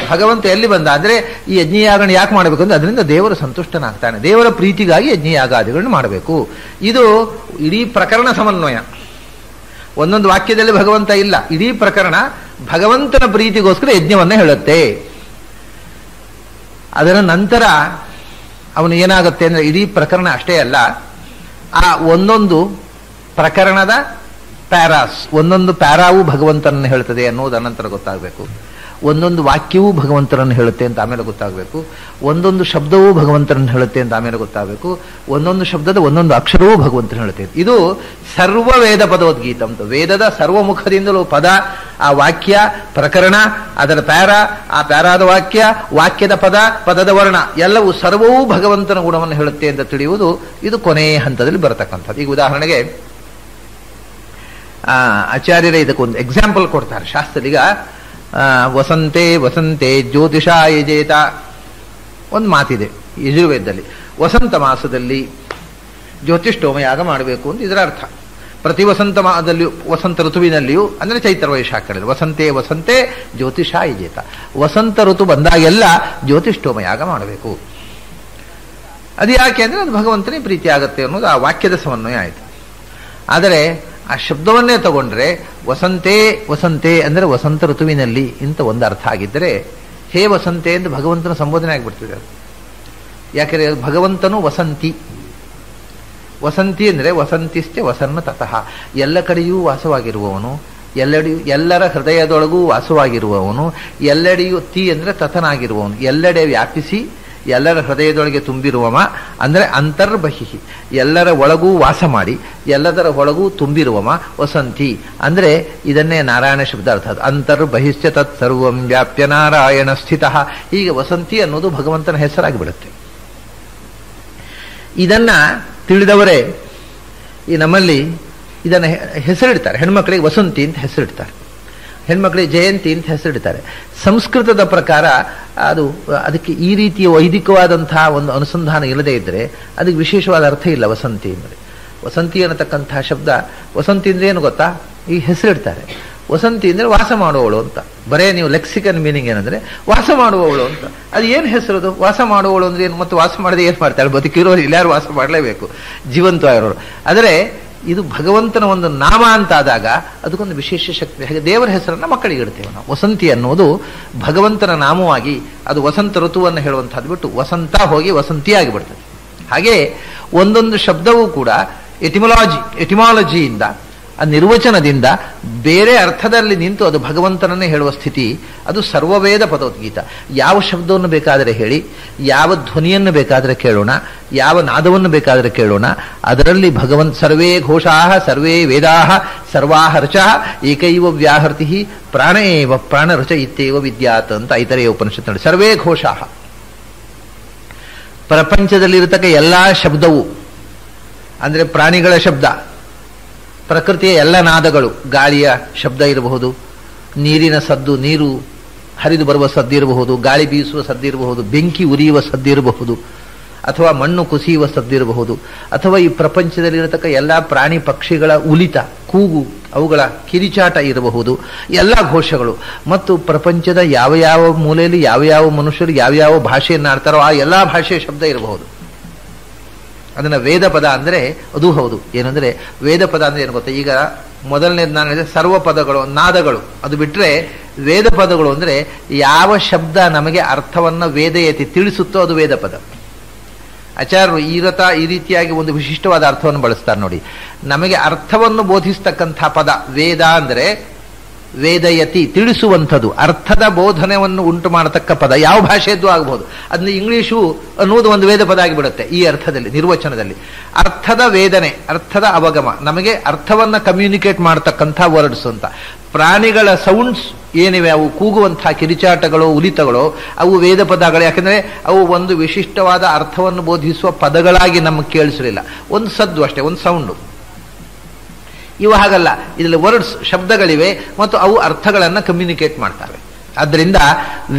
[SPEAKER 1] ಭಗವಂತ ಎಲ್ಲಿ ಬಂದ ಅಂದ್ರೆ ಈ ಯಜ್ಞಯಾಗನ ಯಾಕೆ ಮಾಡಬೇಕು ಅಂದ್ರೆ ಅದರಿಂದ ದೇವರು ಸಂತುಷ್ಟನಾಗ್ತಾನೆ. ದೇವರ ಪ್ರೀತಿಗಾಗಿ ಯಜ್ಞಯಾಗಾದಿಗಳನ್ನ ಮಾಡಬೇಕು. ಇದು ಇಡೀ ಪ್ರಕರಣ ಸಮನ್ವಯ. ಒಂದೊಂದು ವಾಕ್ಯದಲ್ಲಿ ಭಗವಂತ ಇಲ್ಲ, ಇಡೀ ಪ್ರಕರಣ ಭಗವಂತನ ಪ್ರೀತಿಗೋಸ್ಕರ ಯಜ್ಞವನ್ನ ಹೇಳುತ್ತೆ. ಅದರ ನಂತರ ಅವನು ಏನಾಗುತ್ತೆ ಅಂದ್ರೆ ಇಡೀ ಪ್ರಕರಣ ಅಷ್ಟೇ ಅಲ್ಲ, ಆ ಒಂದೊಂದು ಪ್ರಕರಣದ ಪ್ಯಾರಾಸ್, ಒಂದೊಂದು ಪ್ಯಾರಾವು ಭಗವಂತನನ್ನು ಹೇಳ್ತದೆ ಅನ್ನೋದು ಅನಂತರ ಗೊತ್ತಾಗಬೇಕು. ಒಂದೊಂದು ವಾಕ್ಯವೂ ಭಗವಂತನನ್ನು ಹೇಳುತ್ತೆ ಅಂತ ಆಮೇಲೆ ಗೊತ್ತಾಗಬೇಕು. ಒಂದೊಂದು ಶಬ್ದವೂ ಭಗವಂತನನ್ನು ಹೇಳುತ್ತೆ ಅಂತ ಆಮೇಲೆ ಗೊತ್ತಾಗಬೇಕು. ಒಂದೊಂದು ಶಬ್ದದ ಒಂದೊಂದು ಅಕ್ಷರವೂ ಭಗವಂತನ ಹೇಳುತ್ತೆ. ಇದು ಸರ್ವ ವೇದ ಪದೋದ್ಗೀತ ಅಂತ. ವೇದದ ಸರ್ವಮುಖದಿಂದಲೂ ಪದ, ಆ ವಾಕ್ಯ, ಪ್ರಕರಣ, ಅದರ ಪ್ಯಾರ, ಆ ಪ್ಯಾರಾದ ವಾಕ್ಯ, ವಾಕ್ಯದ ಪದ, ಪದದ ವರ್ಣ ಎಲ್ಲವೂ ಸರ್ವವೂ ಭಗವಂತನ ಗುಣವನ್ನು ಹೇಳುತ್ತೆ ಅಂತ ತಿಳಿಯುವುದು ಇದು ಕೊನೆಯ ಹಂತದಲ್ಲಿ ಬರತಕ್ಕಂಥದ್ದು. ಈಗ ಉದಾಹರಣೆಗೆ ಆಚಾರ್ಯರೇ ಇದಕ್ಕೊಂದು ಎಕ್ಸಾಂಪಲ್ ಕೊಡ್ತಾರೆ ಶಾಸ್ತ್ರದೀಗ. ವಸಂತೆ ವಸಂತೆ ಜ್ಯೋತಿಷ ಯಜೇತ ಒಂದು ಮಾತಿದೆ ಯಜುರ್ವೇದದಲ್ಲಿ. ವಸಂತ ಮಾಸದಲ್ಲಿ ಜ್ಯೋತಿಷ್ಠೋಮ ಯಾಗ ಮಾಡಬೇಕು ಅಂತ ಇದರ ಅರ್ಥ. ಪ್ರತಿ ವಸಂತ ಮಾಸದಲ್ಲಿಯೂ, ವಸಂತ ಋತುವಿನಲ್ಲಿಯೂ ಅಂದರೆ ಚೈತ್ರ ವೈಶಾಖದಲ್ಲಿ ವಸಂತೆ ವಸಂತೆ ಜ್ಯೋತಿಷ ಯಜೇತ. ವಸಂತ ಋತು ಬಂದಾಗೆಲ್ಲ ಜ್ಯೋತಿಷ್ಠೋಮ ಯಾಗ ಮಾಡಬೇಕು. ಅದು ಯಾಕೆ ಅಂದರೆ ಅದು ಭಗವಂತನೇ ಪ್ರೀತಿ ಆಗುತ್ತೆ ಅನ್ನೋದು ಆ ವಾಕ್ಯದ ಸಮನ್ವಯ ಆಯಿತು. ಆದರೆ ಆ ಶಬ್ದವನ್ನೇ ತಗೊಂಡ್ರೆ ವಸಂತೆ ವಸಂತೆ ಅಂದರೆ ವಸಂತ ಋತುವಿನಲ್ಲಿ ಇಂತ ಒಂದು ಅರ್ಥ ಆಗಿದ್ದರೆ, ಹೇ ವಸಂತೆ ಎಂದು ಭಗವಂತನ ಸಂಬೋಧನೆ ಆಗಿಬಿಡ್ತಿದೆ ಅದು. ಯಾಕೆಂದರೆ ಭಗವಂತನು ವಸಂತಿ. ವಸಂತಿ ಅಂದರೆ ವಸಂತಿಷ್ಟೇ ವಸನ್ನ ತತಃ, ಎಲ್ಲ ಕಡೆಯೂ ವಾಸವಾಗಿರುವವನು, ಎಲ್ಲರ ಹೃದಯದೊಳಗೂ ವಾಸವಾಗಿರುವವನು, ಎಲ್ಲೆಡೆಯೂ ತಿ ಅಂದರೆ ತತನಾಗಿರುವವನು, ಎಲ್ಲೆಡೆ ವ್ಯಾಪಿಸಿ ಎಲ್ಲರ ಹೃದಯದೊಳಗೆ ತುಂಬಿರುವವ ಅಂದರೆ ಅಂತರ್ಬಹಿ, ಎಲ್ಲರ ಒಳಗೂ ವಾಸ ಮಾಡಿ ಎಲ್ಲದರ ಒಳಗೂ ತುಂಬಿರುವವ ವಸಂತಿ. ಅಂದರೆ ಇದನ್ನೇ ನಾರಾಯಣ ಶಬ್ದ ಅರ್ಥ, ಅಂತರ್ಬಹಿಶ್ಚ ತತ್ ಸರ್ವಂ ವ್ಯಾಪ್ಯ ನಾರಾಯಣ ಸ್ಥಿತ. ಹೀಗೆ ವಸಂತಿ ಅನ್ನೋದು ಭಗವಂತನ ಹೆಸರಾಗಿ ಬಿಡುತ್ತೆ. ಇದನ್ನ ತಿಳಿದವರೇ ಈ ನಮ್ಮಲ್ಲಿ ಇದನ್ನು ಹೆಸರಿಡ್ತಾರೆ. ಹೆಣ್ಮಕ್ಳಿಗೆ ವಸಂತಿ ಅಂತ ಹೆಸರಿಡ್ತಾರೆ, ಹೆಣ್ಮಕ್ಳಿಗೆ ಜಯಂತಿ ಅಂತ ಹೆಸರಿಡ್ತಾರೆ. ಸಂಸ್ಕೃತದ ಪ್ರಕಾರ ಅದಕ್ಕೆ ಈ ರೀತಿಯ ವೈದಿಕವಾದಂತಹ ಒಂದು ಅನುಸಂಧಾನ ಇಲ್ಲದೆ ಇದ್ದರೆ ಅದಕ್ಕೆ ವಿಶೇಷವಾದ ಅರ್ಥ ಇಲ್ಲ. ವಸಂತಿ ಅಂದರೆ, ವಸಂತಿ ಅನ್ನತಕ್ಕಂತಹ ಶಬ್ದ, ವಸಂತಿ ಅಂದ್ರೆ ಏನು ಗೊತ್ತಾ? ಈ ಹೆಸರಿಡ್ತಾರೆ. ವಸಂತಿ ಅಂದರೆ ವಾಸ ಮಾಡುವವಳು ಅಂತ. ಬರೇ ನೀವು ಲೆಕ್ಸಿಕನ್ ಮೀನಿಂಗ್ ಏನಂದ್ರೆ ವಾಸ ಮಾಡುವವಳು ಅಂತ. ಅದು ಏನು ಹೆಸರದು? ವಾಸ ಮಾಡುವವಳು ಅಂದ್ರೆ ಏನು? ಮತ್ತು ವಾಸ ಮಾಡದೆ ಏನು ಮಾಡ್ತಾಳೆ? ಬದುಕಿರೋರು ಎಲ್ಲರೂ ವಾಸ ಮಾಡಲೇಬೇಕು, ಜೀವಂತವಾಗಿರೋರು. ಆದರೆ ಇದು ಭಗವಂತನ ಒಂದು ನಾಮ ಅಂತ ಆದಾಗ ಅದಕ್ಕೊಂದು ವಿಶೇಷ ಶಕ್ತಿ. ಹಾಗೆ ದೇವರ ಹೆಸರನ್ನು ಮಕ್ಕಳಿಗೆ ಇಡ್ತೇವೆ ನಾವು. ವಸಂತಿ ಅನ್ನೋದು ಭಗವಂತನ ನಾಮವಾಗಿ ಅದು ವಸಂತ ಋತುವನ್ನು ಹೇಳುವಂಥದ್ದು ಬಿಟ್ಟು ವಸಂತ ಹೋಗಿ ವಸಂತಿಯಾಗಿ ಬಿಡ್ತದೆ. ಹಾಗೆ ಒಂದೊಂದು ಶಬ್ದವೂ ಕೂಡ ಎಟಿಮಾಲಜಿಯಿಂದ, ಆ ನಿರ್ವಚನದಿಂದ ಬೇರೆ ಅರ್ಥದಲ್ಲಿ ನಿಂತು ಅದು ಭಗವಂತನನ್ನೇ ಹೇಳುವ ಸ್ಥಿತಿ. ಅದು ಸರ್ವವೇದ ಪದೋದ್ಗೀತ. ಯಾವ ಶಬ್ದವನ್ನು ಬೇಕಾದರೆ ಹೇಳಿ, ಯಾವ ಧ್ವನಿಯನ್ನು ಬೇಕಾದರೆ ಕೇಳೋಣ, ಯಾವ ನಾದವನ್ನು ಬೇಕಾದರೆ ಕೇಳೋಣ, ಅದರಲ್ಲಿ ಭಗವಂತ ಸರ್ವೇ ಘೋಷಾಃ ಸರ್ವೇ ವೇದಾಃ ಸರ್ವಾಃ ಋಚಃ ಏಕೈವ ವ್ಯಾಹೃತಿ ಪ್ರಾಣ ಏವ ಪ್ರಾಣರುಚ ಇತ್ಯೇವ ವಿದ್ಯಾತ್ ಅಂತ ಐತರೇಯ ಉಪನಿಷತ್ತು. ಸರ್ವೇ ಘೋಷಾಃ, ಪ್ರಪಂಚದಲ್ಲಿರತಕ್ಕ ಎಲ್ಲಾ ಶಬ್ದವು ಅಂದರೆ ಪ್ರಾಣಿಗಳ ಶಬ್ದ, ಪ್ರಕೃತಿಯ ಎಲ್ಲ ನಾದಗಳು, ಗಾಳಿಯ ಶಬ್ದ ಇರಬಹುದು, ನೀರಿನ ಸದ್ದು, ನೀರು ಹರಿದು ಬರುವ ಸದ್ದಿರಬಹುದು, ಗಾಳಿ ಬೀಸುವ ಸದ್ದಿರಬಹುದು, ಬೆಂಕಿ ಉರಿಯುವ ಸದ್ದಿರಬಹುದು, ಅಥವಾ ಮಣ್ಣು ಕುಸಿಯುವ ಸದ್ದಿರಬಹುದು, ಅಥವಾ ಈ ಪ್ರಪಂಚದಲ್ಲಿರತಕ್ಕ ಎಲ್ಲ ಪ್ರಾಣಿ ಪಕ್ಷಿಗಳ ಉಲಿತ, ಕೂಗು, ಅವುಗಳ ಕಿರಿಚಾಟ ಇರಬಹುದು, ಎಲ್ಲ ಘೋಷಗಳು. ಮತ್ತು ಪ್ರಪಂಚದ ಯಾವ ಯಾವ ಮೂಲೆಯಲ್ಲಿ ಯಾವ ಯಾವ ಮನುಷ್ಯರು ಯಾವ ಯಾವ ಭಾಷೆಯನ್ನು ಆಡ್ತಾರೋ ಆ ಎಲ್ಲ ಭಾಷೆಯ ಶಬ್ದ ಇರಬಹುದು. ಅದನ್ನು ವೇದ ಪದ ಅಂದರೆ ಅದು ಹೌದು. ಏನಂದ್ರೆ ವೇದ ಪದ ಅಂದ್ರೆ ಏನು ಗೊತ್ತಾ? ಈಗ ಮೊದಲನೇದು ನಾನು ಹೇಳಿದೆ ಸರ್ವ ಪದಗಳು, ನಾದಗಳು. ಅದು ಬಿಟ್ಟರೆ ವೇದ ಪದಗಳು ಅಂದರೆ ಯಾವ ಶಬ್ದ ನಮಗೆ ಅರ್ಥವನ್ನು ವೇದಯತಿ ತಿಳಿಸುತ್ತೋ ಅದು ವೇದ ಪದ. ಆಚಾರ್ಯರು ಈ ರೀತಿಯಾಗಿ ಒಂದು ವಿಶಿಷ್ಟವಾದ ಅರ್ಥವನ್ನು ಬಳಸ್ತಾರೆ ನೋಡಿ. ನಮಗೆ ಅರ್ಥವನ್ನು ಬೋಧಿಸ್ತಕ್ಕಂಥ ಪದ ವೇದ ಅಂದರೆ ವೇದಯತಿ, ತಿಳಿಸುವಂಥದ್ದು, ಅರ್ಥದ ಬೋಧನೆಯನ್ನು ಉಂಟು ಮಾಡತಕ್ಕ ಪದ. ಯಾವ ಭಾಷೆಯದ್ದು ಆಗಬಹುದು. ಅದನ್ನ ಇಂಗ್ಲಿಷು ಅನ್ನುವುದು ಒಂದು ವೇದ ಪದ ಆಗಿಬಿಡುತ್ತೆ ಈ ಅರ್ಥದಲ್ಲಿ, ನಿರ್ವಚನದಲ್ಲಿ. ಅರ್ಥದ ವೇದನೆ, ಅರ್ಥದ ಅವಗಮ, ನಮಗೆ ಅರ್ಥವನ್ನ ಕಮ್ಯುನಿಕೇಟ್ ಮಾಡತಕ್ಕಂಥ ವರ್ಡ್ಸ್ ಅಂತ. ಪ್ರಾಣಿಗಳ ಸೌಂಡ್ಸ್ ಏನಿವೆ, ಅವು ಕೂಗುವಂತಹ ಕಿರಿಚಾಟಗಳು, ಉಲಿತಗಳು, ಅವು ವೇದ ಪದಗಳು. ಯಾಕಂದ್ರೆ ಅವು ಒಂದು ವಿಶಿಷ್ಟವಾದ ಅರ್ಥವನ್ನು ಬೋಧಿಸುವ ಪದಗಳಾಗಿ ನಮಗೆ ಕೇಳಿಸಲಿಲ್ಲ. ಒಂದು ಸದ್ದು ಅಷ್ಟೇ, ಒಂದು ಸೌಂಡು. ಇವು ಹಾಗಲ್ಲ, ಇದರಲ್ಲಿ ವರ್ಡ್ಸ್, ಶಬ್ದಗಳಿವೆ ಮತ್ತು ಅವು ಅರ್ಥಗಳನ್ನು ಕಮ್ಯುನಿಕೇಟ್ ಮಾಡ್ತವೆ. ಆದ್ದರಿಂದ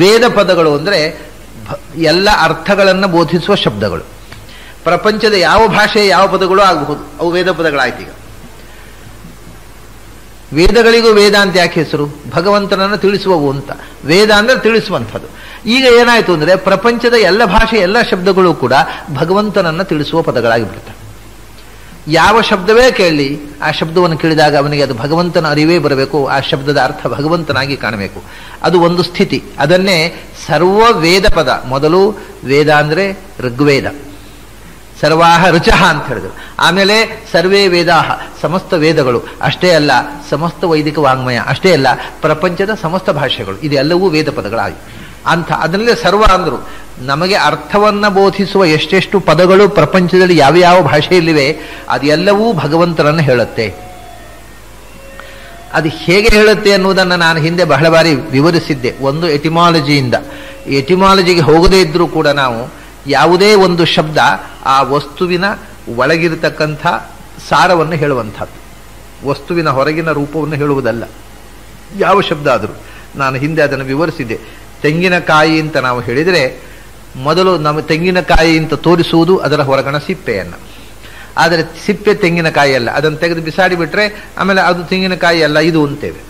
[SPEAKER 1] ವೇದ ಪದಗಳು ಅಂದರೆ ಎಲ್ಲ ಅರ್ಥಗಳನ್ನು ಬೋಧಿಸುವ ಶಬ್ದಗಳು. ಪ್ರಪಂಚದ ಯಾವ ಭಾಷೆಯ ಯಾವ ಪದಗಳು ಆಗಬಹುದು, ಅವು ವೇದ ಪದಗಳಾಯ್ತು. ಈಗ ವೇದಗಳಿಗೂ ವೇದ ಅಂತ ಯಾಕೆ ಹೆಸರು? ಭಗವಂತನನ್ನು ತಿಳಿಸುವವು ಅಂತ. ವೇದ ಅಂದ್ರೆ ತಿಳಿಸುವಂಥದ್ದು. ಈಗ ಏನಾಯ್ತು ಅಂದ್ರೆ ಪ್ರಪಂಚದ ಎಲ್ಲ ಭಾಷೆ ಎಲ್ಲ ಶಬ್ದಗಳು ಕೂಡ ಭಗವಂತನನ್ನು ತಿಳಿಸುವ ಪದಗಳಾಗಿಬಿಡ್ತವೆ. ಯಾವ ಶಬ್ದವೇ ಕೇಳಲಿ, ಆ ಶಬ್ದವನ್ನು ಕೇಳಿದಾಗ ಅವನಿಗೆ ಅದು ಭಗವಂತನ ಅರಿವೇ ಬರಬೇಕು, ಆ ಶಬ್ದದ ಅರ್ಥ ಭಗವಂತನಾಗಿ ಕಾಣಬೇಕು. ಅದು ಒಂದು ಸ್ಥಿತಿ. ಅದನ್ನೇ ಸರ್ವ ವೇದ ಪದ. ಮೊದಲು ವೇದ ಅಂದ್ರೆ ಋಗ್ವೇದ, ಸರ್ವಾಹ ರುಚಃ ಅಂತ ಹೇಳಿದ್ರು. ಆಮೇಲೆ ಸರ್ವೇ ವೇದಾಹ, ಸಮಸ್ತ ವೇದಗಳು. ಅಷ್ಟೇ ಅಲ್ಲ, ಸಮಸ್ತ ವೈದಿಕ ವಾಂಗ್ಮಯ. ಅಷ್ಟೇ ಅಲ್ಲ, ಪ್ರಪಂಚದ ಸಮಸ್ತ ಭಾಷೆಗಳು. ಇದೆಲ್ಲವೂ ವೇದ ಪದಗಳಾಗಿ ಅಂತ. ಅದನ್ನೇ ಸರ್ವ ಅಂದರು. ನಮಗೆ ಅರ್ಥವನ್ನ ಬೋಧಿಸುವ ಎಷ್ಟೆಷ್ಟು ಪದಗಳು ಪ್ರಪಂಚದಲ್ಲಿ ಯಾವ ಯಾವ ಭಾಷೆಯಲ್ಲಿವೆ ಅದೆಲ್ಲವೂ ಭಗವಂತನನ್ನು ಹೇಳುತ್ತೆ. ಅದು ಹೇಗೆ ಹೇಳುತ್ತೆ ಅನ್ನುವುದನ್ನು ನಾನು ಹಿಂದೆ ಬಹಳ ಬಾರಿ ವಿವರಿಸಿದ್ದೆ. ಒಂದು ಎಟಿಮಾಲಜಿಯಿಂದ. ಎಟಿಮಾಲಜಿಗೆ ಹೋಗದೇ ಇದ್ರೂ ಕೂಡ ನಾವು ಯಾವುದೇ ಒಂದು ಶಬ್ದ ಆ ವಸ್ತುವಿನ ಒಳಗಿರತಕ್ಕಂಥ ಸಾರವನ್ನು ಹೇಳುವಂಥದ್ದು, ವಸ್ತುವಿನ ಹೊರಗಿನ ರೂಪವನ್ನು ಹೇಳುವುದಲ್ಲ ಯಾವ ಶಬ್ದ ಆದರೂ. ನಾನು ಹಿಂದೆ ಅದನ್ನು ವಿವರಿಸಿದ್ದೆ. ತೆಂಗಿನಕಾಯಿ ಅಂತ ನಾವು ಹೇಳಿದರೆ ಮೊದಲು ನಮ್ಮ ತೆಂಗಿನಕಾಯಿ ಅಂತ ತೋರಿಸುವುದು ಅದರ ಹೊರಗಣ ಸಿಪ್ಪೆಯನ್ನು. ಆದರೆ ಸಿಪ್ಪೆ ತೆಂಗಿನಕಾಯಿ ಅಲ್ಲ, ಅದನ್ನು ತೆಗೆದು ಬಿಸಾಡಿ ಬಿಟ್ರೆ ಆಮೇಲೆ ಅದು ತೆಂಗಿನಕಾಯಿ ಅಲ್ಲ ಇದು ಅಂತೇವೆ.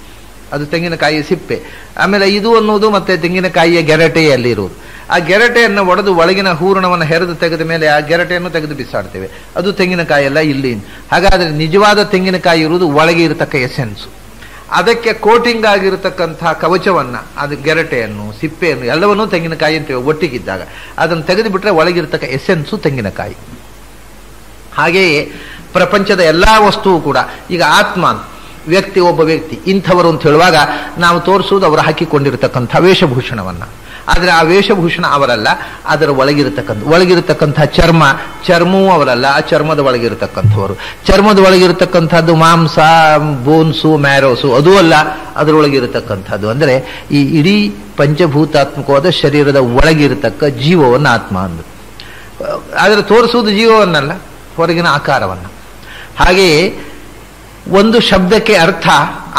[SPEAKER 1] ಅದು ತೆಂಗಿನಕಾಯಿಯ ಸಿಪ್ಪೆ. ಆಮೇಲೆ ಇದು ಅನ್ನೋದು ಮತ್ತೆ ತೆಂಗಿನಕಾಯಿಯ ಗೆರಟೆಯಲ್ಲಿ ಇರುವುದು. ಆ ಗೆರಟೆಯನ್ನು ಒಡೆದು ಒಳಗಿನ ಹೂರಣವನ್ನು ಹೆರೆದು ತೆಗೆದ ಮೇಲೆ ಆ ಗೆರಟೆಯನ್ನು ತೆಗೆದು ಬಿಸಾಡ್ತೇವೆ. ಅದು ತೆಂಗಿನಕಾಯಿ ಅಲ್ಲ ಇಲ್ಲಿ. ಹಾಗಾದರೆ ನಿಜವಾದ ತೆಂಗಿನಕಾಯಿ ಇರುವುದು ಒಳಗೆ ಇರತಕ್ಕ ಎಸೆನ್ಸು. ಅದಕ್ಕೆ ಕೋಟಿಂಗ್ ಆಗಿರತಕ್ಕಂಥ ಕವಚವನ್ನ, ಅದು ಗೆರಟೆಯನ್ನು, ಸಿಪ್ಪೆಯನ್ನು ಎಲ್ಲವನ್ನೂ ತೆಂಗಿನಕಾಯಿ ಅಂತೇವೆ ಒಟ್ಟಿಗಿದ್ದಾಗ. ಅದನ್ನು ತೆಗೆದು ಬಿಟ್ರೆ ಒಳಗಿರತಕ್ಕ ಎಸೆನ್ಸು ತೆಂಗಿನಕಾಯಿ. ಹಾಗೆಯೇ ಪ್ರಪಂಚದ ಎಲ್ಲಾ ವಸ್ತುವು ಕೂಡ. ಈಗ ಆತ್ಮ ವ್ಯಕ್ತಿ, ಒಬ್ಬ ವ್ಯಕ್ತಿ ಇಂಥವರು ಅಂತ ಹೇಳುವಾಗ ನಾವು ತೋರಿಸುವುದು ಅವರು ಹಾಕಿಕೊಂಡಿರತಕ್ಕಂಥ ವೇಷಭೂಷಣವನ್ನ. ಆದರೆ ಆ ವೇಷಭೂಷಣ ಅವರಲ್ಲ, ಅದರ ಒಳಗಿರತಕ್ಕಂತಹ ಚರ್ಮವೂ ಅವರಲ್ಲ, ಆ ಚರ್ಮದ ಒಳಗಿರತಕ್ಕಂಥವರು. ಚರ್ಮದ ಒಳಗಿರತಕ್ಕಂಥದ್ದು ಮಾಂಸ, ಬೋನ್ಸು, ಮ್ಯಾರೋಸು ಅದೂ ಅಲ್ಲ, ಅದರೊಳಗಿರತಕ್ಕಂಥದ್ದು. ಅಂದರೆ ಈ ಇಡೀ ಪಂಚಭೂತಾತ್ಮಕವಾದ ಶರೀರದ ಒಳಗಿರತಕ್ಕ ಜೀವವನ್ನು ಆತ್ಮ ಅಂದು. ಆದರೆ ತೋರಿಸುವುದು ಜೀವವನ್ನಲ್ಲ, ಹೊರಗಿನ ಆಕಾರವನ್ನು. ಹಾಗೆಯೇ ಒಂದು ಶಬ್ದಕ್ಕೆ ಅರ್ಥ,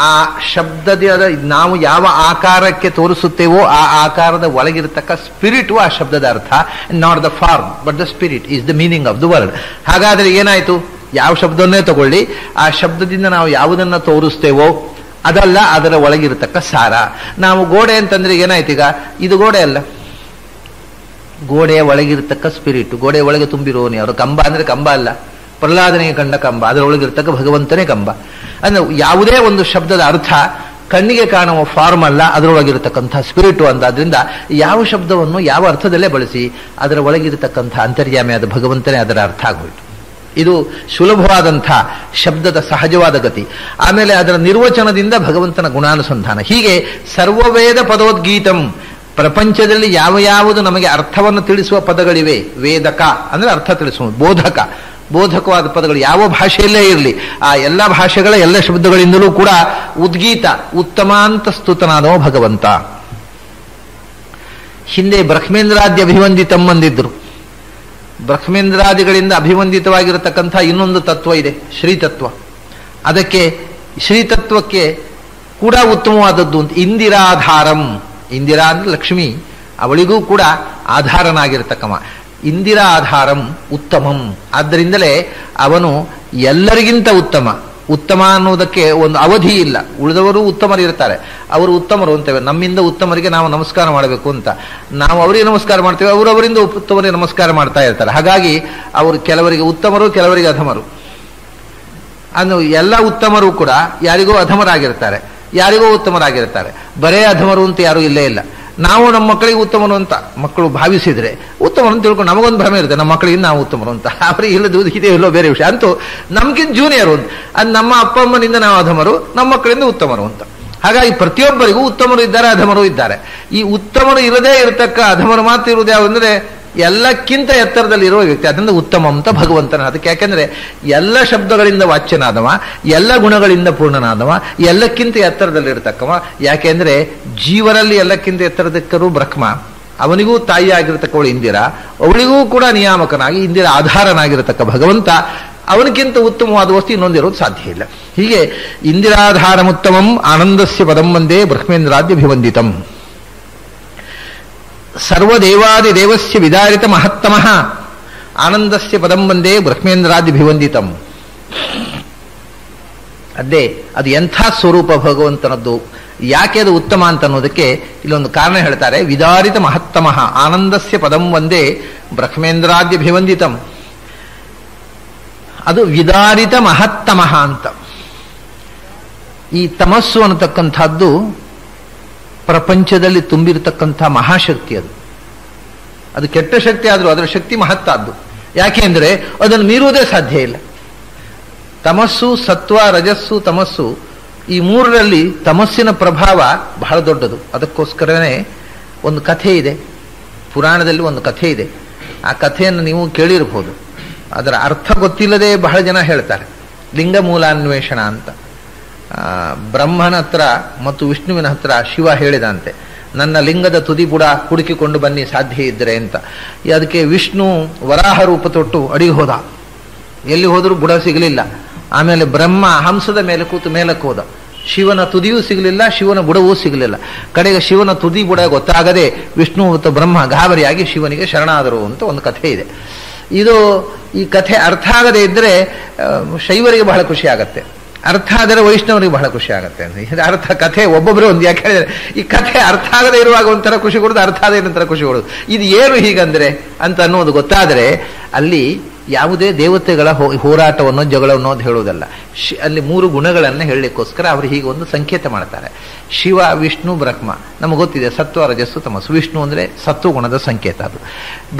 [SPEAKER 1] ಆ ಶಬ್ದದ ನಾವು ಯಾವ ಆಕಾರಕ್ಕೆ ತೋರಿಸುತ್ತೇವೋ ಆ ಆಕಾರದ ಒಳಗಿರತಕ್ಕ ಸ್ಪಿರಿಟು ಆ ಶಬ್ದದ ಅರ್ಥ. Not the form but the spirit is the meaning of the word. ಹಾಗಾದರೆ ಏನಾಯಿತು? ಯಾವ ಶಬ್ದವನ್ನೇ ತಗೊಳ್ಳಿ, ಆ ಶಬ್ದದಿಂದ ನಾವು ಯಾವುದನ್ನು ತೋರಿಸ್ತೇವೋ ಅದಲ್ಲ ಅದರ ಒಳಗಿರತಕ್ಕ ಸಾರ. ನಾವು ಗೋಡೆ ಅಂತಂದ್ರೆ ಏನಾಯ್ತು? ಈಗ ಇದು ಗೋಡೆ ಅಲ್ಲ, ಗೋಡೆಯ ಒಳಗಿರತಕ್ಕ ಸ್ಪಿರಿಟ್, ಗೋಡೆಯ ಒಳಗೆ ತುಂಬಿರೋನಿ ಅವರು. ಕಂಬ ಅಂದ್ರೆ ಕಂಬ ಅಲ್ಲ, ಪ್ರಹ್ಲಾದನಿಗೆ ಕಂಡ ಕಂಬ, ಅದರೊಳಗಿರ್ತಕ್ಕ ಭಗವಂತನೇ ಕಂಬ. ಅಂದ್ರೆ ಯಾವುದೇ ಒಂದು ಶಬ್ದದ ಅರ್ಥ ಕಣ್ಣಿಗೆ ಕಾಣುವ ಫಾರ್ಮ್ ಅಲ್ಲ, ಅದರೊಳಗಿರತಕ್ಕಂಥ ಸ್ಪಿರಿಟು ಅಂತ. ಅದರಿಂದ ಯಾವ ಶಬ್ದವನ್ನು ಯಾವ ಅರ್ಥದಲ್ಲೇ ಬಳಸಿ ಅದರ ಒಳಗಿರತಕ್ಕಂಥ ಅಂತರ್ಯಾಮಿಯಾದ ಭಗವಂತನೇ ಅದರ ಅರ್ಥ ಆಗೋಯ್ತು. ಇದು ಸುಲಭವಾದಂಥ ಶಬ್ದದ ಸಹಜವಾದ ಗತಿ. ಆಮೇಲೆ ಅದರ ನಿರ್ವಚನದಿಂದ ಭಗವಂತನ ಗುಣಾನುಸಂಧಾನ. ಹೀಗೆ ಸರ್ವವೇದ ಪದೋದ್ಗೀತಂ, ಪ್ರಪಂಚದಲ್ಲಿ ಯಾವ ಯಾವುದು ನಮಗೆ ಅರ್ಥವನ್ನು ತಿಳಿಸುವ ಪದಗಳಿವೆ, ವೇದಕ ಅಂದ್ರೆ ಅರ್ಥ ತಿಳಿಸುವ, ಬೋಧಕವಾದ ಪದಗಳು ಯಾವ ಭಾಷೆಯಲ್ಲೇ ಇರಲಿ, ಆ ಎಲ್ಲ ಭಾಷೆಗಳ ಎಲ್ಲ ಶಬ್ದಗಳಿಂದಲೂ ಕೂಡ ಉದ್ಗೀತ, ಉತ್ತಮ ಅಂತ ಸ್ತುತನಾದವ ಭಗವಂತ. ಹಿಂದೆ ಬ್ರಹ್ಮೇಂದ್ರಾದ್ಯ ಅಭಿವಂದಿತಂ ಅಂದಿದ್ರು. ಬ್ರಹ್ಮೇಂದ್ರಾದಿಗಳಿಂದ ಅಭಿವಂದಿತವಾಗಿರತಕ್ಕಂಥ ಇನ್ನೊಂದು ತತ್ವ ಇದೆ, ಶ್ರೀತತ್ವ. ಅದಕ್ಕೆ ಶ್ರೀತತ್ವಕ್ಕೆ ಕೂಡ ಉತ್ತಮವಾದದ್ದು ಅಂತ ಇಂದಿರಾಧಾರಂ. ಇಂದಿರಾ ಅಂದ್ರೆ ಲಕ್ಷ್ಮಿ, ಅವಳಿಗೂ ಕೂಡ ಆಧಾರನಾಗಿರತಕ್ಕವ. ಇಂದಿರಾ ಆಧಾರಂ ಉತ್ತಮಂ. ಆದ್ದರಿಂದಲೇ ಅವನು ಎಲ್ಲರಿಗಿಂತ ಉತ್ತಮ ಅನ್ನೋದಕ್ಕೆ ಒಂದು ಅವಧಿ ಇಲ್ಲ. ಉಳಿದವರು ಉತ್ತಮರಿರ್ತಾರೆ, ಅವರು ಉತ್ತಮರು ಅಂತೇವೆ. ನಮ್ಮಿಂದ ಉತ್ತಮರಿಗೆ ನಾವು ನಮಸ್ಕಾರ ಮಾಡಬೇಕು ಅಂತ ನಾವು ಅವರಿಗೆ ನಮಸ್ಕಾರ ಮಾಡ್ತೇವೆ, ಅವರು ಅವರಿಂದ ಉತ್ತಮರಿಗೆ ನಮಸ್ಕಾರ ಮಾಡ್ತಾ ಇರ್ತಾರೆ. ಹಾಗಾಗಿ ಅವರು ಕೆಲವರಿಗೆ ಉತ್ತಮರು, ಕೆಲವರಿಗೆ ಅಧಮರು. ಅನ್ನು ಎಲ್ಲ ಉತ್ತಮರು ಕೂಡ ಯಾರಿಗೋ ಅಧಮರಾಗಿರ್ತಾರೆ, ಯಾರಿಗೋ ಉತ್ತಮರಾಗಿರ್ತಾರೆ. ಬರೇ ಅಧಮರು ಅಂತ ಯಾರೂ ಇಲ್ಲೇ ಇಲ್ಲ. ನಾವು ನಮ್ಮ ಮಕ್ಕಳಿಗೆ ಉತ್ತಮರು ಅಂತ ಮಕ್ಕಳು ಭಾವಿಸಿದ್ರೆ ಉತ್ತಮರು ಅಂತ ತಿಳ್ಕೊಂಡು ನಮಗೊಂದು ಭ್ರಮೆ ಇರುತ್ತೆ, ನಮ್ಮ ಮಕ್ಕಳಿಗೆ ನಾವು ಉತ್ತಮರು ಅಂತ. ಅವರಿಗೆ ಇಲ್ಲದು ಇದೇ ಇಲ್ಲೋ ಬೇರೆ ವಿಷಯ. ಅಂತೂ ನಮ್ಗಿಂತ ಜೂನಿಯರು ಅಂತ, ಅದು ನಮ್ಮ ಅಪ್ಪ ಅಮ್ಮನಿಂದ ನಾವು ಅಧಮರು, ನಮ್ಮ ಮಕ್ಕಳಿಂದ ಉತ್ತಮರು ಅಂತ. ಹಾಗಾಗಿ ಪ್ರತಿಯೊಬ್ಬರಿಗೂ ಉತ್ತಮರು ಇದ್ದಾರೆ, ಅಧಮರು ಇದ್ದಾರೆ. ಈ ಉತ್ತಮರು ಇರದೇ ಇರತಕ್ಕ ಅಧಮರು ಮಾತ್ರ ಇರುವುದು ಯಾವುದಂದ್ರೆ ಎಲ್ಲಕ್ಕಿಂತ ಎತ್ತರದಲ್ಲಿ ಇರುವ ವ್ಯಕ್ತಿ. ಅದರಿಂದ ಉತ್ತಮ ಅಂತ ಭಗವಂತನ. ಅದಕ್ಕೆ ಯಾಕೆಂದ್ರೆ ಎಲ್ಲ ಶಬ್ದಗಳಿಂದ ವಾಚ್ಯನಾದವ, ಎಲ್ಲ ಗುಣಗಳಿಂದ ಪೂರ್ಣನಾದವ, ಎಲ್ಲಕ್ಕಿಂತ ಎತ್ತರದಲ್ಲಿರ್ತಕ್ಕವ. ಯಾಕೆಂದ್ರೆ ಜೀವರಲ್ಲಿ ಎಲ್ಲಕ್ಕಿಂತ ಎತ್ತರದಕ್ಕರೂ ಬ್ರಹ್ಮ, ಅವನಿಗೂ ತಾಯಿ ಆಗಿರತಕ್ಕವಳು ಇಂದಿರಾ, ಅವಳಿಗೂ ಕೂಡ ನಿಯಾಮಕನಾಗಿ ಇಂದಿರಾ ಆಧಾರನಾಗಿರತಕ್ಕ ಭಗವಂತ. ಅವನಿಗಿಂತ ಉತ್ತಮವಾದ ವಸ್ತು ಇನ್ನೊಂದಿರೋದು ಸಾಧ್ಯ ಇಲ್ಲ. ಹೀಗೆ ಇಂದಿರಾಧಾರಮುತ್ತಮಂ ಆನಂದಸ್ಯ ಪದಂ ವಂದೇ ಬ್ರಹ್ಮೇಂದ್ರಾದ್ಯಭಿವಂದಿತಂ. ಸರ್ವದೇವಾದಿದೇವಸ್ಯ ವಿದಾರಿತ ಮಹತ್ತಮಃ ಆನಂದಸ್ಯ ಪದಂ ವಂದೇ ಬ್ರಹ್ಮೇಂದ್ರಾದ್ಯಭಿವಂದಿತಂ. ಅದು ಎಂಥ ಸ್ವರೂಪ ಭಗವಂತನದ್ದು, ಯಾಕೆ ಅದು ಉತ್ತಮ ಅಂತ ಅನ್ನೋದಕ್ಕೆ ಇಲ್ಲೊಂದು ಕಾರಣ ಹೇಳ್ತಾರೆ. ವಿದಾರಿತ ಮಹತ್ತಮಃ ಆನಂದಸ್ಯ ಪದಂ ವಂದೇ ಬ್ರಹ್ಮೇಂದ್ರಾದ್ಯಭಿವಂದಿತಂ. ಅದು ವಿದಾರಿತ ಮಹತ್ತಮಃ ಅಂತ. ಈ ತಮಸ್ಸು ಅನ್ನತಕ್ಕಂಥದ್ದು ಪ್ರಪಂಚದಲ್ಲಿ ತುಂಬಿರತಕ್ಕಂಥ ಮಹಾಶಕ್ತಿ. ಅದು ಕೆಟ್ಟ ಶಕ್ತಿ ಆದರೂ ಅದರ ಶಕ್ತಿ ಮಹತ್ತಾದ್ದು. ಯಾಕೆ ಅಂದರೆ ಅದನ್ನು ಮೀರುವುದೇ ಸಾಧ್ಯ ಇಲ್ಲ. ತಮಸ್ಸು, ಸತ್ವ, ರಜಸ್ಸು, ತಮಸ್ಸು, ಈ ಮೂರರಲ್ಲಿ ತಮಸ್ಸಿನ ಪ್ರಭಾವ ಬಹಳ ದೊಡ್ಡದು. ಅದಕ್ಕೋಸ್ಕರನೇ ಒಂದು ಕಥೆ ಇದೆ, ಪುರಾಣದಲ್ಲಿ ಒಂದು ಕಥೆ ಇದೆ. ಆ ಕಥೆಯನ್ನು ನೀವು ಕೇಳಿರಬಹುದು. ಅದರ ಅರ್ಥ ಗೊತ್ತಿಲ್ಲದೆ ಬಹಳ ಜನ ಹೇಳ್ತಾರೆ. ಲಿಂಗ ಮೂಲಾನ್ವೇಷಣ ಅಂತ. ಬ್ರಹ್ಮನ ಹತ್ರ ಮತ್ತು ವಿಷ್ಣುವಿನ ಹತ್ರ ಶಿವ ಹೇಳಿದಂತೆ, ನನ್ನ ಲಿಂಗದ ತುದಿ ಬುಡ ಹುಡುಕಿಕೊಂಡು ಬನ್ನಿ ಸಾಧ್ಯ ಇದ್ದರೆ ಅಂತ. ಅದಕ್ಕೆ ವಿಷ್ಣು ವರಾಹ ರೂಪ ತೊಟ್ಟು ಅಡಿಗೆ ಹೋದ. ಎಲ್ಲಿ ಹೋದರೂ ಬುಡ ಸಿಗಲಿಲ್ಲ. ಆಮೇಲೆ ಬ್ರಹ್ಮ ಹಂಸದ ಮೇಲೆ ಕೂತು ಮೇಲಕ್ಕೆ ಹೋದ. ಶಿವನ ತುದಿಯೂ ಸಿಗಲಿಲ್ಲ, ಶಿವನ ಬುಡವೂ ಸಿಗಲಿಲ್ಲ. ಕಡೆಗೆ ಶಿವನ ತುದಿ ಬುಡ ಗೊತ್ತಾಗದೆ ವಿಷ್ಣು ಮತ್ತು ಬ್ರಹ್ಮ ಗಾಬರಿಯಾಗಿ ಶಿವನಿಗೆ ಶರಣಾದರು ಅಂತ ಒಂದು ಕಥೆ ಇದೆ. ಈ ಕಥೆ ಅರ್ಥ ಆಗದೆ ಇದ್ದರೆ ಶೈವರಿಗೆ ಬಹಳ ಖುಷಿ ಆಗತ್ತೆ, ಅರ್ಥ ಆದರೆ ವೈಷ್ಣವರಿಗೆ ಬಹಳ ಖುಷಿ ಆಗುತ್ತೆ ಅಂತ. ಅರ್ಥ ಕಥೆ ಒಬ್ಬೊಬ್ಬರು ಒಂದು, ಯಾಕೆ ಹೇಳಿದ್ರೆ ಈ ಕಥೆ ಅರ್ಥ ಆಗದೆ ಇರುವಾಗ ಒಂಥರ ಖುಷಿ ಕೊಡೋದು, ಅರ್ಥ ಆಗದೆ ಒಂಥರ ಖುಷಿ ಕೊಡೋದು. ಇದು ಏನು ಹೀಗಂದ್ರೆ ಅಂತ ಅನ್ನೋದು ಗೊತ್ತಾದರೆ ಅಲ್ಲಿ ಯಾವುದೇ ದೇವತೆಗಳ ಹೋರಾಟವನ್ನು ಜಗಳವನ್ನು ಅದು ಹೇಳುವುದಲ್ಲ. ಅಲ್ಲಿ ಮೂರು ಗುಣಗಳನ್ನು ಹೇಳಲಿಕ್ಕೋಸ್ಕರ ಅವರು ಹೀಗೆ ಒಂದು ಸಂಕೇತ ಮಾಡ್ತಾರೆ. ಶಿವ, ವಿಷ್ಣು, ಬ್ರಹ್ಮ. ನಮಗೆ ಗೊತ್ತಿದೆ ಸತ್ವ, ರಜಸ್ಸು, ತಮಸ್ಸು. ವಿಷ್ಣು ಅಂದರೆ ಸತ್ವಗುಣದ ಸಂಕೇತ, ಅದು.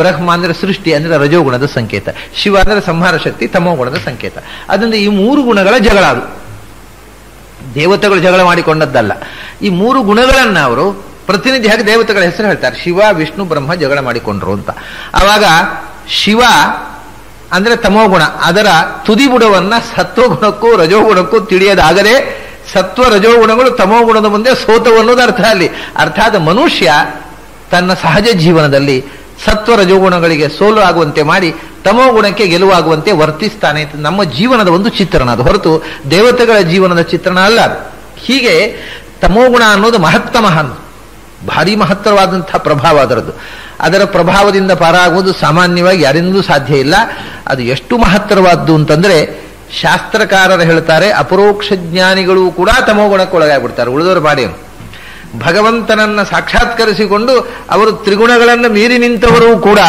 [SPEAKER 1] ಬ್ರಹ್ಮ ಅಂದರೆ ಸೃಷ್ಟಿ ಅಂದರೆ ರಜೋಗುಣದ ಸಂಕೇತ. ಶಿವ ಅಂದರೆ ಸಂಹಾರ ಶಕ್ತಿ, ತಮೋಗುಣದ ಸಂಕೇತ. ಅದರಿಂದ ಈ ಮೂರು ಗುಣಗಳ ಜಗಳ, ಅದು ದೇವತೆಗಳು ಜಗಳ ಮಾಡಿಕೊಂಡದ್ದಲ್ಲ. ಈ ಮೂರು ಗುಣಗಳನ್ನು ಅವರು ಪ್ರತಿನಿಧಿಯಾಗಿ ದೇವತೆಗಳ ಹೆಸರು ಹೇಳ್ತಾರೆ. ಶಿವ, ವಿಷ್ಣು, ಬ್ರಹ್ಮ ಜಗಳ ಮಾಡಿಕೊಂಡ್ರು ಅಂತ. ಆವಾಗ ಶಿವ ಅಂದ್ರೆ ತಮೋಗುಣ, ಅದರ ತುದಿ ಬುಡವನ್ನ ಸತ್ವಗುಣಕ್ಕೂ ರಜೋಗುಣಕ್ಕೂ ತಿಳಿಯದಾಗದೆ ಸತ್ವ ರಜೋಗುಣಗಳು ತಮೋಗುಣದ ಮುಂದೆ ಸೋತವು ಅನ್ನೋದು ಅರ್ಥ ಅಲ್ಲಿ. ಅರ್ಥಾತ್ ಮನುಷ್ಯ ತನ್ನ ಸಹಜ ಜೀವನದಲ್ಲಿ ಸತ್ವ ರಜೋಗುಣಗಳಿಗೆ ಸೋಲು ಆಗುವಂತೆ ಮಾಡಿ ತಮೋಗುಣಕ್ಕೆ ಗೆಲುವಾಗುವಂತೆ ವರ್ತಿಸ್ತಾನೆ. ನಮ್ಮ ಜೀವನದ ಒಂದು ಚಿತ್ರಣ ಅದು, ಹೊರತು ದೇವತೆಗಳ ಜೀವನದ ಚಿತ್ರಣ ಅಲ್ಲ ಅದು. ಹೀಗೆ ತಮೋಗುಣ ಅನ್ನೋದು ಮಹತ್ತಮಹನ್, ಭಾರಿ ಮಹತ್ತರವಾದಂತಹ ಪ್ರಭಾವ ಅದರದ್ದು. ಅದರ ಪ್ರಭಾವದಿಂದ ಪಾರಾಗುವುದು ಸಾಮಾನ್ಯವಾಗಿ ಯಾರಿಂದಲೂ ಸಾಧ್ಯ ಇಲ್ಲ. ಅದು ಎಷ್ಟು ಮಹತ್ತರವಾದ್ದು ಅಂತಂದ್ರೆ ಶಾಸ್ತ್ರಕಾರರು ಹೇಳ್ತಾರೆ, ಅಪರೋಕ್ಷ ಜ್ಞಾನಿಗಳು ಕೂಡ ತಮೋಗುಣಕ್ಕೆ ಒಳಗಾಗ್ಬಿಡ್ತಾರೆ. ಉಳಿದವರು ಬಾಡೇನು ಭಗವಂತನನ್ನ ಸಾಕ್ಷಾತ್ಕರಿಸಿಕೊಂಡು ಅವರು ತ್ರಿಗುಣಗಳನ್ನು ಮೀರಿ ನಿಂತವರು ಕೂಡ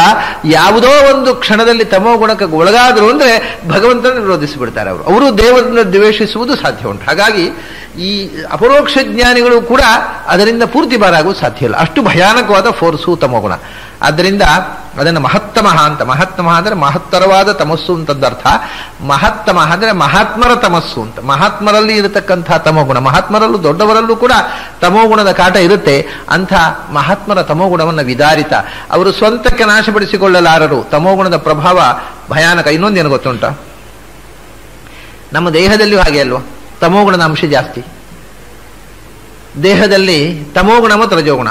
[SPEAKER 1] ಯಾವುದೋ ಒಂದು ಕ್ಷಣದಲ್ಲಿ ತಮೋಗುಣಕ್ಕೆ ಒಳಗಾದರು ಅಂದ್ರೆ ಭಗವಂತನ ವಿರೋಧಿಸಿಬಿಡ್ತಾರೆ. ಅವರು ದೇವರನ್ನು ದ್ವೇಷಿಸುವುದು ಸಾಧ್ಯ ಉಂಟು. ಹಾಗಾಗಿ ಈ ಅಪರೋಕ್ಷ ಜ್ಞಾನಿಗಳು ಕೂಡ ಅದರಿಂದ ಪೂರ್ತಿ ಬಾರಾಗುವುದು ಸಾಧ್ಯ ಇಲ್ಲ. ಅಷ್ಟು ಭಯಾನಕವಾದ ಫೋರ್ಸು ತಮೋಗುಣ. ಆದ್ದರಿಂದ ಅದನ್ನು ಮಹತ್ತಮಃ ಅಂತ, ಮಹತ್ತಮಃ ಅಂದರೆ ಮಹತ್ತರವಾದ ತಮಸ್ಸು ಅಂತದ್ದರ್ಥ. ಮಹತ್ತಮಃ ಅಂದರೆ ಮಹಾತ್ಮರ ತಮಸ್ಸು ಅಂತ. ಮಹಾತ್ಮರಲ್ಲಿ ಇರತಕ್ಕಂಥ ತಮೋಗುಣ, ಮಹಾತ್ಮರಲ್ಲೂ ದೊಡ್ಡವರಲ್ಲೂ ಕೂಡ ತಮೋಗುಣದ ಕಾಟ ಇರುತ್ತೆ. ಅಂಥ ಮಹಾತ್ಮರ ತಮೋಗುಣವನ್ನು ವಿದಾರಿತ, ಅವರು ಸ್ವಂತಕ್ಕೆ ನಾಶಪಡಿಸಿಕೊಳ್ಳಲಾರರು. ತಮೋಗುಣದ ಪ್ರಭಾವ ಭಯಾನಕ. ಇನ್ನೊಂದೇನು ಗೊತ್ತುಂಟ, ನಮ್ಮ ದೇಹದಲ್ಲಿಯೂ ಹಾಗೆ ಅಲ್ವಾ, ತಮೋಗುಣದ ಅಂಶ ಜಾಸ್ತಿ. ದೇಹದಲ್ಲಿ ತಮೋಗುಣ ಮತ್ತು ರಜೋಗುಣ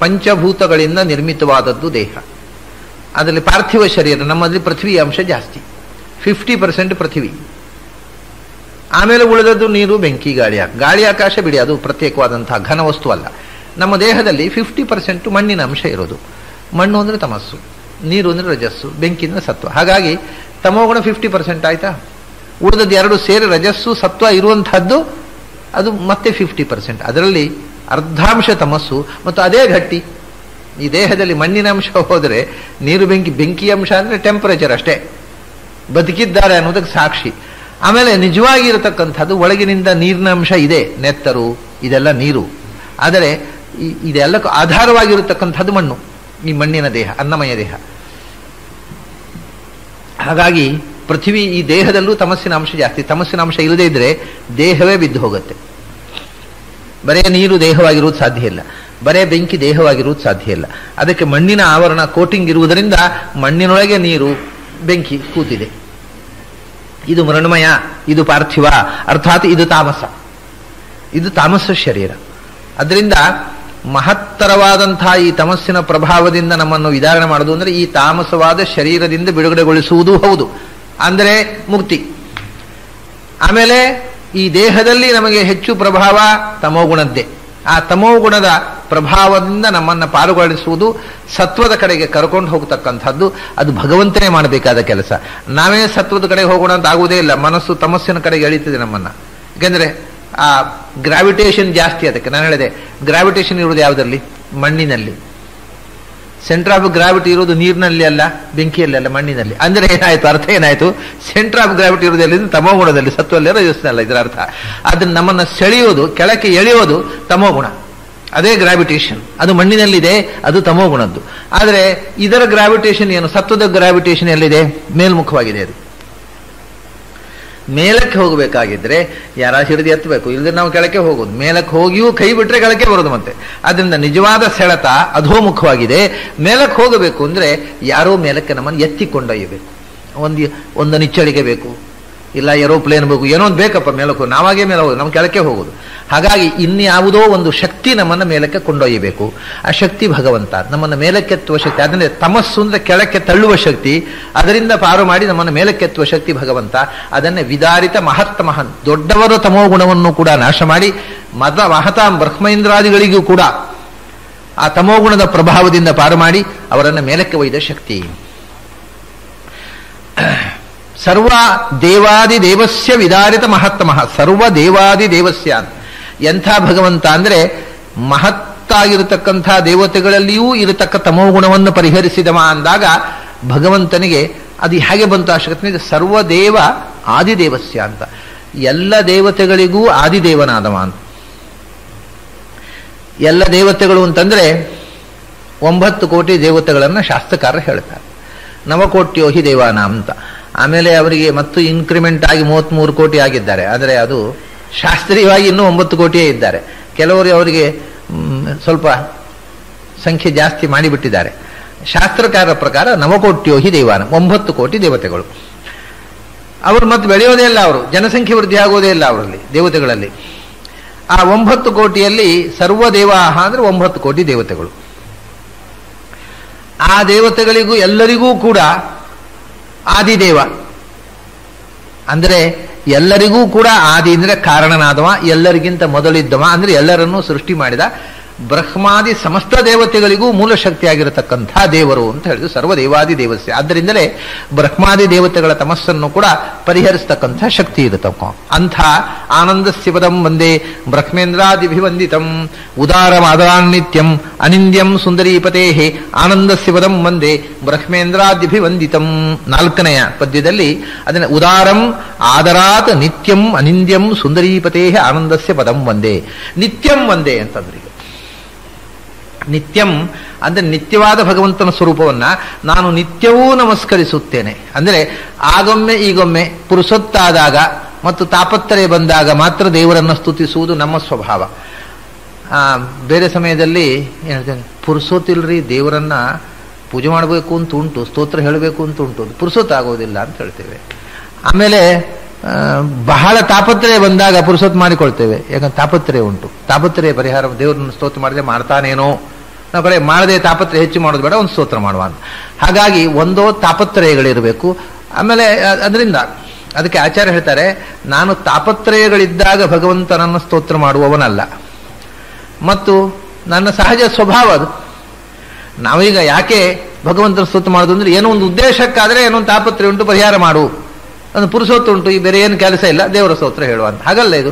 [SPEAKER 1] ಪಂಚಭೂತಗಳಿಂದ ನಿರ್ಮಿತವಾದದ್ದು ದೇಹ. ಅದರಲ್ಲಿ ಪಾರ್ಥಿವ ಶರೀರ, ನಮ್ಮಲ್ಲಿ ಪೃಥ್ವಿಯ ಅಂಶ ಜಾಸ್ತಿ, 50% ಪೃಥ್ವಿ. ಆಮೇಲೆ ಉಳಿದದ್ದು ನೀರು, ಬೆಂಕಿ, ಗಾಳಿ ಆಕಾಶ ಬಿಡಿ, ಅದು ಪ್ರತ್ಯೇಕವಾದಂತಹ ಘನ ವಸ್ತು ಅಲ್ಲ. ನಮ್ಮ ದೇಹದಲ್ಲಿ 50% ಮಣ್ಣಿನ ಅಂಶ ಇರೋದು. ಮಣ್ಣು ಅಂದರೆ ತಮಸ್ಸು, ನೀರು ಅಂದರೆ ರಜಸ್ಸು, ಬೆಂಕಿ ಅಂದರೆ ಸತ್ವ. ಹಾಗಾಗಿ ತಮೋಗುಣ 50% ಆಯ್ತಾ. ಉಳಿದದ್ದು ಎರಡು ಸೇರಿ ರಜಸ್ಸು ಸತ್ವ ಇರುವಂತಹದ್ದು ಅದು ಮತ್ತೆ 50%. ಅದರಲ್ಲಿ ಅರ್ಧಾಂಶ ತಮಸ್ಸು ಮತ್ತು ಅದೇ ಗಟ್ಟಿ. ಈ ದೇಹದಲ್ಲಿ ಮಣ್ಣಿನ ಅಂಶ ಹೋದರೆ ನೀರು, ಬೆಂಕಿ ಅಂಶ ಅಂದರೆ ಟೆಂಪರೇಚರ್ ಅಷ್ಟೇ, ಬದುಕಿದ್ದಾರೆ ಅನ್ನೋದಕ್ಕೆ ಸಾಕ್ಷಿ. ಆಮೇಲೆ ನಿಜವಾಗಿ ಇರತಕ್ಕಂಥದ್ದು ಒಳಗಿನಿಂದ ನೀರಿನ ಅಂಶ ಇದೆ, ನೆತ್ತರು ಇದೆಲ್ಲ ನೀರು. ಆದರೆ ಇದೆಲ್ಲಕ್ಕೂ ಆಧಾರವಾಗಿರತಕ್ಕಂಥದ್ದು ಮಣ್ಣು, ಈ ಮಣ್ಣಿನ ದೇಹ, ಅನ್ನಮಯ ದೇಹ. ಹಾಗಾಗಿ ಪೃಥ್ವಿ ಈ ದೇಹದಲ್ಲೂ ತಮಸ್ಸಿನ ಅಂಶ ಜಾಸ್ತಿ. ತಮಸ್ಸಿನ ಅಂಶ ಇಲ್ಲದೇ ಇದ್ರೆ ದೇಹವೇ ಬಿದ್ದು ಹೋಗುತ್ತೆ. ಬರೇ ನೀರು ದೇಹವಾಗಿರುವುದು ಸಾಧ್ಯ ಇಲ್ಲ, ಬರೇ ಬೆಂಕಿ ದೇಹವಾಗಿರುವುದು ಸಾಧ್ಯ ಇಲ್ಲ. ಅದಕ್ಕೆ ಮಣ್ಣಿನ ಆವರಣ ಕೋಟಿಂಗ್ ಇರುವುದರಿಂದ ಮಣ್ಣಿನೊಳಗೆ ನೀರು, ಬೆಂಕಿ ಕೂತಿದೆ. ಇದು ಮೃಣ್ಮಯ, ಇದು ಪಾರ್ಥಿವ, ಅರ್ಥಾತ್ ಇದು ತಾಮಸ, ಇದು ತಾಮಸ ಶರೀರ. ಅದರಿಂದ ಮಹತ್ತರವಾದಂತಹ ಈ ತಮಸ್ಸಿನ ಪ್ರಭಾವದಿಂದ ನಮ್ಮನ್ನು ವಿಧಾರಣೆ ಮಾಡುವುದು ಅಂದರೆ ಈ ತಾಮಸವಾದ ಶರೀರದಿಂದ ಬಿಡುಗಡೆಗೊಳಿಸುವುದೂ ಹೌದು, ಅಂದರೆ ಮುಕ್ತಿ. ಆಮೇಲೆ ಈ ದೇಹದಲ್ಲಿ ನಮಗೆ ಹೆಚ್ಚು ಪ್ರಭಾವ ತಮೋಗುಣದ್ದೇ. ಆ ತಮೋಗುಣದ ಪ್ರಭಾವದಿಂದ ನಮ್ಮನ್ನು ಪಾರುಗೊಳಿಸುವುದು, ಸತ್ವದ ಕಡೆಗೆ ಕರ್ಕೊಂಡು ಹೋಗ್ತಕ್ಕಂಥದ್ದು ಅದು ಭಗವಂತನೇ ಮಾಡಬೇಕಾದ ಕೆಲಸ. ನಾವೇ ಸತ್ವದ ಕಡೆಗೆ ಹೋಗೋಣ ಅಂತ ಆಗುವುದೇ ಇಲ್ಲ. ಮನಸ್ಸು ತಮಸ್ಸಿನ ಕಡೆಗೆ ಎಳೀತದೆ ನಮ್ಮನ್ನು. ಯಾಕೆಂದರೆ ಆ ಗ್ರಾವಿಟೇಷನ್ ಜಾಸ್ತಿ. ಅದಕ್ಕೆ ನಾನು ಹೇಳಿದೆ, ಗ್ರಾವಿಟೇಷನ್ ಇರುವುದು ಯಾವುದರಲ್ಲಿ? ಮಣ್ಣಿನಲ್ಲಿ. ಸೆಂಟರ್ ಆಫ್ ಗ್ರಾವಿಟಿ ಇರೋದು ನೀರಿನಲ್ಲಿ ಅಲ್ಲ, ಬೆಂಕಿಯಲ್ಲಿ ಅಲ್ಲ, ಮಣ್ಣಿನಲ್ಲಿ. ಅಂದರೆ ಏನಾಯ್ತು, ಅರ್ಥ ಏನಾಯ್ತು? ಸೆಂಟರ್ ಆಫ್ ಗ್ರಾವಿಟಿ ಇರೋದು ಎಲ್ಲಿಂದ? ತಮೋಗುಣದಲ್ಲಿ, ಸತ್ವಲ್ಲೇ ರಜಸ್ಸಲ್ಲ. ಇದರ ಅರ್ಥ ಅದನ್ನು ನಮ್ಮನ್ನು ಸೆಳೆಯೋದು, ಕೆಳಕ್ಕೆ ಎಳೆಯೋದು ತಮೋಗುಣ. ಅದೇ ಗ್ರಾವಿಟೇಷನ್, ಅದು ಮಣ್ಣಿನಲ್ಲಿದೆ, ಅದು ತಮೋಗುಣದ್ದು. ಆದರೆ ಇದರ ಗ್ರಾವಿಟೇಷನ್ ಏನು? ಸತ್ವದ ಗ್ರಾವಿಟೇಷನ್ ಎಲ್ಲಿದೆ? ಮೇಲ್ಮುಖವಾಗಿದೆ. ಅದು ಮೇಲಕ್ಕೆ ಹೋಗಬೇಕಾಗಿದ್ರೆ ಯಾರ ಹಿಡಿದು ಎತ್ತಬೇಕು, ಇಲ್ಲದೆ ನಾವು ಕೆಳಕ್ಕೆ ಹೋಗೋದು. ಮೇಲಕ್ಕೆ ಹೋಗಿಯೂ ಕೈ ಬಿಟ್ರೆ ಕೆಳಕ್ಕೆ ಬರೋದು. ಮತ್ತೆ ಅದರಿಂದ ನಿಜವಾದ ಸೆಳೆತ ಅಧೋಮುಖವಾಗಿದೆ. ಮೇಲಕ್ಕೆ ಹೋಗಬೇಕು ಅಂದ್ರೆ ಯಾರೋ ಮೇಲಕ್ಕೆ ನಮ್ಮನ್ನು ಎತ್ತಿಕೊಂಡೊಯ್ಯಬೇಕು. ಒಂದು ನಿಚ್ಚಳಿಗೆ ಬೇಕು, ಇಲ್ಲ ಏರೋಪ್ಲೇನ್ ಬೇಕು, ಏನೋ ಒಂದು ಬೇಕಪ್ಪ ಮೇಲಕ್ಕೆ. ನಾವಾಗೇ ಮೇಲೆ ಹೋಗೋದು, ನಮ್ಮ ಕೆಳಕ್ಕೆ ಹೋಗೋದು. ಹಾಗಾಗಿ ಇನ್ಯಾವುದೋ ಒಂದು ಶಕ್ತಿ ನಮ್ಮನ್ನು ಮೇಲಕ್ಕೆ ಕೊಂಡೊಯ್ಯಬೇಕು. ಆ ಶಕ್ತಿ ಭಗವಂತ, ನಮ್ಮನ್ನು ಮೇಲಕ್ಕೆತ್ತುವ ಶಕ್ತಿ. ಅದನ್ನೇ ತಮಸ್ಸು ಅಂದ್ರೆ ಕೆಳಕ್ಕೆ ತಳ್ಳುವ ಶಕ್ತಿ. ಅದರಿಂದ ಪಾರು ಮಾಡಿ ನಮ್ಮನ್ನು ಮೇಲಕ್ಕೆತ್ತುವ ಶಕ್ತಿ ಭಗವಂತ. ಅದನ್ನೇ ವಿದಾರಿತ ಮಹತ್ತಮಹನ್, ದೊಡ್ಡವರ ತಮೋಗುಣವನ್ನು ಕೂಡ ನಾಶ ಮಾಡಿ ಮಹತಾಂ ಬ್ರಹ್ಮೇಂದ್ರಾದಿಗಳಿಗೂ ಕೂಡ ಆ ತಮೋಗುಣದ ಪ್ರಭಾವದಿಂದ ಪಾರು ಮಾಡಿ ಅವರನ್ನು ಮೇಲಕ್ಕೆ ಒಯ್ದ ಶಕ್ತಿ. ಸರ್ವ ದೇವಾದಿ ದೇವಸ್ಯ ವಿದಾರಿತ ಮಹತ್ತಮಃ, ಸರ್ವ ದೇವಾದಿ ದೇವಸ್ಯ. ಎಂಥ ಭಗವಂತ ಅಂದ್ರೆ ಮಹತ್ತಾಗಿರತಕ್ಕಂಥ ದೇವತೆಗಳಲ್ಲಿಯೂ ಇರತಕ್ಕ ತಮೋಗುಣವನ್ನು ಪರಿಹರಿಸಿದವ ಅಂದಾಗ ಭಗವಂತನಿಗೆ ಅದು ಹೇಗೆ ಬಂತು ಆ ಶಕ್ತಿ? ಸರ್ವದೇವ ಆದಿದೇವಸ್ಯ ಅಂತ, ಎಲ್ಲ ದೇವತೆಗಳಿಗೂ ಆದಿದೇವನಾದವ ಅಂತ. ಎಲ್ಲ ದೇವತೆಗಳು ಅಂತಂದ್ರೆ 9 ಕೋಟಿ ದೇವತೆಗಳನ್ನು ಶಾಸ್ತ್ರಕಾರರು ಹೇಳ್ತಾರೆ. ನವಕೋಟ್ಯೋ ಹಿ ದೇವಾನ ಅಂತ. ಆಮೇಲೆ ಅವರಿಗೆ ಮತ್ತು ಇನ್ಕ್ರಿಮೆಂಟ್ ಆಗಿ 33 ಕೋಟಿ ಆಗಿದ್ದಾರೆ. ಆದರೆ ಅದು ಶಾಸ್ತ್ರೀಯವಾಗಿ ಇನ್ನೂ 9 ಕೋಟಿಯೇ ಇದ್ದಾರೆ. ಕೆಲವರು ಅವರಿಗೆ ಸ್ವಲ್ಪ ಸಂಖ್ಯೆ ಜಾಸ್ತಿ ಮಾಡಿಬಿಟ್ಟಿದ್ದಾರೆ. ಶಾಸ್ತ್ರಕಾರರ ಪ್ರಕಾರ ನವಕೋಟ್ಯೋಹಿ ದೈವಾನ, 9 ಕೋಟಿ ದೇವತೆಗಳು. ಅವರು ಮತ್ತೆ ಬೆಳೆಯೋದೇ ಇಲ್ಲ, ಅವರು ಜನಸಂಖ್ಯೆ ವೃದ್ಧಿ ಆಗೋದೇ ಇಲ್ಲ ಅವರಲ್ಲಿ, ದೇವತೆಗಳಲ್ಲಿ. ಆ 9 ಕೋಟಿಯಲ್ಲಿ ಸರ್ವದೇವಾಹ ಅಂದ್ರೆ 9 ಕೋಟಿ ದೇವತೆಗಳು. ಆ ದೇವತೆಗಳಿಗೂ ಎಲ್ಲರಿಗೂ ಕೂಡ ಆದಿದೇವ ಅಂದ್ರೆ ಎಲ್ಲರಿಗೂ ಕೂಡ ಆದಿ ಅಂದ್ರೆ ಕಾರಣನಾದವ, ಎಲ್ಲರಿಗಿಂತ ಮೊದಲಿದ್ದವ ಅಂದ್ರೆ ಎಲ್ಲರನ್ನೂ ಸೃಷ್ಟಿ ಮಾಡಿದ ಬ್ರಹ್ಮಾದಿ ಸಮಸ್ತ ದೇವತೆಗಳಿಗೂ ಮೂಲ ಶಕ್ತಿಯಾಗಿರತಕ್ಕಂಥ ದೇವರು ಅಂತ ಹೇಳಿದ್ರು, ಸರ್ವದೇವಾದಿ ದೇವಸ್ಯ. ಆದ್ದರಿಂದಲೇ ಬ್ರಹ್ಮಾದಿ ದೇವತೆಗಳ ತಮಸ್ಸನ್ನು ಕೂಡ ಪರಿಹರಿಸತಕ್ಕಂಥ ಶಕ್ತಿ ಇರತಕ್ಕ ಅಂಥ ಆನಂದಸ್ಯ ಪದಂ ವಂದೇ ಬ್ರಹ್ಮೇಂದ್ರಾದಿಭಿವಂದಿತಂ ಉದಾರಮಾದರಾನ್ನಿತ್ಯಂ ಅನಿಂದ್ಯಂ ಸುಂದರೀಪತೇ ಆನಂದಸ್ಯ ಪದಂ ವಂದೇ ಬ್ರಹ್ಮೇಂದ್ರಾದಿಭಿವಂದಿತಂ. 4ನೆಯ ಪದ್ಯದಲ್ಲಿ ಅದನ್ನ ಉದಾರಂ ಆದರಾತ್ ನಿತ್ಯಂ ಅನಿಂದ್ಯಂ ಸುಂದರೀಪತೇ ಆನಂದಸ್ಯ ಪದಂ ವಂದೇ. ನಿತ್ಯಂ ವಂದೇ ಅಂತಂದ್ರೀಗ. ನಿತ್ಯಂ ಅಂದ್ರೆ ನಿತ್ಯವಾದ ಭಗವಂತನ ಸ್ವರೂಪವನ್ನ ನಾನು ನಿತ್ಯವೂ ನಮಸ್ಕರಿಸುತ್ತೇನೆ. ಅಂದರೆ ಆಗೊಮ್ಮೆ ಈಗೊಮ್ಮೆ ಪುರುಸೊತ್ತಾದಾಗ ಮತ್ತು ತಾಪತ್ರಯ ಬಂದಾಗ ಮಾತ್ರ ದೇವರನ್ನು ಸ್ತುತಿಸುವುದು ನಮ್ಮ ಸ್ವಭಾವ. ಬೇರೆ ಸಮಯದಲ್ಲಿ ಹೇಳ್ತೇನೆ, ಪುರುಸೊತ್ತಿಲ್ರಿ, ದೇವರನ್ನ ಪೂಜೆ ಮಾಡಬೇಕು ಅಂತ ಉಂಟು, ಸ್ತೋತ್ರ ಹೇಳಬೇಕು ಅಂತ ಉಂಟು, ಪುರುಸೊತ್ತಾಗೋದಿಲ್ಲ ಅಂತ ಹೇಳ್ತೇವೆ. ಆಮೇಲೆ ಬಹಳ ತಾಪತ್ರಯ ಬಂದಾಗ ಪುರುಸೊತ್ತು ಮಾಡಿಕೊಳ್ತೇವೆ, ಯಾಕಂದ್ರೆ ತಾಪತ್ರಯ ಉಂಟು, ತಾಪತ್ರಯ ಪರಿಹಾರ ದೇವರನ್ನು ಸ್ತೋತ್ರ ಮಾಡಿದ್ರೆ ಮಾಡ್ತಾನೇನೋ, ನಾವು ಕಡೆ ಮಾಡದೆ ತಾಪತ್ರಯ ಹೆಚ್ಚು ಮಾಡೋದು ಬೇಡ, ಒಂದು ಸ್ತೋತ್ರ ಮಾಡುವ ಅಂತ. ಹಾಗಾಗಿ ಒಂದೋ ತಾಪತ್ರಯಗಳಿರಬೇಕು. ಆಮೇಲೆ ಅದರಿಂದ ಅದಕ್ಕೆ ಆಚಾರ್ಯ ಹೇಳ್ತಾರೆ, ನಾನು ತಾಪತ್ರಯಗಳಿದ್ದಾಗ ಭಗವಂತನನ್ನು ಸ್ತೋತ್ರ ಮಾಡುವವನಲ್ಲ, ಮತ್ತು ನನ್ನ ಸಹಜ ಸ್ವಭಾವ ಅದು. ನಾವೀಗ ಯಾಕೆ ಭಗವಂತನ ಸ್ತೋತ್ರ ಮಾಡೋದು ಅಂದ್ರೆ ಏನೋ ಒಂದು ಉದ್ದೇಶಕ್ಕಾದ್ರೆ ಏನೋ ಒಂದು ತಾಪತ್ರಯ ಉಂಟು, ಪರಿಹಾರ ಮಾಡು, ಒಂದು ಪುರುಷೋತ್ತು ಉಂಟು, ಈ ಬೇರೆ ಏನು ಕೆಲಸ ಇಲ್ಲ, ದೇವರ ಸ್ತೋತ್ರ ಹೇಳುವ ಅಂತ. ಹಾಗಲ್ಲ, ಇದು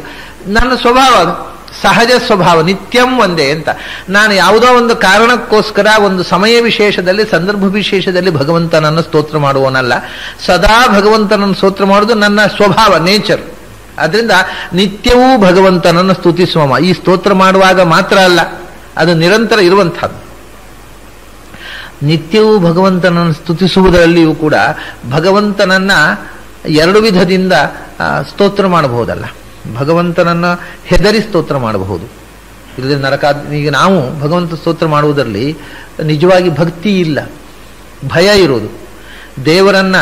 [SPEAKER 1] ನನ್ನ ಸ್ವಭಾವ, ಅದು ಸಹಜ ಸ್ವಭಾವ. ನಿತ್ಯಂ ಒಂದೇ ಅಂತ. ನಾನು ಯಾವುದೋ ಒಂದು ಕಾರಣಕ್ಕೋಸ್ಕರ ಒಂದು ಸಮಯ ವಿಶೇಷದಲ್ಲಿ, ಸಂದರ್ಭ ವಿಶೇಷದಲ್ಲಿ ಭಗವಂತನನ್ನು ಸ್ತೋತ್ರ ಮಾಡುವವನಲ್ಲ, ಸದಾ ಭಗವಂತನನ್ನು ಸ್ತೋತ್ರ ಮಾಡುವುದು ನನ್ನ ಸ್ವಭಾವ, ನೇಚರ್. ಅದರಿಂದ ನಿತ್ಯವೂ ಭಗವಂತನನ್ನು ಸ್ತುತಿಸುವ. ಈ ಸ್ತೋತ್ರ ಮಾಡುವಾಗ ಮಾತ್ರ ಅಲ್ಲ, ಅದು ನಿರಂತರ ಇರುವಂಥದ್ದು. ನಿತ್ಯವೂ ಭಗವಂತನನ್ನು ಸ್ತುತಿಸುವುದರಲ್ಲಿಯೂ ಕೂಡ ಭಗವಂತನನ್ನ 2 ವಿಧದಿಂದ ಸ್ತೋತ್ರ ಮಾಡಬಹುದಲ್ಲ. ಭಗವಂತನನ್ನ ಹೆದರಿ ಸ್ತೋತ್ರ ಮಾಡಬಹುದು, ಇಲ್ಲದೆ ನರಕ. ಈಗ ನಾವು ಭಗವಂತ ಸ್ತೋತ್ರ ಮಾಡುವುದರಲ್ಲಿ ನಿಜವಾಗಿ ಭಕ್ತಿ ಇಲ್ಲ, ಭಯ ಇರುವುದು. ದೇವರನ್ನ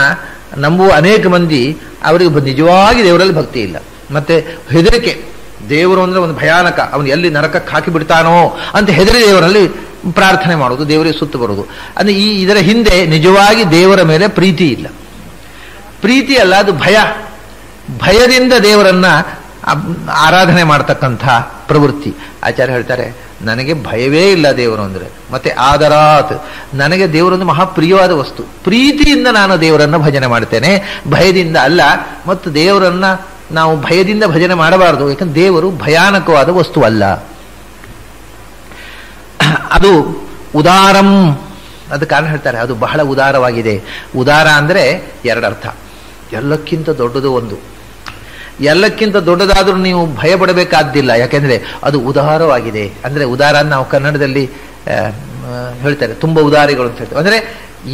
[SPEAKER 1] ನಂಬುವ ಅನೇಕ ಮಂದಿ ಅವರಿಗೆ ನಿಜವಾಗಿ ದೇವರಲ್ಲಿ ಭಕ್ತಿ ಇಲ್ಲ, ಮತ್ತೆ ಹೆದರಿಕೆ. ದೇವರು ಅಂದ್ರೆ ಒಂದು ಭಯಾನಕ, ಅವನು ಎಲ್ಲಿ ನರಕಕ್ಕೆ ಹಾಕಿ ಬಿಡ್ತಾನೋ ಅಂತ ಹೆದರಿ ದೇವರಲ್ಲಿ ಪ್ರಾರ್ಥನೆ ಮಾಡೋದು, ದೇವರಿಗೆ ಸುತ್ತು ಬರೋದು. ಅಂದ್ರೆ ಇದರ ಹಿಂದೆ ನಿಜವಾಗಿ ದೇವರ ಮೇಲೆ ಪ್ರೀತಿ ಇಲ್ಲ. ಪ್ರೀತಿ ಅಲ್ಲ, ಅದು ಭಯ. ಭಯದಿಂದ ದೇವರನ್ನ ಆರಾಧನೆ ಮಾಡತಕ್ಕಂಥ ಪ್ರವೃತ್ತಿ. ಆಚಾರ್ಯ ಹೇಳ್ತಾರೆ, ನನಗೆ ಭಯವೇ ಇಲ್ಲ ದೇವರು ಅಂದ್ರೆ. ಮತ್ತೆ ಆದರಾತ್, ನನಗೆ ದೇವರೊಂದು ಮಹಾಪ್ರಿಯವಾದ ವಸ್ತು, ಪ್ರೀತಿಯಿಂದ ನಾನು ದೇವರನ್ನ ಭಜನೆ ಮಾಡ್ತೇನೆ, ಭಯದಿಂದ ಅಲ್ಲ. ಮತ್ತು ದೇವರನ್ನ ನಾವು ಭಯದಿಂದ ಭಜನೆ ಮಾಡಬಾರದು, ಯಾಕಂದ್ರೆ ದೇವರು ಭಯಾನಕವಾದ ವಸ್ತು ಅಲ್ಲ. ಅದು ಉದಾರಂ, ಅದು ಕಾರಣ ಹೇಳ್ತಾರೆ, ಅದು ಬಹಳ ಉದಾರವಾಗಿದೆ. ಉದಾರ ಅಂದ್ರೆ 2 ಅರ್ಥ. ಎಲ್ಲಕ್ಕಿಂತ ದೊಡ್ಡದು ಒಂದು, ಎಲ್ಲಕ್ಕಿಂತ ದೊಡ್ಡದಾದ್ರೂ ನೀವು ಭಯ ಪಡಬೇಕಾದ್ದಿಲ್ಲ, ಯಾಕೆಂದ್ರೆ ಅದು ಉದಾರವಾಗಿದೆ. ಅಂದ್ರೆ ಉದಾರ ನಾವು ಕನ್ನಡದಲ್ಲಿ ಹೇಳ್ತಾರೆ, ತುಂಬ ಉದಾರಿಗಳು ಅಂತ ಹೇಳ್ತಾರೆ. ಅಂದ್ರೆ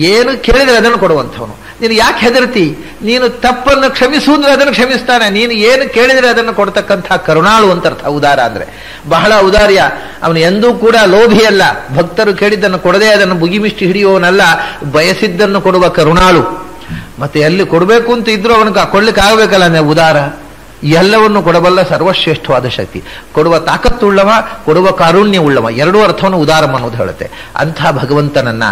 [SPEAKER 1] ಏನು ಕೇಳಿದ್ರೆ ಅದನ್ನು ಕೊಡುವಂಥವನು. ನೀನು ಯಾಕೆ ಹೆದರ್ತಿ? ನೀನು ತಪ್ಪನ್ನು ಕ್ಷಮಿಸುವುದ್ರೆ ಅದನ್ನು ಕ್ಷಮಿಸ್ತಾನೆ. ನೀನು ಏನು ಕೇಳಿದ್ರೆ ಅದನ್ನು ಕೊಡ್ತಕ್ಕಂಥ ಕರುಣಾಳು ಅಂತ ಅರ್ಥ ಉದಾರ ಅಂದ್ರೆ. ಬಹಳ ಉದಾರ್ಯ. ಅವನು ಎಂದೂ ಕೂಡ ಲೋಭಿಯಲ್ಲ, ಭಕ್ತರು ಕೇಳಿದ್ದನ್ನು ಕೊಡದೆ ಅದನ್ನು ಬುಗಿಮಿಷ್ಟಿ ಹಿಡಿಯುವವನಲ್ಲ, ಬಯಸಿದ್ದನ್ನು ಕೊಡುವ ಕರುಣಾಳು. ಮತ್ತೆ ಎಲ್ಲಿ ಕೊಡಬೇಕು ಅಂತ ಇದ್ರೂ ಅವನಿಗೆ ಕೊಡ್ಲಿಕ್ಕೆ ಆಗಬೇಕಲ್ಲ, ಅಂದ್ರೆ ಉದಾರ. ಎಲ್ಲವನ್ನು ಕೊಡಬಲ್ಲ ಸರ್ವಶ್ರೇಷ್ಠವಾದ ಶಕ್ತಿ, ಕೊಡುವ ತಾಕತ್ತುಳ್ಳವ, ಕೊಡುವ ಕಾರುಣ್ಯ ಉಳ್ಳವ, 2 ಅರ್ಥವನ್ನು ಉದಾರಂ ಅನ್ನೋದು ಹೇಳುತ್ತೆ. ಅಂಥ ಭಗವಂತನನ್ನ,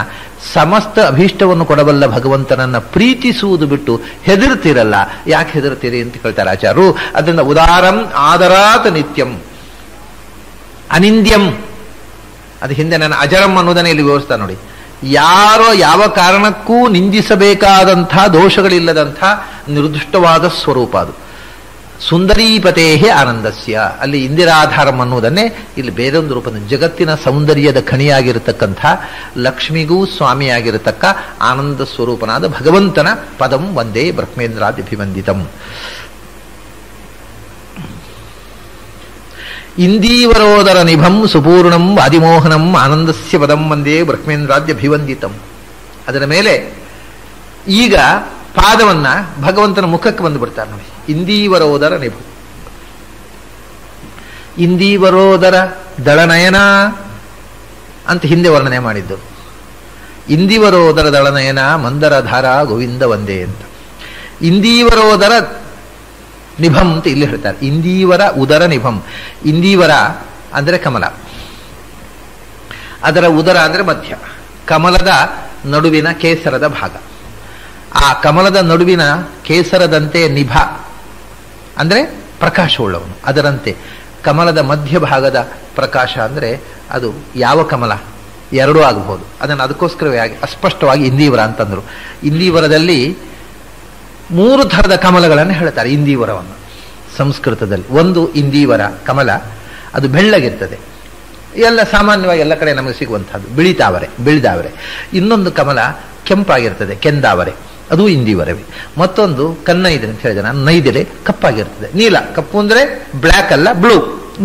[SPEAKER 1] ಸಮಸ್ತ ಅಭೀಷ್ಟವನ್ನು ಕೊಡಬಲ್ಲ ಭಗವಂತನನ್ನ ಪ್ರೀತಿಸುವುದು ಬಿಟ್ಟು ಹೆದರ್ತಿರಲ್ಲ. ಯಾಕೆ ಹೆದರ್ತೀರಿ ಅಂತ ಕೇಳ್ತಾರೆ ಆಚಾರ್ಯರು. ಅದರಿಂದ ಉದಾರಂ ಆದರಾತ್ ನಿತ್ಯಂ ಅನಿಂದ್ಯಂ, ಅದು ಹಿಂದೆ ನಾನು ಅಜರಂ ಅನ್ನೋದನ್ನೇ ಇಲ್ಲಿ ವಿವರಿಸ್ತಾ ನೋಡಿ. ಯಾರೋ ಯಾವ ಕಾರಣಕ್ಕೂ ನಿಂದಿಸಬೇಕಾದಂಥ ದೋಷಗಳಿಲ್ಲದಂಥ ನಿರ್ದಿಷ್ಟವಾದ ಸ್ವರೂಪ ಅದು. ಸುಂದರೀಪತೇ ಆನಂದಸ್ಯ, ಅಲ್ಲಿ ಇಂದಿರಾಧಾರಂ ಅನ್ನುವುದನ್ನೇ ಇಲ್ಲಿ ಬೇರೊಂದು ರೂಪದ ಜಗತ್ತಿನ ಸೌಂದರ್ಯದ ಖಣಿಯಾಗಿರತಕ್ಕಂಥ, ಲಕ್ಷ್ಮಿಗೂ ಸ್ವಾಮಿಯಾಗಿರತಕ್ಕ ಆನಂದ ಸ್ವರೂಪನಾದ ಭಗವಂತನ ಪದಂ ವಂದೇ ಬ್ರಹ್ಮೇಂದ್ರಾದಿಭಿವಂದಿತಂ. ಇಂದೀವರೋದರ ನಿಭಂ ಸುಪೂರ್ಣಂ ಆದಿಮೋಹನಂ ಆನಂದಸ್ಯ ಪದಂ ವಂದೇ ಬ್ರಹ್ಮೇಂದ್ರಾದ್ಯಭಿವಂದಿತಂ. ಅದರ ಮೇಲೆ ಈಗ ಪಾದವನ್ನ ಭಗವಂತನ ಮುಖಕ್ಕೆ ಬಂದು ಬಿಡ್ತಾರೆ ನೋಡಿ. ಇಂದೀವರೋದರ ನಿಭಂ, ಇಂದೀವರೋದರ ದಳನಯನ ಅಂತ ಹಿಂದೆ ವರ್ಣನೆ ಮಾಡಿದ್ದು. ಇಂದಿವರೋದರ ದಳನಯನ ಮಂದರ ಧಾರ ಗೋವಿಂದ ಒಂದೇ ಅಂತ. ಇಂದೀವರೋದರ ನಿಭಂ ಅಂತ ಇಲ್ಲಿ ಹೇಳ್ತಾರೆ. ಇಂದೀವರ ಉದರ ನಿಭಂ. ಇಂದೀವರ ಅಂದರೆ ಕಮಲ, ಅದರ ಉದರ ಅಂದರೆ ಮಧ್ಯ, ಕಮಲದ ನಡುವಿನ ಕೇಸರದ ಭಾಗ. ಆ ಕಮಲದ ನಡುವಿನ ಕೇಸರದಂತೆ ನಿಭ ಅಂದರೆ ಪ್ರಕಾಶವುಳ್ಳವನು. ಅದರಂತೆ ಕಮಲದ ಮಧ್ಯಭಾಗದ ಪ್ರಕಾಶ ಅಂದರೆ ಅದು ಯಾವ ಕಮಲ? ಎರಡೂ ಆಗಬಹುದು. ಅದನ್ನು ಅದಕ್ಕೋಸ್ಕರವೇ ಅಸ್ಪಷ್ಟವಾಗಿ ಇಂದೀವರ ಅಂತಂದರು. ಇಂದೀವರದಲ್ಲಿ 3 ಥರದ ಕಮಲಗಳನ್ನು ಹೇಳ್ತಾರೆ ಇಂದೀವರವನ್ನು ಸಂಸ್ಕೃತದಲ್ಲಿ. ಒಂದು ಇಂದೀವರ ಕಮಲ, ಅದು ಬೆಳ್ಳಗಿರ್ತದೆ, ಎಲ್ಲ ಸಾಮಾನ್ಯವಾಗಿ ಎಲ್ಲ ಕಡೆ ನಮಗೆ ಸಿಗುವಂತಹದ್ದು, ಬಿಳಿದಾವರೆ. ಇನ್ನೊಂದು ಕಮಲ ಕೆಂಪಾಗಿರ್ತದೆ, ಕೆಂದಾವರೆ, ಅದು ಇಂದೀವರವೇ. ಮತ್ತೊಂದು ಕನ್ನೈದೆ ಅಂತ ಹೇಳಿದೆ ನಾನು, ನೈದೆಲೆ ಕಪ್ಪಾಗಿರ್ತದೆ. ನೀಲ, ಕಪ್ಪು ಅಂದರೆ ಬ್ಲ್ಯಾಕ್ ಅಲ್ಲ, ಬ್ಲೂ.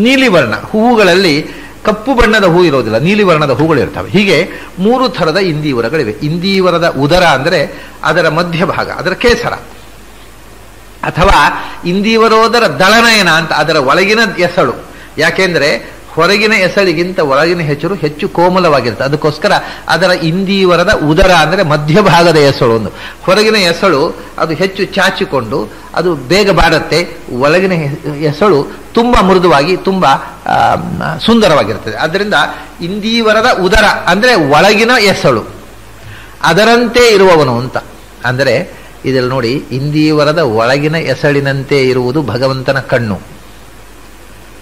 [SPEAKER 1] ನೀಲಿ ವರ್ಣ ಹೂವುಗಳಲ್ಲಿ ಕಪ್ಪು ಬಣ್ಣದ ಹೂ ಇರೋದಿಲ್ಲ, ನೀಲಿ ವರ್ಣದ ಹೂಗಳು ಇರ್ತವೆ. ಹೀಗೆ 3 ಥರದ ಇಂದೀವರಗಳಿವೆ. ಇಂದೀವರದ ಉದರ ಅಂದರೆ ಅದರ ಮಧ್ಯಭಾಗ, ಅದರ ಕೇಸರ, ಅಥವಾ ಇಂದೀವರೋದರ ದಳನಯನ ಅಂತ ಅದರ ಒಳಗಿನ ಎಸಳು. ಯಾಕೆಂದ್ರೆ ಹೊರಗಿನ ಎಸಳಿಗಿಂತ ಒಳಗಿನ ಹೆಸರು ಹೆಚ್ಚು ಕೋಮಲವಾಗಿರುತ್ತೆ. ಅದಕ್ಕೋಸ್ಕರ ಅದರ ಇಂದೀವರದ ಉದರ ಅಂದರೆ ಮಧ್ಯಭಾಗದ ಎಸಳು. ಒಂದು ಹೊರಗಿನ ಎಸಳು ಅದು ಹೆಚ್ಚು ಚಾಚಿಕೊಂಡು ಅದು ಬೇಗ ಬಾಡುತ್ತೆ, ಒಳಗಿನ ಎಸಳು ತುಂಬ ಮೃದುವಾಗಿ ತುಂಬ ಸುಂದರವಾಗಿರ್ತದೆ. ಆದ್ದರಿಂದ ಇಂದೀವರದ ಉದರ ಅಂದರೆ ಒಳಗಿನ ಎಸಳು, ಅದರಂತೆ ಇರುವವನು ಅಂತ. ಅಂದರೆ ಇದರಲ್ಲಿ ನೋಡಿ, ಇಂದೀವರದ ಒಳಗಿನ ಎಸಳಿನಂತೆ ಇರುವುದು ಭಗವಂತನ ಕಣ್ಣು,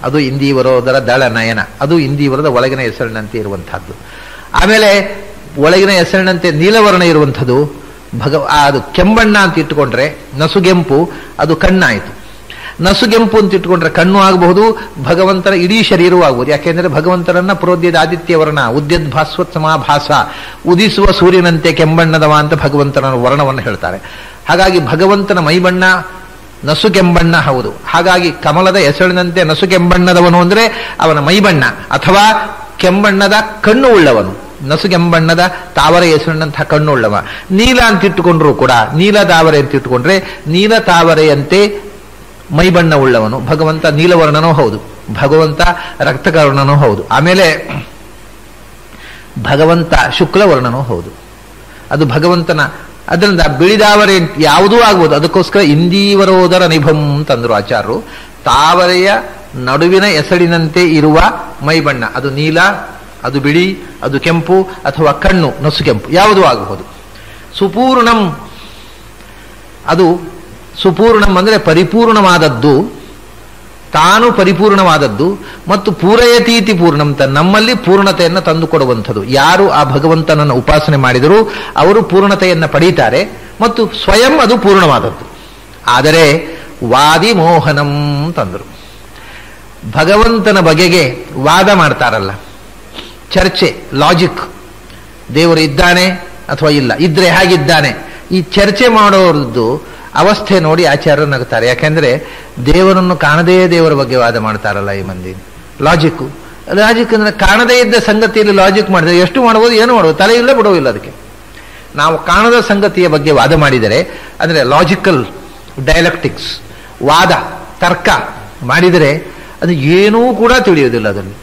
[SPEAKER 1] ಅದು ಇಂದೀವರೋದರ ದಳ ನಯನ, ಅದು ಇಂದೀವರದ ಒಳಗಿನ ಹೆಸರಿನಂತೆ ಇರುವಂತಹದ್ದು. ಆಮೇಲೆ ಒಳಗಿನ ಹೆಸರಿನಂತೆ ನೀಲವರ್ಣ ಇರುವಂಥದ್ದು ಅದು ಕೆಂಬಣ್ಣ ಅಂತ ಇಟ್ಟುಕೊಂಡ್ರೆ ನಸುಗೆಂಪು, ಅದು ಕಣ್ಣಾಯಿತು. ನಸುಗೆಂಪು ಅಂತ ಇಟ್ಟುಕೊಂಡ್ರೆ ಕಣ್ಣು ಆಗಬಹುದು, ಭಗವಂತನ ಇಡೀ ಶರೀರವೂ ಆಗಬಹುದು. ಯಾಕೆಂದ್ರೆ ಭಗವಂತನನ್ನ ಪ್ರೋದ್ಯದ ಆದಿತ್ಯ ವರ್ಣ ಉದ್ಯದ್ ಭಾಸ್ವತ್ಸಮಾಭಾಸ, ಉದಿಸುವ ಸೂರ್ಯನಂತೆ ಕೆಂಬಣ್ಣದವ ಅಂತ ಭಗವಂತನ ವರ್ಣವನ್ನು ಹೇಳ್ತಾರೆ. ಹಾಗಾಗಿ ಭಗವಂತನ ಮೈಬಣ್ಣ ನಸುಕೆಂಬಣ್ಣ ಹೌದು. ಹಾಗಾಗಿ ಕಮಲದ ಹೆಸರಿನಂತೆ ನಸುಕೆಂಬಣ್ಣದವನು ಅಂದರೆ ಅವನ ಮೈಬಣ್ಣ ಅಥವಾ ಕೆಂಬಣ್ಣದ ಕಣ್ಣು ಉಳ್ಳವನು, ನಸುಕೆಂಬಣ್ಣದ ತಾವರೆ ಹೆಸರಿನಂತಹ ಕಣ್ಣು ಉಳ್ಳವ. ನೀಲ ಅಂತ ಇಟ್ಟುಕೊಂಡ್ರು ಕೂಡ, ನೀಲ ತಾವರೆ ಅಂತ ಇಟ್ಟುಕೊಂಡ್ರೆ ನೀಲ ತಾವರೆಯಂತೆ ಮೈಬಣ್ಣ ಉಳ್ಳವನು ಭಗವಂತ. ನೀಲವರ್ಣನೂ ಹೌದು, ಭಗವಂತ ರಕ್ತಕರ್ಣನೂ ಹೌದು. ಆಮೇಲೆ ಭಗವಂತ ಶುಕ್ಲವರ್ಣನೂ ಹೌದು, ಅದು ಭಗವಂತನ. ಅದರಿಂದ ಬಿಳಿದಾವರೆ ಯಾವುದೂ ಆಗ್ಬೋದು. ಅದಕ್ಕೋಸ್ಕರ ಇಂದೀವರೋದರ ನಿಭಂ ಅಂತಂದ್ರು ಆಚಾರ್ಯರು. ತಾವರೆಯ ನಡುವಿನ ಎಸಳಿನಂತೆ ಇರುವ ಮೈಬಣ್ಣ, ಅದು ನೀಲ, ಅದು ಬಿಳಿ, ಅದು ಕೆಂಪು, ಅಥವಾ ಕಣ್ಣು ನಸು ಕೆಂಪು, ಯಾವುದೂ ಆಗಬಹುದು. ಸುಪೂರ್ಣಂ, ಅದು ಸುಪೂರ್ಣಂ ಅಂದರೆ ಪರಿಪೂರ್ಣವಾದದ್ದು, ತಾನು ಪರಿಪೂರ್ಣವಾದದ್ದು, ಮತ್ತು ಪೂರಯತೀತಿ ಪೂರ್ಣಂ, ನಮ್ಮಲ್ಲಿ ಪೂರ್ಣತೆಯನ್ನು ತಂದುಕೊಡುವಂಥದ್ದು. ಯಾರು ಆ ಭಗವಂತನನ್ನು ಉಪಾಸನೆ ಮಾಡಿದರೂ ಅವರು ಪೂರ್ಣತೆಯನ್ನು ಪಡೀತಾರೆ, ಮತ್ತು ಸ್ವಯಂ ಅದು ಪೂರ್ಣವಾದದ್ದು. ಆದರೆ ವಾದಿ ಮೋಹನಂ ತಂದರು. ಭಗವಂತನ ಬಗೆಗೆ ವಾದ ಮಾಡ್ತಾರಲ್ಲ, ಚರ್ಚೆ, ಲಾಜಿಕ್, ದೇವರು ಇದ್ದಾನೆ ಅಥವಾ ಇಲ್ಲ, ಇದ್ರೆ ಹೇಗಿದ್ದಾನೆ, ಈ ಚರ್ಚೆ ಮಾಡೋರದ್ದು ಅವಸ್ಥೆ ನೋಡಿ ಆಚಾರ್ಯರು ನಗುತ್ತಾರೆ. ಯಾಕೆಂದ್ರೆ ದೇವರನ್ನು ಕಾಣದೇ ದೇವರ ಬಗ್ಗೆ ವಾದ ಮಾಡ್ತಾರಲ್ಲ ಈ ಮಂದಿ. ಲಾಜಿಕ್ ಅಂದ್ರೆ ಕಾಣದೇ ಇದ್ದ ಸಂಗತಿಯಲ್ಲಿ ಲಾಜಿಕ್ ಮಾಡಿದ್ರೆ ಎಷ್ಟು ಮಾಡ್ಬೋದು, ಏನು ಮಾಡ್ಬೋದು, ತಲೆ ಇಲ್ಲ ಬಿಡೋದಿಲ್ಲ ಅದಕ್ಕೆ. ನಾವು ಕಾಣದ ಸಂಗತಿಯ ಬಗ್ಗೆ ವಾದ ಮಾಡಿದರೆ, ಅಂದ್ರೆ ಲಾಜಿಕಲ್ ಡೈಲೆಕ್ಟಿಕ್ಸ್, ವಾದ ತರ್ಕ ಮಾಡಿದರೆ ಅದು ಏನೂ ಕೂಡ ತಿಳಿಯೋದಿಲ್ಲ. ಅದರಲ್ಲಿ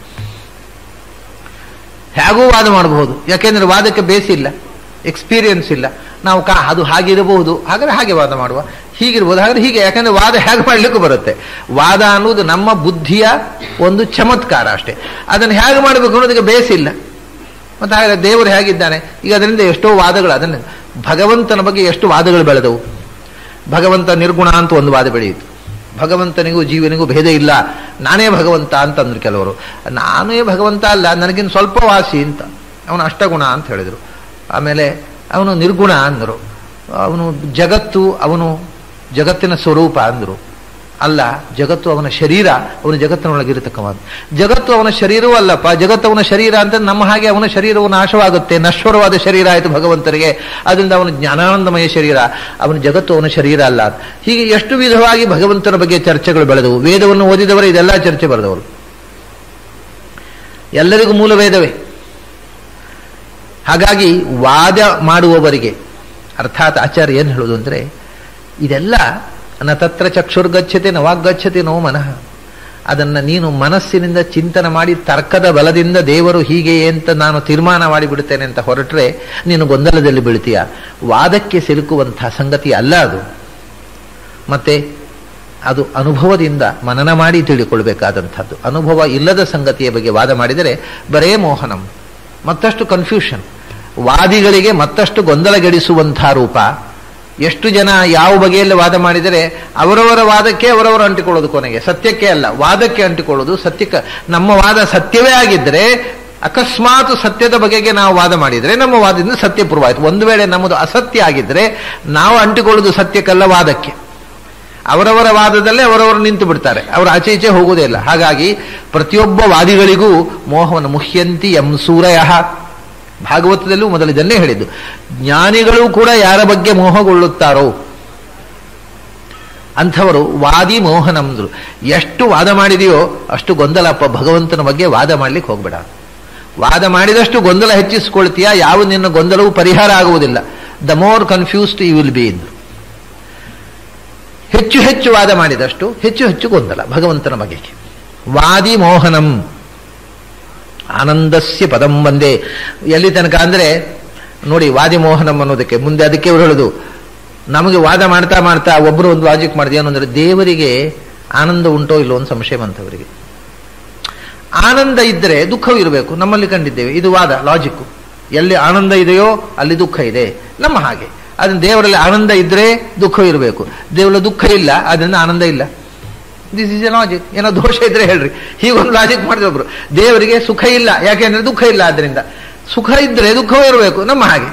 [SPEAKER 1] ಹೇಗೂ ವಾದ ಮಾಡಬಹುದು, ಯಾಕೆಂದ್ರೆ ವಾದಕ್ಕೆ ಬೇಸ್ ಇಲ್ಲ, ಎಕ್ಸ್ಪೀರಿಯನ್ಸ್ ಇಲ್ಲ. ನಾವು ಅದು ಹಾಗಿರಬಹುದು, ಹಾಗಾದ್ರೆ ಹಾಗೆ ವಾದ ಮಾಡುವ, ಹೀಗಿರ್ಬೋದು ಹಾಗಾದ್ರೆ ಹೀಗೆ. ಯಾಕಂದ್ರೆ ವಾದ ಹೇಗೆ ಮಾಡ್ಲಿಕ್ಕೂ ಬರುತ್ತೆ. ವಾದ ಅನ್ನೋದು ನಮ್ಮ ಬುದ್ಧಿಯ ಒಂದು ಚಮತ್ಕಾರ ಅಷ್ಟೇ. ಅದನ್ನು ಹೇಗೆ ಮಾಡಬೇಕು ಅನ್ನೋದಕ್ಕೆ ಬೇಸ್ ಇಲ್ಲ. ಮತ್ತೆ ಹಾಗಾದ್ರೆ ದೇವರು ಹೇಗಿದ್ದಾನೆ, ಈಗ ಅದರಿಂದ ಎಷ್ಟೋ ವಾದಗಳು, ಅದನ್ನು ಭಗವಂತನ ಬಗ್ಗೆ ಎಷ್ಟು ವಾದಗಳು ಬೆಳೆದವು. ಭಗವಂತ ನಿರ್ಗುಣ ಅಂತ ಒಂದು ವಾದ ಬೆಳೆಯಿತು. ಭಗವಂತನಿಗೂ ಜೀವನಿಗೂ ಭೇದ ಇಲ್ಲ, ನಾನೇ ಭಗವಂತ ಅಂತಂದ್ರು ಕೆಲವರು. ನಾನೇ ಭಗವಂತ ಅಲ್ಲ, ನನಗಿನ್ ಸ್ವಲ್ಪ ವಾಸಿ ಅಂತ. ಅವನು ಅಷ್ಟಗುಣ ಅಂತ ಹೇಳಿದರು. ಆಮೇಲೆ ಅವನು ನಿರ್ಗುಣ ಅಂದರು. ಅವನು ಜಗತ್ತು, ಅವನು ಜಗತ್ತಿನ ಸ್ವರೂಪ ಅಂದರು. ಅಲ್ಲ, ಜಗತ್ತು ಅವನ ಶರೀರ, ಅವನು ಜಗತ್ತಿನೊಳಗಿರತಕ್ಕವಾದ. ಜಗತ್ತು ಅವನ ಶರೀರವೂ ಅಲ್ಲಪ್ಪ, ಜಗತ್ತು ಅವನ ಶರೀರ ಅಂತ ನಮ್ಮ ಹಾಗೆ ಅವನ ಶರೀರವು ನಾಶವಾಗುತ್ತೆ, ನಶ್ವರವಾದ ಶರೀರ ಆಯಿತು ಭಗವಂತನಿಗೆ. ಅದರಿಂದ ಅವನು ಜ್ಞಾನಾನಂದಮಯ ಶರೀರ, ಅವನ ಜಗತ್ತು ಅವನ ಶರೀರ ಅಲ್ಲ. ಹೀಗೆ ಎಷ್ಟು ವಿಧವಾಗಿ ಭಗವಂತನ ಬಗ್ಗೆ ಚರ್ಚೆಗಳು ಬೆಳೆದವು. ವೇದವನ್ನು ಓದಿದವರು ಇದೆಲ್ಲ ಚರ್ಚೆ ಬರೆದವರು, ಎಲ್ಲರಿಗೂ ಮೂಲ ವೇದವೇ. ಹಾಗಾಗಿ ವಾದ ಮಾಡುವವರಿಗೆ, ಅರ್ಥಾತ್ ಆಚಾರ್ಯ ಏನು ಹೇಳುವುದು ಅಂದರೆ, ಇದೆಲ್ಲ ನ ತತ್ರ ಚಕ್ಷುರ್ಗಚ್ಚತೆ ನ ವಾಗ್ಗಚ್ಚತೆ ನೋ ಮನಃ. ಅದನ್ನು ನೀನು ಮನಸ್ಸಿನಿಂದ ಚಿಂತನೆ ಮಾಡಿ ತರ್ಕದ ಬಲದಿಂದ ದೇವರು ಹೀಗೆ ಅಂತ ನಾನು ತೀರ್ಮಾನ ಮಾಡಿಬಿಡ್ತೇನೆ ಅಂತ ಹೊರಟ್ರೆ ನೀನು ಗೊಂದಲದಲ್ಲಿ ಬೀಳ್ತೀಯ. ವಾದಕ್ಕೆ ಸಿಲುಕುವಂತಹ ಸಂಗತಿ ಅಲ್ಲ ಅದು. ಮತ್ತೆ ಅದು ಅನುಭವದಿಂದ ಮನನ ಮಾಡಿ ತಿಳಿಕೊಳ್ಬೇಕಾದಂಥದ್ದು. ಅನುಭವ ಇಲ್ಲದ ಸಂಗತಿಯ ಬಗ್ಗೆ ವಾದ ಮಾಡಿದರೆ ಬರೇ ಮೋಹನಂ, ಮತ್ತಷ್ಟು ಕನ್ಫ್ಯೂಷನ್, ವಾದಿಗಳಿಗೆ ಮತ್ತಷ್ಟು ಗೊಂದಲಗೆಡಿಸುವಂಥ ರೂಪ. ಎಷ್ಟು ಜನ ಯಾವ ಬಗೆಯಲ್ಲಿ ವಾದ ಮಾಡಿದರೆ ಅವರವರ ವಾದಕ್ಕೆ ಅವರವರು ಅಂಟಿಕೊಳ್ಳೋದು, ಕೊನೆಗೆ ಸತ್ಯಕ್ಕೆ ಅಲ್ಲ ವಾದಕ್ಕೆ ಅಂಟಿಕೊಳ್ಳೋದು. ಸತ್ಯಕ್ಕೆ ನಮ್ಮ ವಾದ ಸತ್ಯವೇ ಆಗಿದ್ದರೆ, ಅಕಸ್ಮಾತ್ ಸತ್ಯದ ಬಗೆಗೆ ನಾವು ವಾದ ಮಾಡಿದರೆ ನಮ್ಮ ವಾದದಿಂದ ಸತ್ಯ ಪ್ರೂವ್ ಆಯಿತು. ಒಂದು ವೇಳೆ ನಮ್ಮದು ಅಸತ್ಯ ಆಗಿದ್ದರೆ ನಾವು ಅಂಟಿಕೊಳ್ಳೋದು ಸತ್ಯಕ್ಕಲ್ಲ ವಾದಕ್ಕೆ. ಅವರವರ ವಾದದಲ್ಲೇ ಅವರವರು ನಿಂತು ಬಿಡ್ತಾರೆ, ಅವರು ಆಚೆ ಈಚೆ ಹೋಗುವುದೇ ಇಲ್ಲ. ಹಾಗಾಗಿ ಪ್ರತಿಯೊಬ್ಬ ವಾದಿಗಳಿಗೂ ಮೋಹವನ್ನು ಮುಹ್ಯಂತಿ ಎಂ ಸೂರಯಃ, ಭಾಗವತದಲ್ಲೂ ಮೊದಲು ಇದನ್ನೇ ಹೇಳಿದ್ದು. ಜ್ಞಾನಿಗಳು ಕೂಡ ಯಾರ ಬಗ್ಗೆ ಮೋಹಗೊಳ್ಳುತ್ತಾರೋ ಅಂಥವರು ವಾದಿ ಮೋಹನಂದ್ರು. ಎಷ್ಟು ವಾದ ಮಾಡಿದೆಯೋ ಅಷ್ಟು ಗೊಂದಲಪ್ಪ, ಭಗವಂತನ ಬಗ್ಗೆ ವಾದ ಮಾಡ್ಲಿಕ್ಕೆ ಹೋಗ್ಬೇಡ. ವಾದ ಮಾಡಿದಷ್ಟು ಗೊಂದಲ ಹೆಚ್ಚಿಸಿಕೊಳ್ತೀಯ, ಯಾವ ನಿನ್ನ ಗೊಂದಲವೂ ಪರಿಹಾರ ಆಗುವುದಿಲ್ಲ. The more confused you will be in. ಹೆಚ್ಚು ಹೆಚ್ಚು ವಾದ ಮಾಡಿದಷ್ಟು ಹೆಚ್ಚು ಹೆಚ್ಚು ಗೊಂದಲ ಭಗವಂತನ ಬಗೆಗೆ. ವಾದಿ ಮೋಹನಂ ಆನಂದಸ್ಯ ಪದಂ ಒಂದೇ. ಎಲ್ಲಿ ತನಕ ಅಂದರೆ ನೋಡಿ, ವಾದಿ ಮೋಹನಂ ಅನ್ನೋದಕ್ಕೆ ಮುಂದೆ ಅದಕ್ಕೆ ಅವರು ಹೇಳುದು, ನಮಗೆ ವಾದ ಮಾಡ್ತಾ ಮಾಡ್ತಾ ಒಬ್ಬರು ಒಂದು ಲಾಜಿಕ್ ಮಾಡಿದೆ. ಏನು ಅಂದರೆ, ದೇವರಿಗೆ ಆನಂದ ಉಂಟೋ ಇಲ್ಲೋ ಒಂದು ಸಂಶಯ ಬಂತವರಿಗೆ. ಆನಂದ ಇದ್ದರೆ ದುಃಖವೂ ಇರಬೇಕು, ನಮ್ಮಲ್ಲಿ ಕಂಡಿದ್ದೇವೆ. ಇದು ವಾದ, ಲಾಜಿಕ್ಕು. ಎಲ್ಲಿ ಆನಂದ ಇದೆಯೋ ಅಲ್ಲಿ ದುಃಖ ಇದೆ, ನಮ್ಮ ಹಾಗೆ. ಅದನ್ನು ದೇವರಲ್ಲಿ ಆನಂದ ಇದ್ದರೆ ದುಃಖ ಇರಬೇಕು, ದೇವರಲ್ಲಿ ದುಃಖ ಇಲ್ಲ ಅದರಿಂದ ಆನಂದ ಇಲ್ಲ. This is A logic. ಏನೋ ದೋಷ ಇದ್ರೆ ಹೇಳ್ರಿ. ಹೀಗೊಂದು ಲಾಜಿಕ್ ಮಾಡಿದ್ರೆ ಒಬ್ರು, ದೇವರಿಗೆ ಸುಖ ಇಲ್ಲ ಯಾಕೆಂದ್ರೆ ದುಃಖ ಇಲ್ಲ, ಆದ್ರಿಂದ ಸುಖ ಇದ್ರೆ ದುಃಖವೂ ಇರಬೇಕು, ನಮ್ಮ ಹಾಗೆ.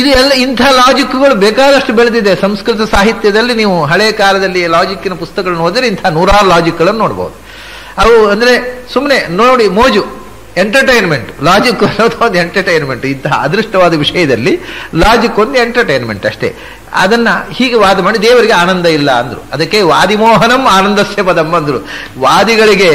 [SPEAKER 1] ಇದು ಎಲ್ಲ ಇಂಥ ಲಾಜಿಕ್ಗಳು ಬೇಕಾದಷ್ಟು ಬೆಳೆದಿದೆ. ಸಂಸ್ಕೃತ ಸಾಹಿತ್ಯದಲ್ಲಿ ನೀವು ಹಳೆ ಕಾಲದಲ್ಲಿ ಲಾಜಿಕ್ಕಿನ ಪುಸ್ತಕಗಳನ್ನು ಓದಿದ್ರೆ ಇಂಥ ನೂರಾರು ಲಾಜಿಕ್ಗಳನ್ನು ನೋಡ್ಬೋದು. ಅವು ಅಂದರೆ ಸುಮ್ಮನೆ ನೋಡಿ ಮೋಜು, ಎಂಟರ್ಟೈನ್ಮೆಂಟ್. ಲಾಜಿಕ್ ಅನ್ನೋದು ಒಂದು ಎಂಟರ್ಟೈನ್ಮೆಂಟ್. ಇಂತಹ ಅದೃಷ್ಟವಾದ ವಿಷಯದಲ್ಲಿ ಲಾಜಿಕ್ ಒಂದು ಎಂಟರ್ಟೈನ್ಮೆಂಟ್ ಅಷ್ಟೇ. ಅದನ್ನ ಹೀಗೆ ವಾದ ಮಾಡಿ ದೇವರಿಗೆ ಆನಂದ ಇಲ್ಲ ಅಂದ್ರು. ಅದಕ್ಕೆ ವಾದಿಮೋಹನಂ ಆನಂದಸ್ಯ ಪದಂ ಅಂದ್ರು. ವಾದಿಗಳಿಗೆ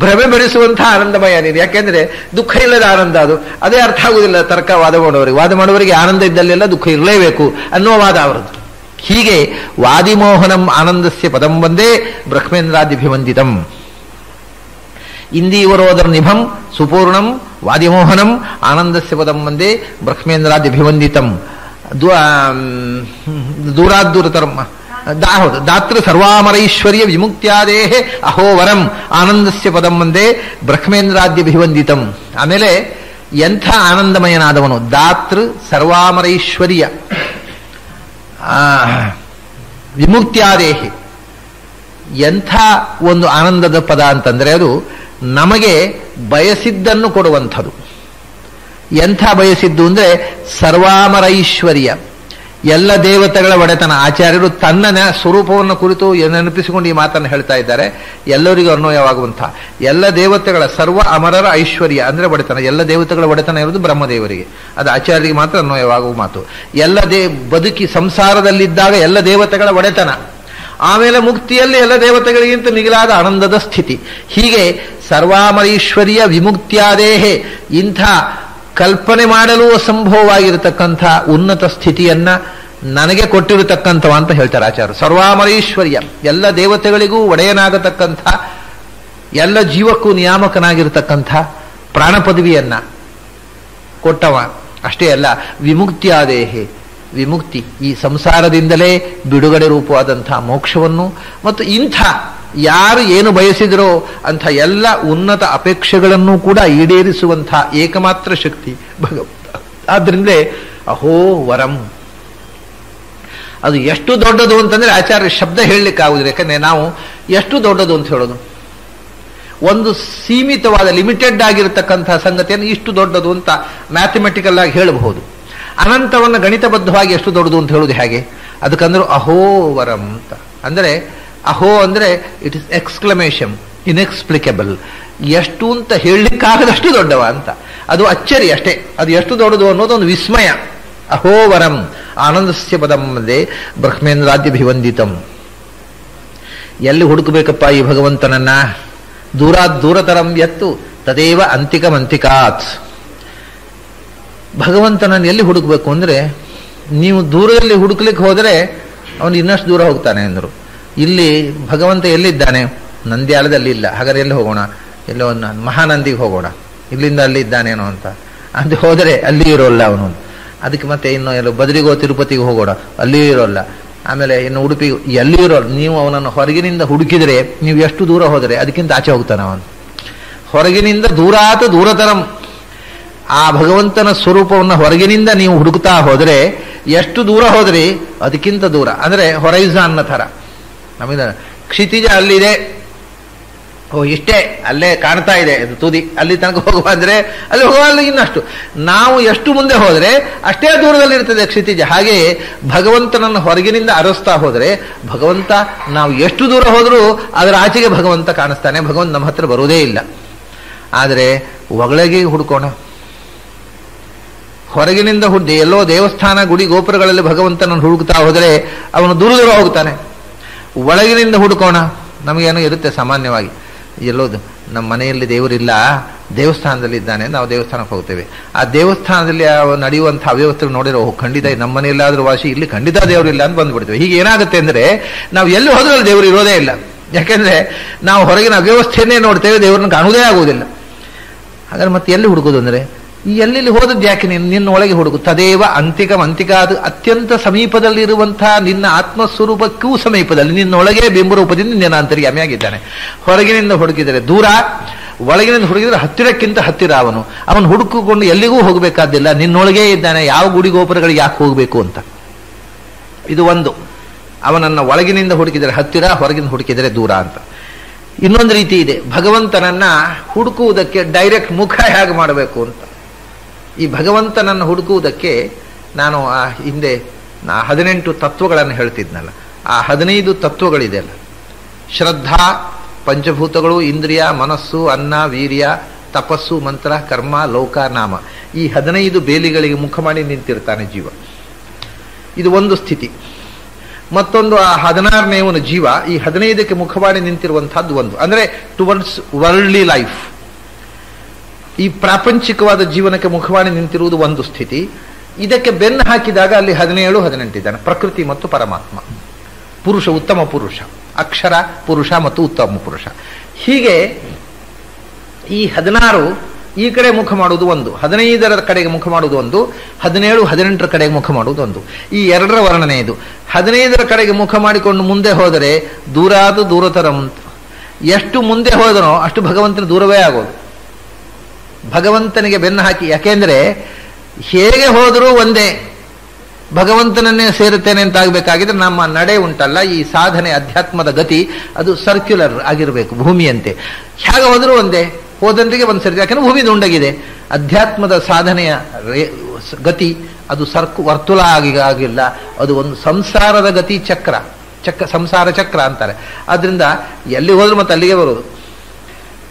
[SPEAKER 1] ಭ್ರಮೆ ಬೆಳೆಸುವಂತಹ ಆನಂದಮಯ ನೀನು. ಯಾಕೆಂದ್ರೆ ದುಃಖ ಇಲ್ಲದ ಆನಂದ ಅದು, ಅದೇ ಅರ್ಥ ಆಗುವುದಿಲ್ಲ ತರ್ಕ ವಾದ ಮಾಡುವವರಿಗೆ. ವಾದ ಮಾಡುವವರಿಗೆ ಆನಂದ ಇದ್ದಲ್ಲೆಲ್ಲ ದುಃಖ ಇರಲೇಬೇಕು ಅನ್ನೋ ವಾದ ಅವರದ್ದು. ಹೀಗೆ ವಾದಿಮೋಹನಂ ಆನಂದಸ್ಯ ಪದಂ ಒಂದೇ ಬ್ರಹ್ಮೇಂದ್ರಾದಿಭಿವಂದಿತಂ ಇಂದೀವರೋದರ ನಿಭಂ ಸುಪೂರ್ಣಂ ವಾದಿಮೋಹನಂ ಆನಂದಸ್ಯ ಪದಂ ಒಂದೇ ಬ್ರಹ್ಮೇಂದ್ರಾದಿಭಿವಂದಿತಂ ದೂರಾದ್ದೂರತರಂ ಹೌದು ದಾತೃ ಸರ್ವಾಮರೈಶ್ವರ್ಯ ವಿಮುಕ್ತ್ಯಾದೇಹೆ ಅಹೋವರಂ ಆನಂದಸ್ಯ ಪದಂ ಒಂದೇ ಬ್ರಹ್ಮೇಂದ್ರಾದ್ಯಭಿವಂದಿತಂ. ಆಮೇಲೆ ಎಂಥ ಆನಂದಮಯನಾದವನು, ದಾತೃ ಸರ್ವಾಮರೈಶ್ವರ್ಯ ವಿಮುಕ್ತ್ಯಾದೇಹೆ. ಎಂಥ ಒಂದು ಆನಂದದ ಪದ ಅಂತಂದ್ರೆ ಅದು ನಮಗೆ ಬಯಸಿದ್ದನ್ನು ಕೊಡುವಂಥದ್ದು. ಎಂಥ ಬಯಸಿದ್ದು ಅಂದರೆ ಸರ್ವಾಮರೈಶ್ವರ್ಯ, ಎಲ್ಲ ದೇವತೆಗಳ ಒಡೆತನ. ಆಚಾರ್ಯರು ತನ್ನ ಸ್ವರೂಪವನ್ನು ಕುರಿತು ನೆನಪಿಸಿಕೊಂಡು ಈ ಮಾತನ್ನು ಹೇಳ್ತಾ ಇದ್ದಾರೆ. ಎಲ್ಲರಿಗೂ ಅನ್ವಯವಾಗುವಂಥ ಎಲ್ಲ ದೇವತೆಗಳ ಸರ್ವ ಅಮರರ ಐಶ್ವರ್ಯ ಅಂದರೆ ಒಡೆತನ. ಎಲ್ಲ ದೇವತೆಗಳ ಒಡೆತನ ಇರುವುದು ಬ್ರಹ್ಮದೇವರಿಗೆ, ಅದು ಆಚಾರ್ಯರಿಗೆ ಮಾತ್ರ ಅನ್ವಯವಾಗುವ ಮಾತು. ಎಲ್ಲ ಬದುಕಿ ಸಂಸಾರದಲ್ಲಿದ್ದಾಗ ಎಲ್ಲ ದೇವತೆಗಳ ಒಡೆತನ, ಆಮೇಲೆ ಮುಕ್ತಿಯಲ್ಲಿ ಎಲ್ಲ ದೇವತೆಗಳಿಗಿಂತ ಮಿಗಿಲಾದ ಆನಂದದ ಸ್ಥಿತಿ. ಹೀಗೆ ಸರ್ವಾಮರೈಶ್ವರ್ಯ ವಿಮುಕ್ತ್ಯಾದೇಹೆ, ಇಂಥ ಕಲ್ಪನೆ ಮಾಡಲು ಅಸಂಭವವಾಗಿರತಕ್ಕಂಥ ಉನ್ನತ ಸ್ಥಿತಿಯನ್ನ ನನಗೆ ಕೊಟ್ಟಿರತಕ್ಕಂಥವ ಅಂತ ಹೇಳ್ತಾರೆ ಆಚಾರ್ಯರು. ಸರ್ವಾಮರೈಶ್ವರ್ಯ, ಎಲ್ಲ ದೇವತೆಗಳಿಗೂ ಒಡೆಯನಾಗತಕ್ಕಂಥ, ಎಲ್ಲ ಜೀವಕ್ಕೂ ನಿಯಾಮಕನಾಗಿರತಕ್ಕಂಥ ಪ್ರಾಣ ಪದವಿಯನ್ನ ಕೊಟ್ಟವ. ಅಷ್ಟೇ ಅಲ್ಲ, ವಿಮುಕ್ತ್ಯಾದೇಹೆ, ವಿಮುಕ್ತಿ ಈ ಸಂಸಾರದಿಂದಲೇ ಬಿಡುಗಡೆ ರೂಪವಾದಂಥ ಮೋಕ್ಷವನ್ನು, ಮತ್ತು ಇಂಥ ಯಾರು ಏನು ಬಯಸಿದರೋ ಅಂಥ ಎಲ್ಲ ಉನ್ನತ ಅಪೇಕ್ಷೆಗಳನ್ನು ಕೂಡ ಈಡೇರಿಸುವಂಥ ಏಕಮಾತ್ರ ಶಕ್ತಿ ಭಗವಂತ. ಆದ್ರಿಂದಲೇ ಅಹೋ ವರಂ, ಅದು ಎಷ್ಟು ದೊಡ್ಡದು ಅಂತಂದ್ರೆ ಆಚಾರ್ಯ ಶಬ್ದ ಹೇಳಲಿಕ್ಕಾಗುದಿಲ್ಲ. ಯಾಕಂದ್ರೆ ನಾವು ಎಷ್ಟು ದೊಡ್ಡದು ಅಂತ ಹೇಳೋದು, ಒಂದು ಸೀಮಿತವಾದ ಲಿಮಿಟೆಡ್ ಆಗಿರತಕ್ಕಂಥ ಸಂಗತಿಯನ್ನು ಇಷ್ಟು ದೊಡ್ಡದು ಅಂತ ಮ್ಯಾಥಮೆಟಿಕಲ್ ಆಗಿ ಹೇಳಬಹುದು. ಅನಂತವನ್ನು ಗಣಿತಬದ್ಧವಾಗಿ ಎಷ್ಟು ದೊಡ್ಡದು ಅಂತ ಹೇಳುವುದು ಹೇಗೆ? ಅದಕ್ಕಂದ್ರೆ ಅಹೋವರಂ ಅಂತ. ಅಂದರೆ ಅಹೋ ಅಂದರೆ ಇಟ್ ಇಸ್ ಎಕ್ಸ್ಕ್ಲಮೇಷನ್, ಇನ್ಎಕ್ಸ್ಪ್ಲಿಕೇಬಲ್. ಎಷ್ಟು ಅಂತ ಹೇಳಲಿಕ್ಕಾಗದಷ್ಟು ದೊಡ್ಡವ ಅಂತ. ಅದು ಅಚ್ಚರಿ ಅಷ್ಟೇ. ಅದು ಎಷ್ಟು ದೊಡ್ಡದು ಅನ್ನೋದು ಒಂದು ವಿಸ್ಮಯ. ಅಹೋವರಂ ಆನಂದಸ್ಯ ಪದಂ ಒಂದೇ ಬ್ರಹ್ಮೇಂದ್ರಾದ್ಯಭಿವಂದಿತಂ. ಎಲ್ಲಿ ಹುಡುಕಬೇಕಪ್ಪ ಈ ಭಗವಂತನನ್ನ? ದೂರತರಂ ಯತ್ತು ತದೇವ ಅಂತಿಕಮಂತಿಕಾತ್. ಭಗವಂತನನ್ನು ಎಲ್ಲಿ ಹುಡುಕಬೇಕು ಅಂದರೆ, ನೀವು ದೂರದಲ್ಲಿ ಹುಡುಕ್ಲಿಕ್ಕೆ ಹೋದರೆ ಅವನು ಇನ್ನಷ್ಟು ದೂರ ಹೋಗ್ತಾನೆ ಅಂದರು. ಇಲ್ಲಿ ಭಗವಂತ ಎಲ್ಲಿದ್ದಾನೆ? ನಂದ್ಯಾಲದಲ್ಲಿ ಇಲ್ಲ, ಹಾಗಾದ್ರೆ ಎಲ್ಲಿ ಹೋಗೋಣ? ಎಲ್ಲೋ ಒಂದು ಮಹಾನಂದಿಗೆ ಹೋಗೋಣ, ಇಲ್ಲಿಂದ ಅಲ್ಲಿ ಇದ್ದಾನೇನೋ ಅಂತ ಅಂತ ಹೋದರೆ ಅಲ್ಲಿ ಇರೋಲ್ಲ ಅವನು. ಅದಕ್ಕೆ ಮತ್ತೆ ಇನ್ನು ಎಲ್ಲೋ ಬದರಿಗೋ ತಿರುಪತಿಗೆ ಹೋಗೋಣ, ಅಲ್ಲಿಯೂ ಇರೋಲ್ಲ. ಆಮೇಲೆ ಇನ್ನು ಉಡುಪಿಗೆ ಎಲ್ಲಿ ಇರೋಲ್ಲ. ನೀವು ಅವನನ್ನು ಹೊರಗಿನಿಂದ ಹುಡುಕಿದರೆ ನೀವು ಎಷ್ಟು ದೂರ ಹೋದರೆ ಅದಕ್ಕಿಂತ ಆಚೆ ಹೋಗ್ತಾನೆ ಅವನು. ಹೊರಗಿನಿಂದ ದೂರಾತ ದೂರತರಂ. ಆ ಭಗವಂತನ ಸ್ವರೂಪವನ್ನು ಹೊರಗಿನಿಂದ ನೀವು ಹುಡುಕ್ತಾ ಹೋದರೆ ಎಷ್ಟು ದೂರ ಹೋದ್ರಿ ಅದಕ್ಕಿಂತ ದೂರ. ಅಂದರೆ ಹೊರೈಸಾನ್ನ ಥರ. ನಮಗೆ ಕ್ಷಿತಿಜ ಅಲ್ಲಿದೆ, ಓ ಇಷ್ಟೇ ಅಲ್ಲೇ ಕಾಣ್ತಾ ಇದೆ ಅದು ತುದಿ, ಅಲ್ಲಿ ತನಕ ಹೋಗುವ ಅಂದರೆ ಅಲ್ಲಿ ಹೋಗಲ್ಲ ಇನ್ನಷ್ಟು. ನಾವು ಎಷ್ಟು ಮುಂದೆ ಹೋದರೆ ಅಷ್ಟೇ ದೂರದಲ್ಲಿರ್ತದೆ ಕ್ಷಿತಿಜ. ಹಾಗೆಯೇ ಭಗವಂತನನ್ನು ಹೊರಗಿನಿಂದ ಅರಸ್ತಾ ಹೋದರೆ ಭಗವಂತ ನಾವು ಎಷ್ಟು ದೂರ ಹೋದರೂ ಅದರ ಆಚೆಗೆ ಭಗವಂತ ಕಾಣಿಸ್ತಾನೆ. ಭಗವಂತ ನಮ್ಮ ಹತ್ರ ಬರುವುದೇ ಇಲ್ಲ. ಆದರೆ ಒಳಗೆ ಹುಡ್ಕೋಣ. ಹೊರಗಿನಿಂದ ಎಲ್ಲೋ ದೇವಸ್ಥಾನ ಗುಡಿ ಗೋಪುರಗಳಲ್ಲಿ ಭಗವಂತನನ್ನು ಹುಡುಕ್ತಾ ಹೋದರೆ ಅವನು ದೂರ ದೂರ ಹೋಗ್ತಾನೆ. ಒಳಗಿನಿಂದ ಹುಡುಕೋಣ. ನಮಗೇನೋ ಇರುತ್ತೆ ಸಾಮಾನ್ಯವಾಗಿ, ಎಲ್ಲೋದು ನಮ್ಮ ಮನೆಯಲ್ಲಿ ದೇವರಿಲ್ಲ, ದೇವಸ್ಥಾನದಲ್ಲಿ ಇದ್ದಾನೆ, ನಾವು ದೇವಸ್ಥಾನಕ್ಕೆ ಹೋಗ್ತೇವೆ. ಆ ದೇವಸ್ಥಾನದಲ್ಲಿ ನಡೆಯುವಂಥ ಅವ್ಯವಸ್ಥೆ ನೋಡಿರೋ ಖಂಡಿತ ನಮ್ಮ ಮನೆಯಲ್ಲಾದ್ರೂ ವಾಸಿ, ಇಲ್ಲಿ ಖಂಡಿತ ದೇವರಿಲ್ಲ ಅಂತ ಬಂದ್ಬಿಡ್ತೇವೆ. ಹೀಗೆ ಏನಾಗುತ್ತೆ ಅಂದರೆ ನಾವು ಎಲ್ಲಿ ಹೋದ್ರೂ ಅಲ್ಲಿ ದೇವರು ಇರೋದೇ ಇಲ್ಲ. ಯಾಕೆಂದ್ರೆ ನಾವು ಹೊರಗಿನ ಅವ್ಯವಸ್ಥೆಯನ್ನೇ ನೋಡ್ತೇವೆ, ದೇವರನ್ನು ಕಾಣುವುದೇ ಆಗುವುದಿಲ್ಲ. ಹಾಗಾದ್ರೆ ಮತ್ತೆ ಎಲ್ಲಿ ಹುಡುಕೋದು ಅಂದರೆ ಈ ಎಲ್ಲೆಲ್ಲಿ ಹೋದದ್ದು ಯಾಕೆ? ನಿನ್ನ ಒಳಗೆ ಹುಡುಕು. ತದೇವ ಅಂತಿಕ ಅದು ಅತ್ಯಂತ ಸಮೀಪದಲ್ಲಿರುವಂತಹ ನಿನ್ನ ಆತ್ಮಸ್ವರೂಪಕ್ಕೂ ಸಮೀಪದಲ್ಲಿ ನಿನ್ನೊಳಗೆ ಬಿಂಬರೂಪದಿಂದ ನಿನ್ನ ಅಂತರ್ಯಾಮಿಯಾಗಿದ್ದಾನೆ. ಹೊರಗಿನಿಂದ ಹುಡುಕಿದರೆ ದೂರ, ಒಳಗಿನಿಂದ ಹುಡುಕಿದರೆ ಹತ್ತಿರಕ್ಕಿಂತ ಹತ್ತಿರ. ಅವನು ಹುಡುಕಿಕೊಂಡು ಎಲ್ಲಿಗೂ ಹೋಗಬೇಕಾದಿಲ್ಲ, ನಿನ್ನೊಳಗೇ ಇದ್ದಾನೆ. ಯಾವ ಗುಡಿ ಗೋಪುರಗಳಿಗೆ ಯಾಕೆ ಹೋಗಬೇಕು ಅಂತ. ಇದು ಒಂದು. ಅವನನ್ನ ಒಳಗಿನಿಂದ ಹುಡುಕಿದರೆ ಹತ್ತಿರ, ಹೊರಗಿಂದ ಹುಡುಕಿದರೆ ದೂರ ಅಂತ. ಇನ್ನೊಂದು ರೀತಿ ಇದೆ, ಭಗವಂತನನ್ನ ಹುಡುಕುವುದಕ್ಕೆ ಡೈರೆಕ್ಟ್ ಮುಖ ಹೇಗೆ ಮಾಡಬೇಕು ಅಂತ. ಈ ಭಗವಂತನನ್ನು ಹುಡುಕುವುದಕ್ಕೆ ನಾನು ಹಿಂದೆ 18 ತತ್ವಗಳನ್ನು ಹೇಳ್ತಿದ್ನಲ್ಲ, ಆ 15 ತತ್ವಗಳಿದೆ ಅಲ್ಲ, ಶ್ರದ್ಧಾ, ಪಂಚಭೂತಗಳು, ಇಂದ್ರಿಯ, ಮನಸ್ಸು, ಅನ್ನ, ವೀರ್ಯ, ತಪಸ್ಸು, ಮಂತ್ರ, ಕರ್ಮ, ಲೋಕ, ನಾಮ. ಈ 15 ಬೇಲಿಗಳಿಗೆ ಮುಖ ಮಾಡಿ ನಿಂತಿರ್ತಾನೆ ಜೀವ. ಇದು ಒಂದು ಸ್ಥಿತಿ. ಮತ್ತೊಂದು ಆ 16ನೇವನು ಜೀವ ಈ 15ಕ್ಕೆ ಮುಖ ಮಾಡಿ ನಿಂತಿರುವಂತಹದ್ದು ಒಂದು. ಅಂದರೆ ಟುವರ್ಡ್ಸ್ ವರ್ಲ್ಡ್ಲಿ ಲೈಫ್, ಈ ಪ್ರಾಪಂಚಿಕವಾದ ಜೀವನಕ್ಕೆ ಮುಖವಾಣಿ ನಿಂತಿರುವುದು ಒಂದು ಸ್ಥಿತಿ. ಇದಕ್ಕೆ ಬೆನ್ನು ಹಾಕಿದಾಗ ಅಲ್ಲಿ 17, 18 ಇದ್ದಾನೆ. ಪ್ರಕೃತಿ ಮತ್ತು ಪರಮಾತ್ಮ, ಪುರುಷ, ಉತ್ತಮ ಪುರುಷ, ಅಕ್ಷರ ಪುರುಷ ಮತ್ತು ಉತ್ತಮ ಪುರುಷ. ಹೀಗೆ ಈ 16 ಈ ಕಡೆ ಮುಖ ಮಾಡುವುದು ಒಂದು, 15ರ ಕಡೆಗೆ ಮುಖ ಮಾಡುವುದು ಒಂದು, 17, 18ರ ಕಡೆಗೆ ಮುಖ ಮಾಡುವುದು ಒಂದು. ಈ ಎರಡರ ವರ್ಣನೆ ಇದು. 15ರ ಕಡೆಗೆ ಮುಖ ಮಾಡಿಕೊಂಡು ಮುಂದೆ ಹೋದರೆ ದೂರಾದ ದೂರತರಂ. ಎಷ್ಟು ಮುಂದೆ ಹೋದನೋ ಅಷ್ಟು ಭಗವಂತನ ದೂರವೇ ಆಗೋದು. ಭಗವಂತನಿಗೆ ಬೆನ್ನು ಹಾಕಿ, ಯಾಕೆಂದ್ರೆ ಹೇಗೆ ಹೋದರೂ ಒಂದೇ, ಭಗವಂತನನ್ನೇ ಸೇರುತ್ತೇನೆ ಅಂತ ಆಗಬೇಕಾಗಿದ್ರೆ ನಮ್ಮ ನಡೆ ಉಂಟಲ್ಲ, ಈ ಸಾಧನೆ ಅಧ್ಯಾತ್ಮದ ಗತಿ ಅದು ಸರ್ಕ್ಯುಲರ್ ಆಗಿರಬೇಕು, ಭೂಮಿಯಂತೆ. ಹೇಗೆ ಹೋದರೂ ಒಂದೇ, ಹೋದಂತೆಗೆ ಒಂದು ಸರಿ. ಯಾಕಂದ್ರೆ ಭೂಮಿ ದುಂಡಗಿದೆ. ಅಧ್ಯಾತ್ಮದ ಸಾಧನೆಯ ಗತಿ ಅದು ವರ್ತುಲ ಆಗಿಲ್ಲ, ಅದು ಒಂದು ಸಂಸಾರದ ಗತಿ ಚಕ್ರ, ಸಂಸಾರ ಚಕ್ರ ಅಂತಾರೆ. ಆದ್ರಿಂದ ಎಲ್ಲಿ ಹೋದ್ರು ಮತ್ತೆ ಅಲ್ಲಿಗೆ ಬರೋದು.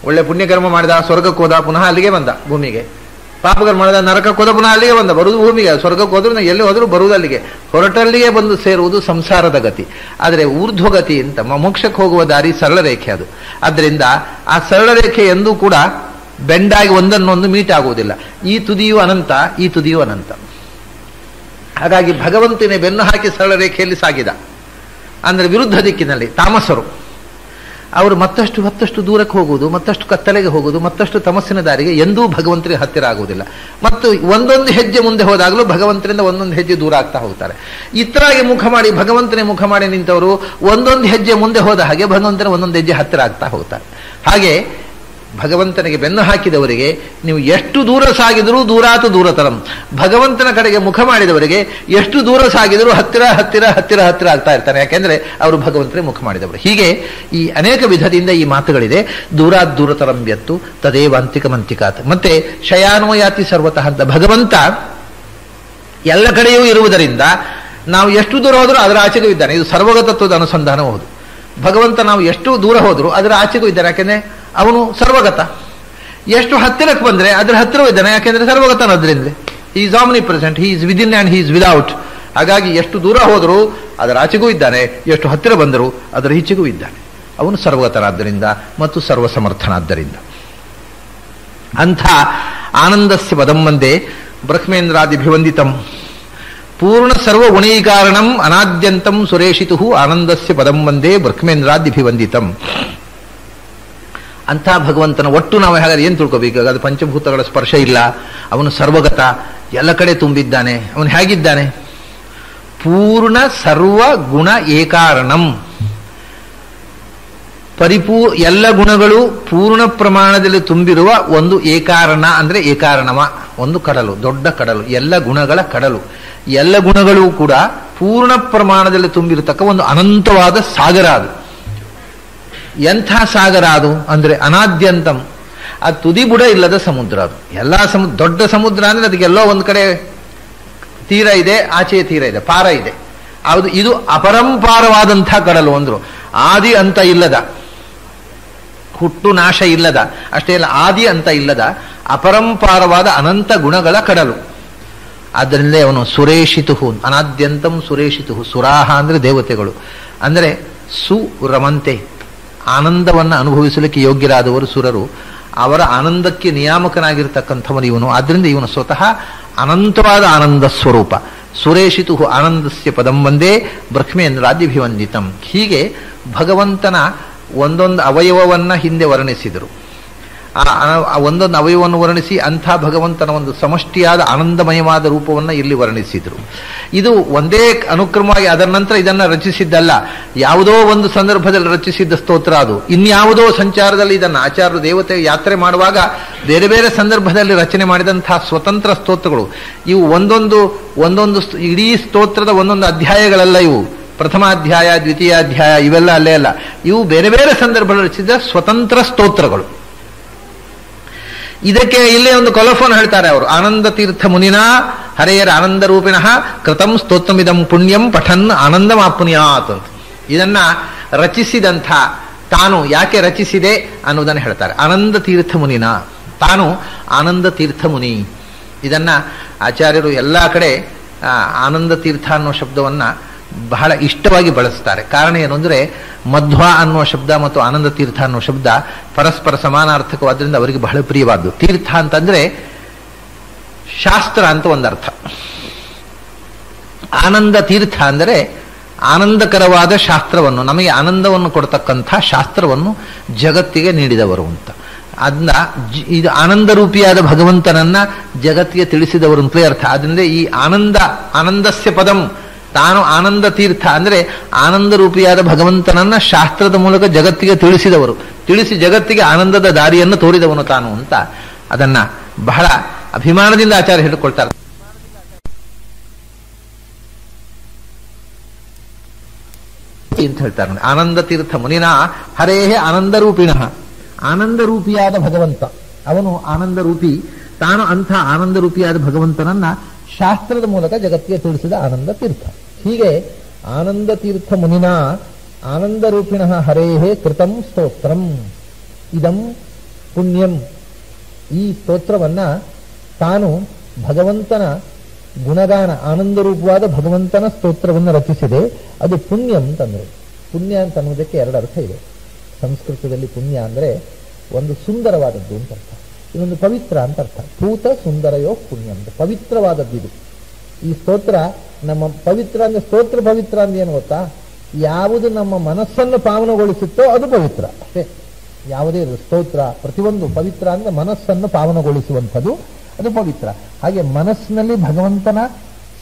[SPEAKER 1] ಒಳ್ಳೆ ಪುಣ್ಯಕರ್ಮ ಮಾಡಿದ ಸ್ವರ್ಗಕ್ಕೆ ಹೋದ, ಪುನಃ ಅಲ್ಲಿಗೆ ಬಂದ ಭೂಮಿಗೆ. ಪಾಪಕರ್ಮ ಮಾಡಿದ ನರಕಕ್ಕೆ ಹೋದ, ಪುನಃ ಅಲ್ಲಿಗೆ ಬಂದ, ಬರುವುದು ಭೂಮಿಗೆ. ಸ್ವರ್ಗಕ್ಕೆ ಹೋದ್ರು ಎಲ್ಲಿ ಹೋದ್ರು ಬರುವುದು ಅಲ್ಲಿಗೆ, ಹೊರಟಲ್ಲಿಗೆ ಬಂದು ಸೇರುವುದು ಸಂಸಾರದ ಗತಿ. ಆದರೆ ಊರ್ಧ್ವಗತಿ ಅಂತ ಮೋಕ್ಷಕ್ಕೆ ಹೋಗುವ ದಾರಿ ಸರಳ ರೇಖೆ ಅದು. ಆದ್ದರಿಂದ ಆ ಸರಳ ರೇಖೆ ಎಂದೂ ಕೂಡ ಬೆಂಡಾಗಿ ಒಂದನ್ನೊಂದು ಮೀಟ್ ಆಗುವುದಿಲ್ಲ. ಈ ತುದಿಯು ಅನಂತ, ಈ ತುದಿಯು ಅನಂತ. ಹಾಗಾಗಿ ಭಗವಂತನೇ ಬೆನ್ನು ಹಾಕಿ ಸರಳ ರೇಖೆಯಲ್ಲಿ ಸಾಗಿದ. ಅಂದರೆ ವಿರುದ್ಧ ದಿಕ್ಕಿನಲ್ಲಿ ತಾಮಸರು ಅವರು ಮತ್ತಷ್ಟು ದೂರಕ್ಕೆ ಹೋಗುವುದು, ಮತ್ತಷ್ಟು ಕತ್ತಲೆಗೆ ಹೋಗುವುದು, ಮತ್ತಷ್ಟು ತಮಸ್ಸಿನ ದಾರಿಗೆ ಎಂದೂ ಭಗವಂತನಿಗೆ ಹತ್ತಿರ ಆಗುವುದಿಲ್ಲ. ಮತ್ತು ಒಂದೊಂದು ಹೆಜ್ಜೆ ಮುಂದೆ ಹೋದಾಗಲೂ ಭಗವಂತನಿಂದ ಒಂದೊಂದು ಹೆಜ್ಜೆ ದೂರ ಆಗ್ತಾ ಹೋಗ್ತಾರೆ. ಇತರಾಗಿ ಮುಖ ಮಾಡಿ ಭಗವಂತನೇ ಮುಖ ಮಾಡಿ ನಿಂತವರು ಒಂದೊಂದು ಹೆಜ್ಜೆ ಮುಂದೆ ಹೋದ ಹಾಗೆ ಭಗವಂತನ ಒಂದೊಂದು ಹೆಜ್ಜೆ ಹತ್ತಿರ ಆಗ್ತಾ ಹೋಗ್ತಾರೆ. ಹಾಗೆ ಭಗವಂತನಿಗೆ ಬೆನ್ನು ಹಾಕಿದವರಿಗೆ ನೀವು ಎಷ್ಟು ದೂರ ಸಾಗಿದರೂ ದೂರಾತು ದೂರತರಂ. ಭಗವಂತನ ಕಡೆಗೆ ಮುಖ ಮಾಡಿದವರಿಗೆ ಎಷ್ಟು ದೂರ ಸಾಗಿದರೂ ಹತ್ತಿರ ಹತ್ತಿರ ಹತ್ತಿರ ಹತ್ತಿರ ಆಗ್ತಾ ಇರ್ತಾನೆ. ಯಾಕೆಂದ್ರೆ ಅವರು ಭಗವಂತನೇ ಮುಖ ಮಾಡಿದವರು. ಹೀಗೆ ಈ ಅನೇಕ ವಿಧದಿಂದ ಈ ಮಾತುಗಳಿದೆ. ದೂರಾತ್ ದೂರತರಂ ವ್ಯತ್ತು ತದೇವ ಅಂತಿಕಮಂತಿಕಾತ್. ಮತ್ತೆ ಶಯಾನೋಯಾತಿ ಸರ್ವತಃ ಅಂತ ಭಗವಂತ ಎಲ್ಲ ಕಡೆಯೂ ಇರುವುದರಿಂದ ನಾವು ಎಷ್ಟು ದೂರ ಹೋದರೂ ಅದರ ಆಚೆಗೂ ಇದ್ದಾನೆ. ಇದು ಸರ್ವಗತತ್ವದ ಅನುಸಂಧಾನ ಹೌದು. ಭಗವಂತ ನಾವು ಎಷ್ಟು ದೂರ ಹೋದರೂ ಅದರ ಆಚೆಗೂ ಇದ್ದಾನೆ. ಯಾಕೆಂದ್ರೆ ಅವನು ಸರ್ವಗತ. ಎಷ್ಟು ಹತ್ತಿರಕ್ಕೆ ಬಂದರೆ ಅದರ ಹತ್ತಿರವೂ ಇದ್ದಾನೆ. ಯಾಕೆಂದ್ರೆ ಸರ್ವಗತನದ್ರಿಂದ is omnipresent, he is within and he is without. ಹಾಗಾಗಿ ಎಷ್ಟು ದೂರ ಹೋದರೂ ಅದರ ಆಚೆಗೂ ಇದ್ದಾನೆ, ಎಷ್ಟು ಹತ್ತಿರ ಬಂದರೂ ಅದರ ಈಚೆಗೂ ಇದ್ದಾನೆ. ಅವನು ಸರ್ವಗತನಾದ್ದರಿಂದ ಮತ್ತು ಸರ್ವಸಮರ್ಥನಾದ್ದರಿಂದ. ಅಂಥ ಆನಂದಸ್ಯ ಪದಂ ವಂದೇ ಬ್ರಹ್ಮೇಂದ್ರಾದಿಭಿವಂದಿತಂ ಪೂರ್ಣ ಸರ್ವ ಗುಣೈಕಾರಣಂ ಅನಾದ್ಯಂತಂ ಸುರೇಶಿತು ಆನಂದಸ್ಯ ಪದಂ ವಂದೇ ಬ್ರಹ್ಮೇಂದ್ರಾದಿಭಿವಂದಿತಂ. ಅಂಥ ಭಗವಂತನ ಒಟ್ಟು ನಾವು ಹಾಗಾದ್ರೆ ಏನು ತಿಳ್ಕೋಬೇಕು? ಅದು ಪಂಚಭೂತಗಳ ಸ್ಪರ್ಶ ಇಲ್ಲ, ಅವನು ಸರ್ವಗತ, ಎಲ್ಲ ಕಡೆ ತುಂಬಿದ್ದಾನೆ. ಅವನು ಹೇಗಿದ್ದಾನೆ? ಪೂರ್ಣ ಸರ್ವ ಗುಣ ಏಕಾರಣಂ, ಎಲ್ಲ ಗುಣಗಳು ಪೂರ್ಣ ಪ್ರಮಾಣದಲ್ಲಿ ತುಂಬಿರುವ ಒಂದು ಏಕಾರಣ, ಅಂದ್ರೆ ಏಕಾರಣವ, ಒಂದು ಕಡಲು, ದೊಡ್ಡ ಕಡಲು, ಎಲ್ಲ ಗುಣಗಳ ಕಡಲು. ಎಲ್ಲ ಗುಣಗಳು ಕೂಡ ಪೂರ್ಣ ಪ್ರಮಾಣದಲ್ಲಿ ತುಂಬಿರತಕ್ಕ ಒಂದು ಅನಂತವಾದ ಸಾಗರ. ಅದು ಎಂಥ ಸಾಗರ ಅದು ಅಂದ್ರೆ ಅನಾದ್ಯಂತಂ, ಆ ತುದಿ ಬುಡ ಇಲ್ಲದ ಸಮುದ್ರ. ಅದು ಎಲ್ಲ ದೊಡ್ಡ ಸಮುದ್ರ ಅಂದ್ರೆ ಅದಕ್ಕೆಲ್ಲೋ ಒಂದು ಕಡೆ ತೀರ ಇದೆ, ಆಚೆಯ ತೀರ ಇದೆ, ಪಾರ ಇದೆ. ಅದು ಇದು ಅಪರಂಪಾರವಾದಂಥ ಕಡಲು ಅಂದ್ರು. ಆದಿ ಅಂತ ಇಲ್ಲದ, ಹುಟ್ಟು ನಾಶ ಇಲ್ಲದ, ಅಷ್ಟೇ ಅಲ್ಲ ಆದಿ ಅಂತ ಇಲ್ಲದ ಅಪರಂಪಾರವಾದ ಅನಂತ ಗುಣಗಳ ಕಡಲು. ಆದ್ದರಿಂದ ಅವನು ಸುರೇಶಿತು, ಅನಾದ್ಯಂತಂ ಸುರೇಶಿತು. ಸುರಾಹ ಅಂದ್ರೆ ದೇವತೆಗಳು, ಅಂದ್ರೆ ಸುರಮಂತೆ, ಆನಂದವನ್ನು ಅನುಭವಿಸಲಿಕ್ಕೆ ಯೋಗ್ಯರಾದವರು ಸುರರು. ಅವರ ಆನಂದಕ್ಕೆ ನಿಯಾಮಕನಾಗಿರ್ತಕ್ಕಂಥವನು ಇವನು. ಆದ್ದರಿಂದ ಇವನು ಸ್ವತಃ ಅನಂತವಾದ ಆನಂದ ಸ್ವರೂಪ. ಸುರೇಶಿತು ಆನಂದಸ್ಯ ಪದಂ ವಂದೇ ಬ್ರಹ್ಮೇಂದ್ರಾದ್ಯಭಿವಂದಿತಂ. ಹೀಗೆ ಭಗವಂತನ ಒಂದೊಂದು ಅವಯವವನ್ನ ಹಿಂದೆ ವರ್ಣಿಸಿದರು. ಆ ಒಂದೊಂದು ಅವಯವವನ್ನು ವರ್ಣಿಸಿ ಅಂಥ ಭಗವಂತನ ಒಂದು ಸಮಷ್ಟಿಯಾದ ಆನಂದಮಯವಾದ ರೂಪವನ್ನು ಇಲ್ಲಿ ವರ್ಣಿಸಿದರು. ಇದು ಒಂದೇ ಅನುಕ್ರಮವಾಗಿ ಅದರ ನಂತರ ಇದನ್ನು ರಚಿಸಿದ್ದಲ್ಲ, ಯಾವುದೋ ಒಂದು ಸಂದರ್ಭದಲ್ಲಿ ರಚಿಸಿದ್ದ ಸ್ತೋತ್ರ ಅದು. ಇನ್ಯಾವುದೋ ಸಂಚಾರದಲ್ಲಿ ಇದನ್ನು ಆಚಾರ್ಯರು ದೇವತೆ ಯಾತ್ರೆ ಮಾಡುವಾಗ ಬೇರೆ ಬೇರೆ ಸಂದರ್ಭದಲ್ಲಿ ರಚನೆ ಮಾಡಿದಂತಹ ಸ್ವತಂತ್ರ ಸ್ತೋತ್ರಗಳು ಇವು. ಒಂದೊಂದು ಇಡೀ ಸ್ತೋತ್ರದ ಒಂದೊಂದು ಅಧ್ಯಾಯಗಳಲ್ಲ ಇವು. ಪ್ರಥಮಾಧ್ಯಾಯ, ದ್ವಿತೀಯಾಧ್ಯಾಯ ಇವೆಲ್ಲ ಅಲ್ಲೇ ಅಲ್ಲ. ಇವು ಬೇರೆ ಬೇರೆ ಸಂದರ್ಭದಲ್ಲಿ ರಚಿಸಿದ ಸ್ವತಂತ್ರ ಸ್ತೋತ್ರಗಳು. ಇದಕ್ಕೆ ಇಲ್ಲೇ ಒಂದು ಕೊಲಫೋನ್ ಹೇಳ್ತಾರೆ ಅವರು. ಆನಂದ ತೀರ್ಥ ಮುನಿನ ಹರೆಯರ ಆನಂದ ರೂಪಿಣಃ ಕೃತಂ ಸ್ತೋತ್ರಮಿದಂ ಪುಣ್ಯಂ ಪಠನ್ ಆನಂದಮಾಪ್ನುಯಾತ್ ಅಂತ. ಇದನ್ನ ರಚಿಸಿದಂಥ ತಾನು ಯಾಕೆ ರಚಿಸಿದೆ ಅನ್ನೋದನ್ನು ಹೇಳ್ತಾರೆ. ಆನಂದ ತೀರ್ಥ ಮುನಿನ, ತಾನು ಆನಂದ ತೀರ್ಥ ಮುನಿ. ಇದನ್ನ ಆಚಾರ್ಯರು ಎಲ್ಲ ಕಡೆ ಆನಂದ ತೀರ್ಥ ಅನ್ನೋ ಶಬ್ದವನ್ನ ಬಹಳ ಇಷ್ಟವಾಗಿ ಬಳಸ್ತಾರೆ. ಕಾರಣ ಏನು ಅಂದ್ರೆ ಮಧ್ವ ಅನ್ನುವ ಶಬ್ದ ಮತ್ತು ಆನಂದ ತೀರ್ಥ ಅನ್ನುವ ಶಬ್ದ ಪರಸ್ಪರ ಸಮಾನಾರ್ಥಕವಾದ್ರಿಂದ ಅವರಿಗೆ ಬಹಳ ಪ್ರಿಯವಾದ್ದು. ತೀರ್ಥ ಅಂತಂದ್ರೆ ಶಾಸ್ತ್ರ ಅಂತ ಒಂದರ್ಥ, ಆನಂದ ತೀರ್ಥ ಅಂದರೆ ಆನಂದಕರವಾದ ಶಾಸ್ತ್ರವನ್ನು, ನಮಗೆ ಆನಂದವನ್ನು ಕೊಡ್ತಕ್ಕಂಥ ಶಾಸ್ತ್ರವನ್ನು ಜಗತ್ತಿಗೆ ನೀಡಿದವರು ಅಂತ. ಅದನ್ನ ಇದು ಆನಂದ ರೂಪಿಯಾದ ಭಗವಂತನನ್ನ ಜಗತ್ತಿಗೆ ತಿಳಿಸಿದವರು ಅಂತಲೇ ಅರ್ಥ. ಅದರಿಂದ ಈ ಆನಂದಸ್ಯ ಪದಂ, ತಾನು ಆನಂದ ತೀರ್ಥ ಅಂದ್ರೆ ಆನಂದ ರೂಪಿಯಾದ ಭಗವಂತನನ್ನ ಶಾಸ್ತ್ರದ ಮೂಲಕ ಜಗತ್ತಿಗೆ ತಿಳಿಸಿದವರು, ತಿಳಿಸಿ ಜಗತ್ತಿಗೆ ಆನಂದದ ದಾರಿಯನ್ನು ತೋರಿದವನು ತಾನು ಅಂತ ಅದನ್ನ ಬಹಳ ಅಭಿಮಾನದಿಂದ ಆಚಾರ್ಯ ಹೇಳಿಕೊಳ್ತಾರೆ. ಅಂತ ಹೇಳ್ತಾರೆ. ಆನಂದ ತೀರ್ಥ ಮುನಿನ ಹರೇಹೇ ಆನಂದ ರೂಪಿಣಃ, ಆನಂದ ರೂಪಿಯಾದ ಭಗವಂತ ಅವನು ಆನಂದ ರೂಪಿ. ತಾನು ಅಂಥ ಆನಂದ ರೂಪಿಯಾದ ಭಗವಂತನನ್ನ ಶಾಸ್ತ್ರದ ಮೂಲಕ ಜಗತ್ತಿಗೆ ತಿಳಿಸಿದ ಆನಂದ ತೀರ್ಥ. ಹೀಗೆ ಆನಂದ ತೀರ್ಥ ಮುನಿನ ಆನಂದ ರೂಪಿಣಃ ಹರೇಹೇ ಕೃತಂ ಸ್ತೋತ್ರಂ ಇದಂ ಪುಣ್ಯಂ. ಈ ಸ್ತೋತ್ರವನ್ನ ತಾನು ಭಗವಂತನ ಗುಣಗಾನ, ಆನಂದ ರೂಪವಾದ ಭಗವಂತನ ಸ್ತೋತ್ರವನ್ನು ರಚಿಸಿದೆ. ಅದು ಪುಣ್ಯ ಅಂತಂದ್ರು. ಪುಣ್ಯ ಅಂತ ಅನ್ನೋದಕ್ಕೆ ಎರಡು ಅರ್ಥ ಇದೆ. ಸಂಸ್ಕೃತದಲ್ಲಿ ಪುಣ್ಯ ಅಂದ್ರೆ ಒಂದು ಸುಂದರವಾದದ್ದು ಅಂತ ಅರ್ಥ, ಇನ್ನೊಂದು ಪವಿತ್ರ ಅಂತ ಅರ್ಥ. ಭೂತ ಸುಂದರಯೋ ಪುಣ್ಯ ಅಂತ, ಪವಿತ್ರವಾದದ್ದು ಇದು. ಈ ಸ್ತೋತ್ರ ನಮ್ಮ ಪವಿತ್ರ ಅಂದ್ರೆ, ಸ್ತೋತ್ರ ಪವಿತ್ರ ಅಂದ್ರೆ ಏನು ಗೊತ್ತಾ? ಯಾವುದು ನಮ್ಮ ಮನಸ್ಸನ್ನು ಪಾವನಗೊಳಿಸುತ್ತೋ ಅದು ಪವಿತ್ರ ಅಷ್ಟೇ. ಯಾವುದೇ ಸ್ತೋತ್ರ ಪ್ರತಿಯೊಂದು ಪವಿತ್ರ ಅಂದ್ರೆ ಮನಸ್ಸನ್ನು ಪಾವನಗೊಳಿಸುವಂಥದ್ದು, ಅದು ಪವಿತ್ರ. ಹಾಗೆ ಮನಸ್ಸಿನಲ್ಲಿ ಭಗವಂತನ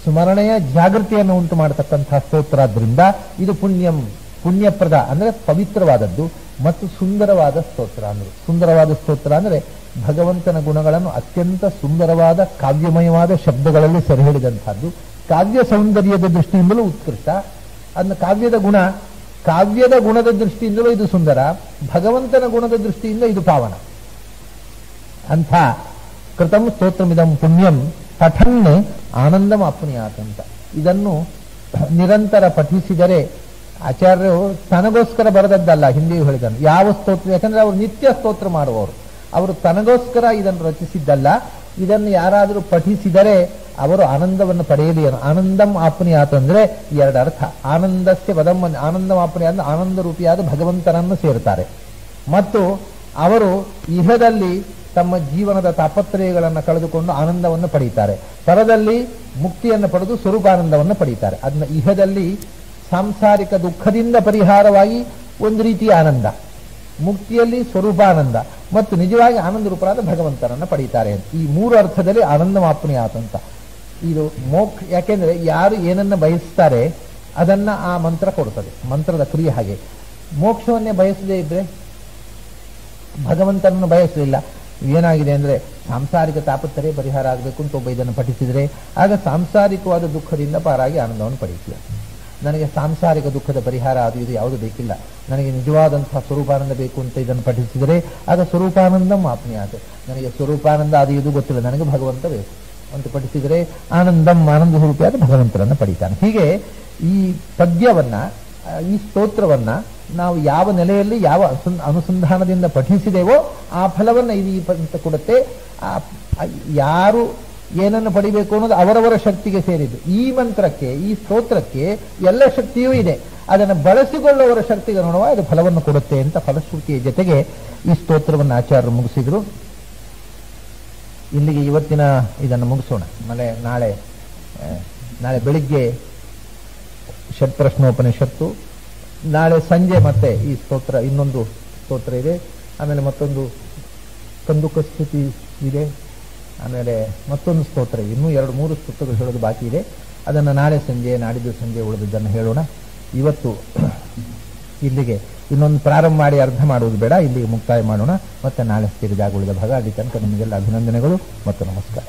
[SPEAKER 1] ಸ್ಮರಣೆಯ ಜಾಗೃತಿಯನ್ನು ಉಂಟು ಮಾಡತಕ್ಕಂತಹ ಸ್ತೋತ್ರ ಆದ್ರಿಂದ ಇದು ಪುಣ್ಯಂ, ಪುಣ್ಯಪ್ರದ ಅಂದ್ರೆ ಪವಿತ್ರವಾದದ್ದು ಮತ್ತು ಸುಂದರವಾದ ಸ್ತೋತ್ರ ಅಂದ್ರೆ. ಸುಂದರವಾದ ಸ್ತೋತ್ರ ಅಂದ್ರೆ ಭಗವಂತನ ಗುಣಗಳನ್ನು ಅತ್ಯಂತ ಸುಂದರವಾದ ಕಾವ್ಯಮಯವಾದ ಶಬ್ದಗಳಲ್ಲಿ ಸೆರೆ ಹಿಡಿದಂತಹದ್ದು. ಕಾವ್ಯ ಸೌಂದರ್ಯದ ದೃಷ್ಟಿಯಿಂದಲೂ ಉತ್ಕೃಷ್ಟ. ಅದನ್ನ ಕಾವ್ಯದ ಗುಣದ ದೃಷ್ಟಿಯಿಂದಲೂ ಇದು ಸುಂದರ, ಭಗವಂತನ ಗುಣದ ದೃಷ್ಟಿಯಿಂದ ಇದು ಪಾವನ. ಅಂಥ ಕೃತಂ ಸ್ತೋತ್ರಮಿದಂ ಪುಣ್ಯಂ ಪಠನ್ ಆನಂದಂ ಆಪ್ನುಯಾತ್ ಅಂತ. ಇದನ್ನು ನಿರಂತರ ಪಠಿಸಿದರೆ, ಆಚಾರ್ಯರು ತನಗೋಸ್ಕರ ಬರೆದದ್ದಲ್ಲ, ಹಿಂದೆಯೂ ಹೇಳಿದನು. ಯಾವ ಸ್ತೋತ್ರ, ಯಾಕಂದ್ರೆ ಅವರು ನಿತ್ಯ ಸ್ತೋತ್ರ ಮಾಡುವವರು, ಅವರು ತನಗೋಸ್ಕರ ಇದನ್ನು ರಚಿಸಿದ್ದಲ್ಲ. ಇದನ್ನು ಯಾರಾದರೂ ಪಠಿಸಿದರೆ ಅವರು ಆನಂದವನ್ನು ಪಡೆಯಲಿ. ಆನಂದಂ ಆಪ್ನುಯಾತ್ ಅಂದ್ರೆ ಎರಡು ಅರ್ಥ. ಆನಂದಸ್ಯ ಪದಂ, ಆನಂದಂ ಆಪ್ನುಯಾತ್ ಅಂದ್ರೆ ಆನಂದ ರೂಪಿಯಾದ ಭಗವಂತನನ್ನು ಸೇರ್ತಾರೆ. ಮತ್ತು ಅವರು ಇಹದಲ್ಲಿ ತಮ್ಮ ಜೀವನದ ತಾಪತ್ರಯಗಳನ್ನು ಕಳೆದುಕೊಂಡು ಆನಂದವನ್ನು ಪಡೀತಾರೆ, ಪರದಲ್ಲಿ ಮುಕ್ತಿಯನ್ನು ಪಡೆದು ಸ್ವರೂಪಾನಂದವನ್ನು ಪಡೀತಾರೆ. ಅದನ್ನ ಇಹದಲ್ಲಿ ಸಾಂಸಾರಿಕ ದುಃಖದಿಂದ ಪರಿಹಾರವಾಗಿ ಒಂದು ರೀತಿಯ ಆನಂದ,
[SPEAKER 2] ಮುಕ್ತಿಯಲ್ಲಿ ಸ್ವರೂಪಾನಂದ ಮತ್ತು ನಿಜವಾಗಿ ಆನಂದ ರೂಪರಾದ ಭಗವಂತನನ್ನು ಪಡೀತಾರೆ. ಈ ಮೂರು ಅರ್ಥದಲ್ಲಿ ಆನಂದ ಮಾಪ್ನುಯಾತ್ ಅಂತ ಇದು ಮೋಕ್ಷ. ಯಾಕೆಂದ್ರೆ ಯಾರು ಏನನ್ನ ಬಯಸ್ತಾರೆ ಅದನ್ನ ಆ ಮಂತ್ರ ಕೊಡ್ತದೆ, ಮಂತ್ರದ ಕ್ರಿಯೆ ಹಾಗೆ. ಮೋಕ್ಷವನ್ನೇ ಬಯಸದೇ ಇದ್ರೆ, ಭಗವಂತನನ್ನು ಬಯಸಲಿಲ್ಲ, ಏನಾಗಿದೆ ಅಂದ್ರೆ ಸಾಂಸಾರಿಕ ತಾಪತ್ರಯ ಪರಿಹಾರ ಆಗಬೇಕು ಅಂತ ಒಬ್ಬ ಇದನ್ನು ಪಠಿಸಿದ್ರೆ ಆಗ ಸಾಂಸಾರಿಕವಾದ ದುಃಖದಿಂದ ಪಾರಾಗಿ ಆನಂದವನ್ನು ಪಡೀತೀಯ. ನನಗೆ ಸಾಂಸಾರಿಕ ದುಃಖದ ಪರಿಹಾರ ಅದು ಇದು ಯಾವುದು ಬೇಕಿಲ್ಲ, ನನಗೆ ನಿಜವಾದಂತಹ ಸ್ವರೂಪಾನಂದ ಬೇಕು ಅಂತ ಇದನ್ನು ಪಠಿಸಿದರೆ ಆಗ ಸ್ವರೂಪಾನಂದ ಮಾಪ್ನಿಯಾತೆ. ನನಗೆ ಸ್ವರೂಪಾನಂದ ಅದು ಇದು ಗೊತ್ತಿಲ್ಲ, ನನಗೆ ಭಗವಂತ ಬೇಕು ಅಂತ ಪಠಿಸಿದರೆ ಆನಂದಂ ಆನಂದ ಸ್ವರೂಪಿಯಾದ ಭಗವಂತರನ್ನು ಪಡೀತಾನೆ. ಹೀಗೆ ಈ ಪದ್ಯವನ್ನ, ಈ ಸ್ತೋತ್ರವನ್ನ ನಾವು ಯಾವ ನೆಲೆಯಲ್ಲಿ ಯಾವ ಅನುಸಂಧಾನದಿಂದ ಪಠಿಸಿದೆವೋ ಆ ಫಲವನ್ನು ಇದು ಈ ಪಂಥ ಕೊಡುತ್ತೆ. ಯಾರು ಏನನ್ನು ಪಡಿಬೇಕು ಅನ್ನೋದು ಅವರವರ ಶಕ್ತಿಗೆ ಸೇರಿದ್ದು. ಈ ಮಂತ್ರಕ್ಕೆ, ಈ ಸ್ತೋತ್ರಕ್ಕೆ ಎಲ್ಲ ಶಕ್ತಿಯೂ ಇದೆ, ಅದನ್ನು ಬಳಸಿಕೊಳ್ಳುವವರ ಶಕ್ತಿಗೆ ಅನುಗುಣವಾಗಿ ಅದು ಫಲವನ್ನು ಕೊಡುತ್ತೆ ಅಂತ ಫಲಶ್ರುತಿಯ ಜೊತೆಗೆ ಈ ಸ್ತೋತ್ರವನ್ನು ಆಚಾರ್ಯರು ಮುಗಿಸಿದ್ರು. ಇಲ್ಲಿಗೆ ಇವತ್ತಿನ ಇದನ್ನು ಮುಗಿಸೋಣ. ನಾಳೆ ಬೆಳಿಗ್ಗೆ ಷಟ್ಪ್ರಶ್ನೋಪನಿಷತ್ತು, ನಾಳೆ ಸಂಜೆ ಮತ್ತೆ ಈ ಸ್ತೋತ್ರ, ಇನ್ನೊಂದು ಸ್ತೋತ್ರ ಇದೆ, ಆಮೇಲೆ ಮತ್ತೊಂದು ಕಂದುಕ ಸ್ತುತಿ ಇದೆ, ಆಮೇಲೆ ಮತ್ತೊಂದು ಸ್ತೋತ್ರ ಇದೆ. ಇನ್ನೂ 2-3 ಸ್ತೋತ್ರಗಳು ಹೇಳೋದು ಬಾಕಿ ಇದೆ. ಅದನ್ನು ನಾಳೆ ಸಂಜೆ, ನಾಡಿದ್ದು ಸಂಜೆ ಉಳಿದಿದ್ದನ್ನು ಹೇಳೋಣ. ಇವತ್ತು ಇಲ್ಲಿಗೆ ಇನ್ನೊಂದು ಪ್ರಾರಂಭ ಮಾಡಿ ಅರ್ಥ ಮಾಡುವುದು ಬೇಡ, ಇಲ್ಲಿಗೆ ಮುಕ್ತಾಯ ಮಾಡೋಣ. ಮತ್ತೆ ನಾಳೆ ಸೇರಿದಾಗ ಉಳಿದ ಭಾಗ. ಅಲ್ಲಿ ತನಕ ನಿಮಗೆಲ್ಲ ಅಭಿನಂದನೆಗಳು ಮತ್ತು ನಮಸ್ಕಾರ.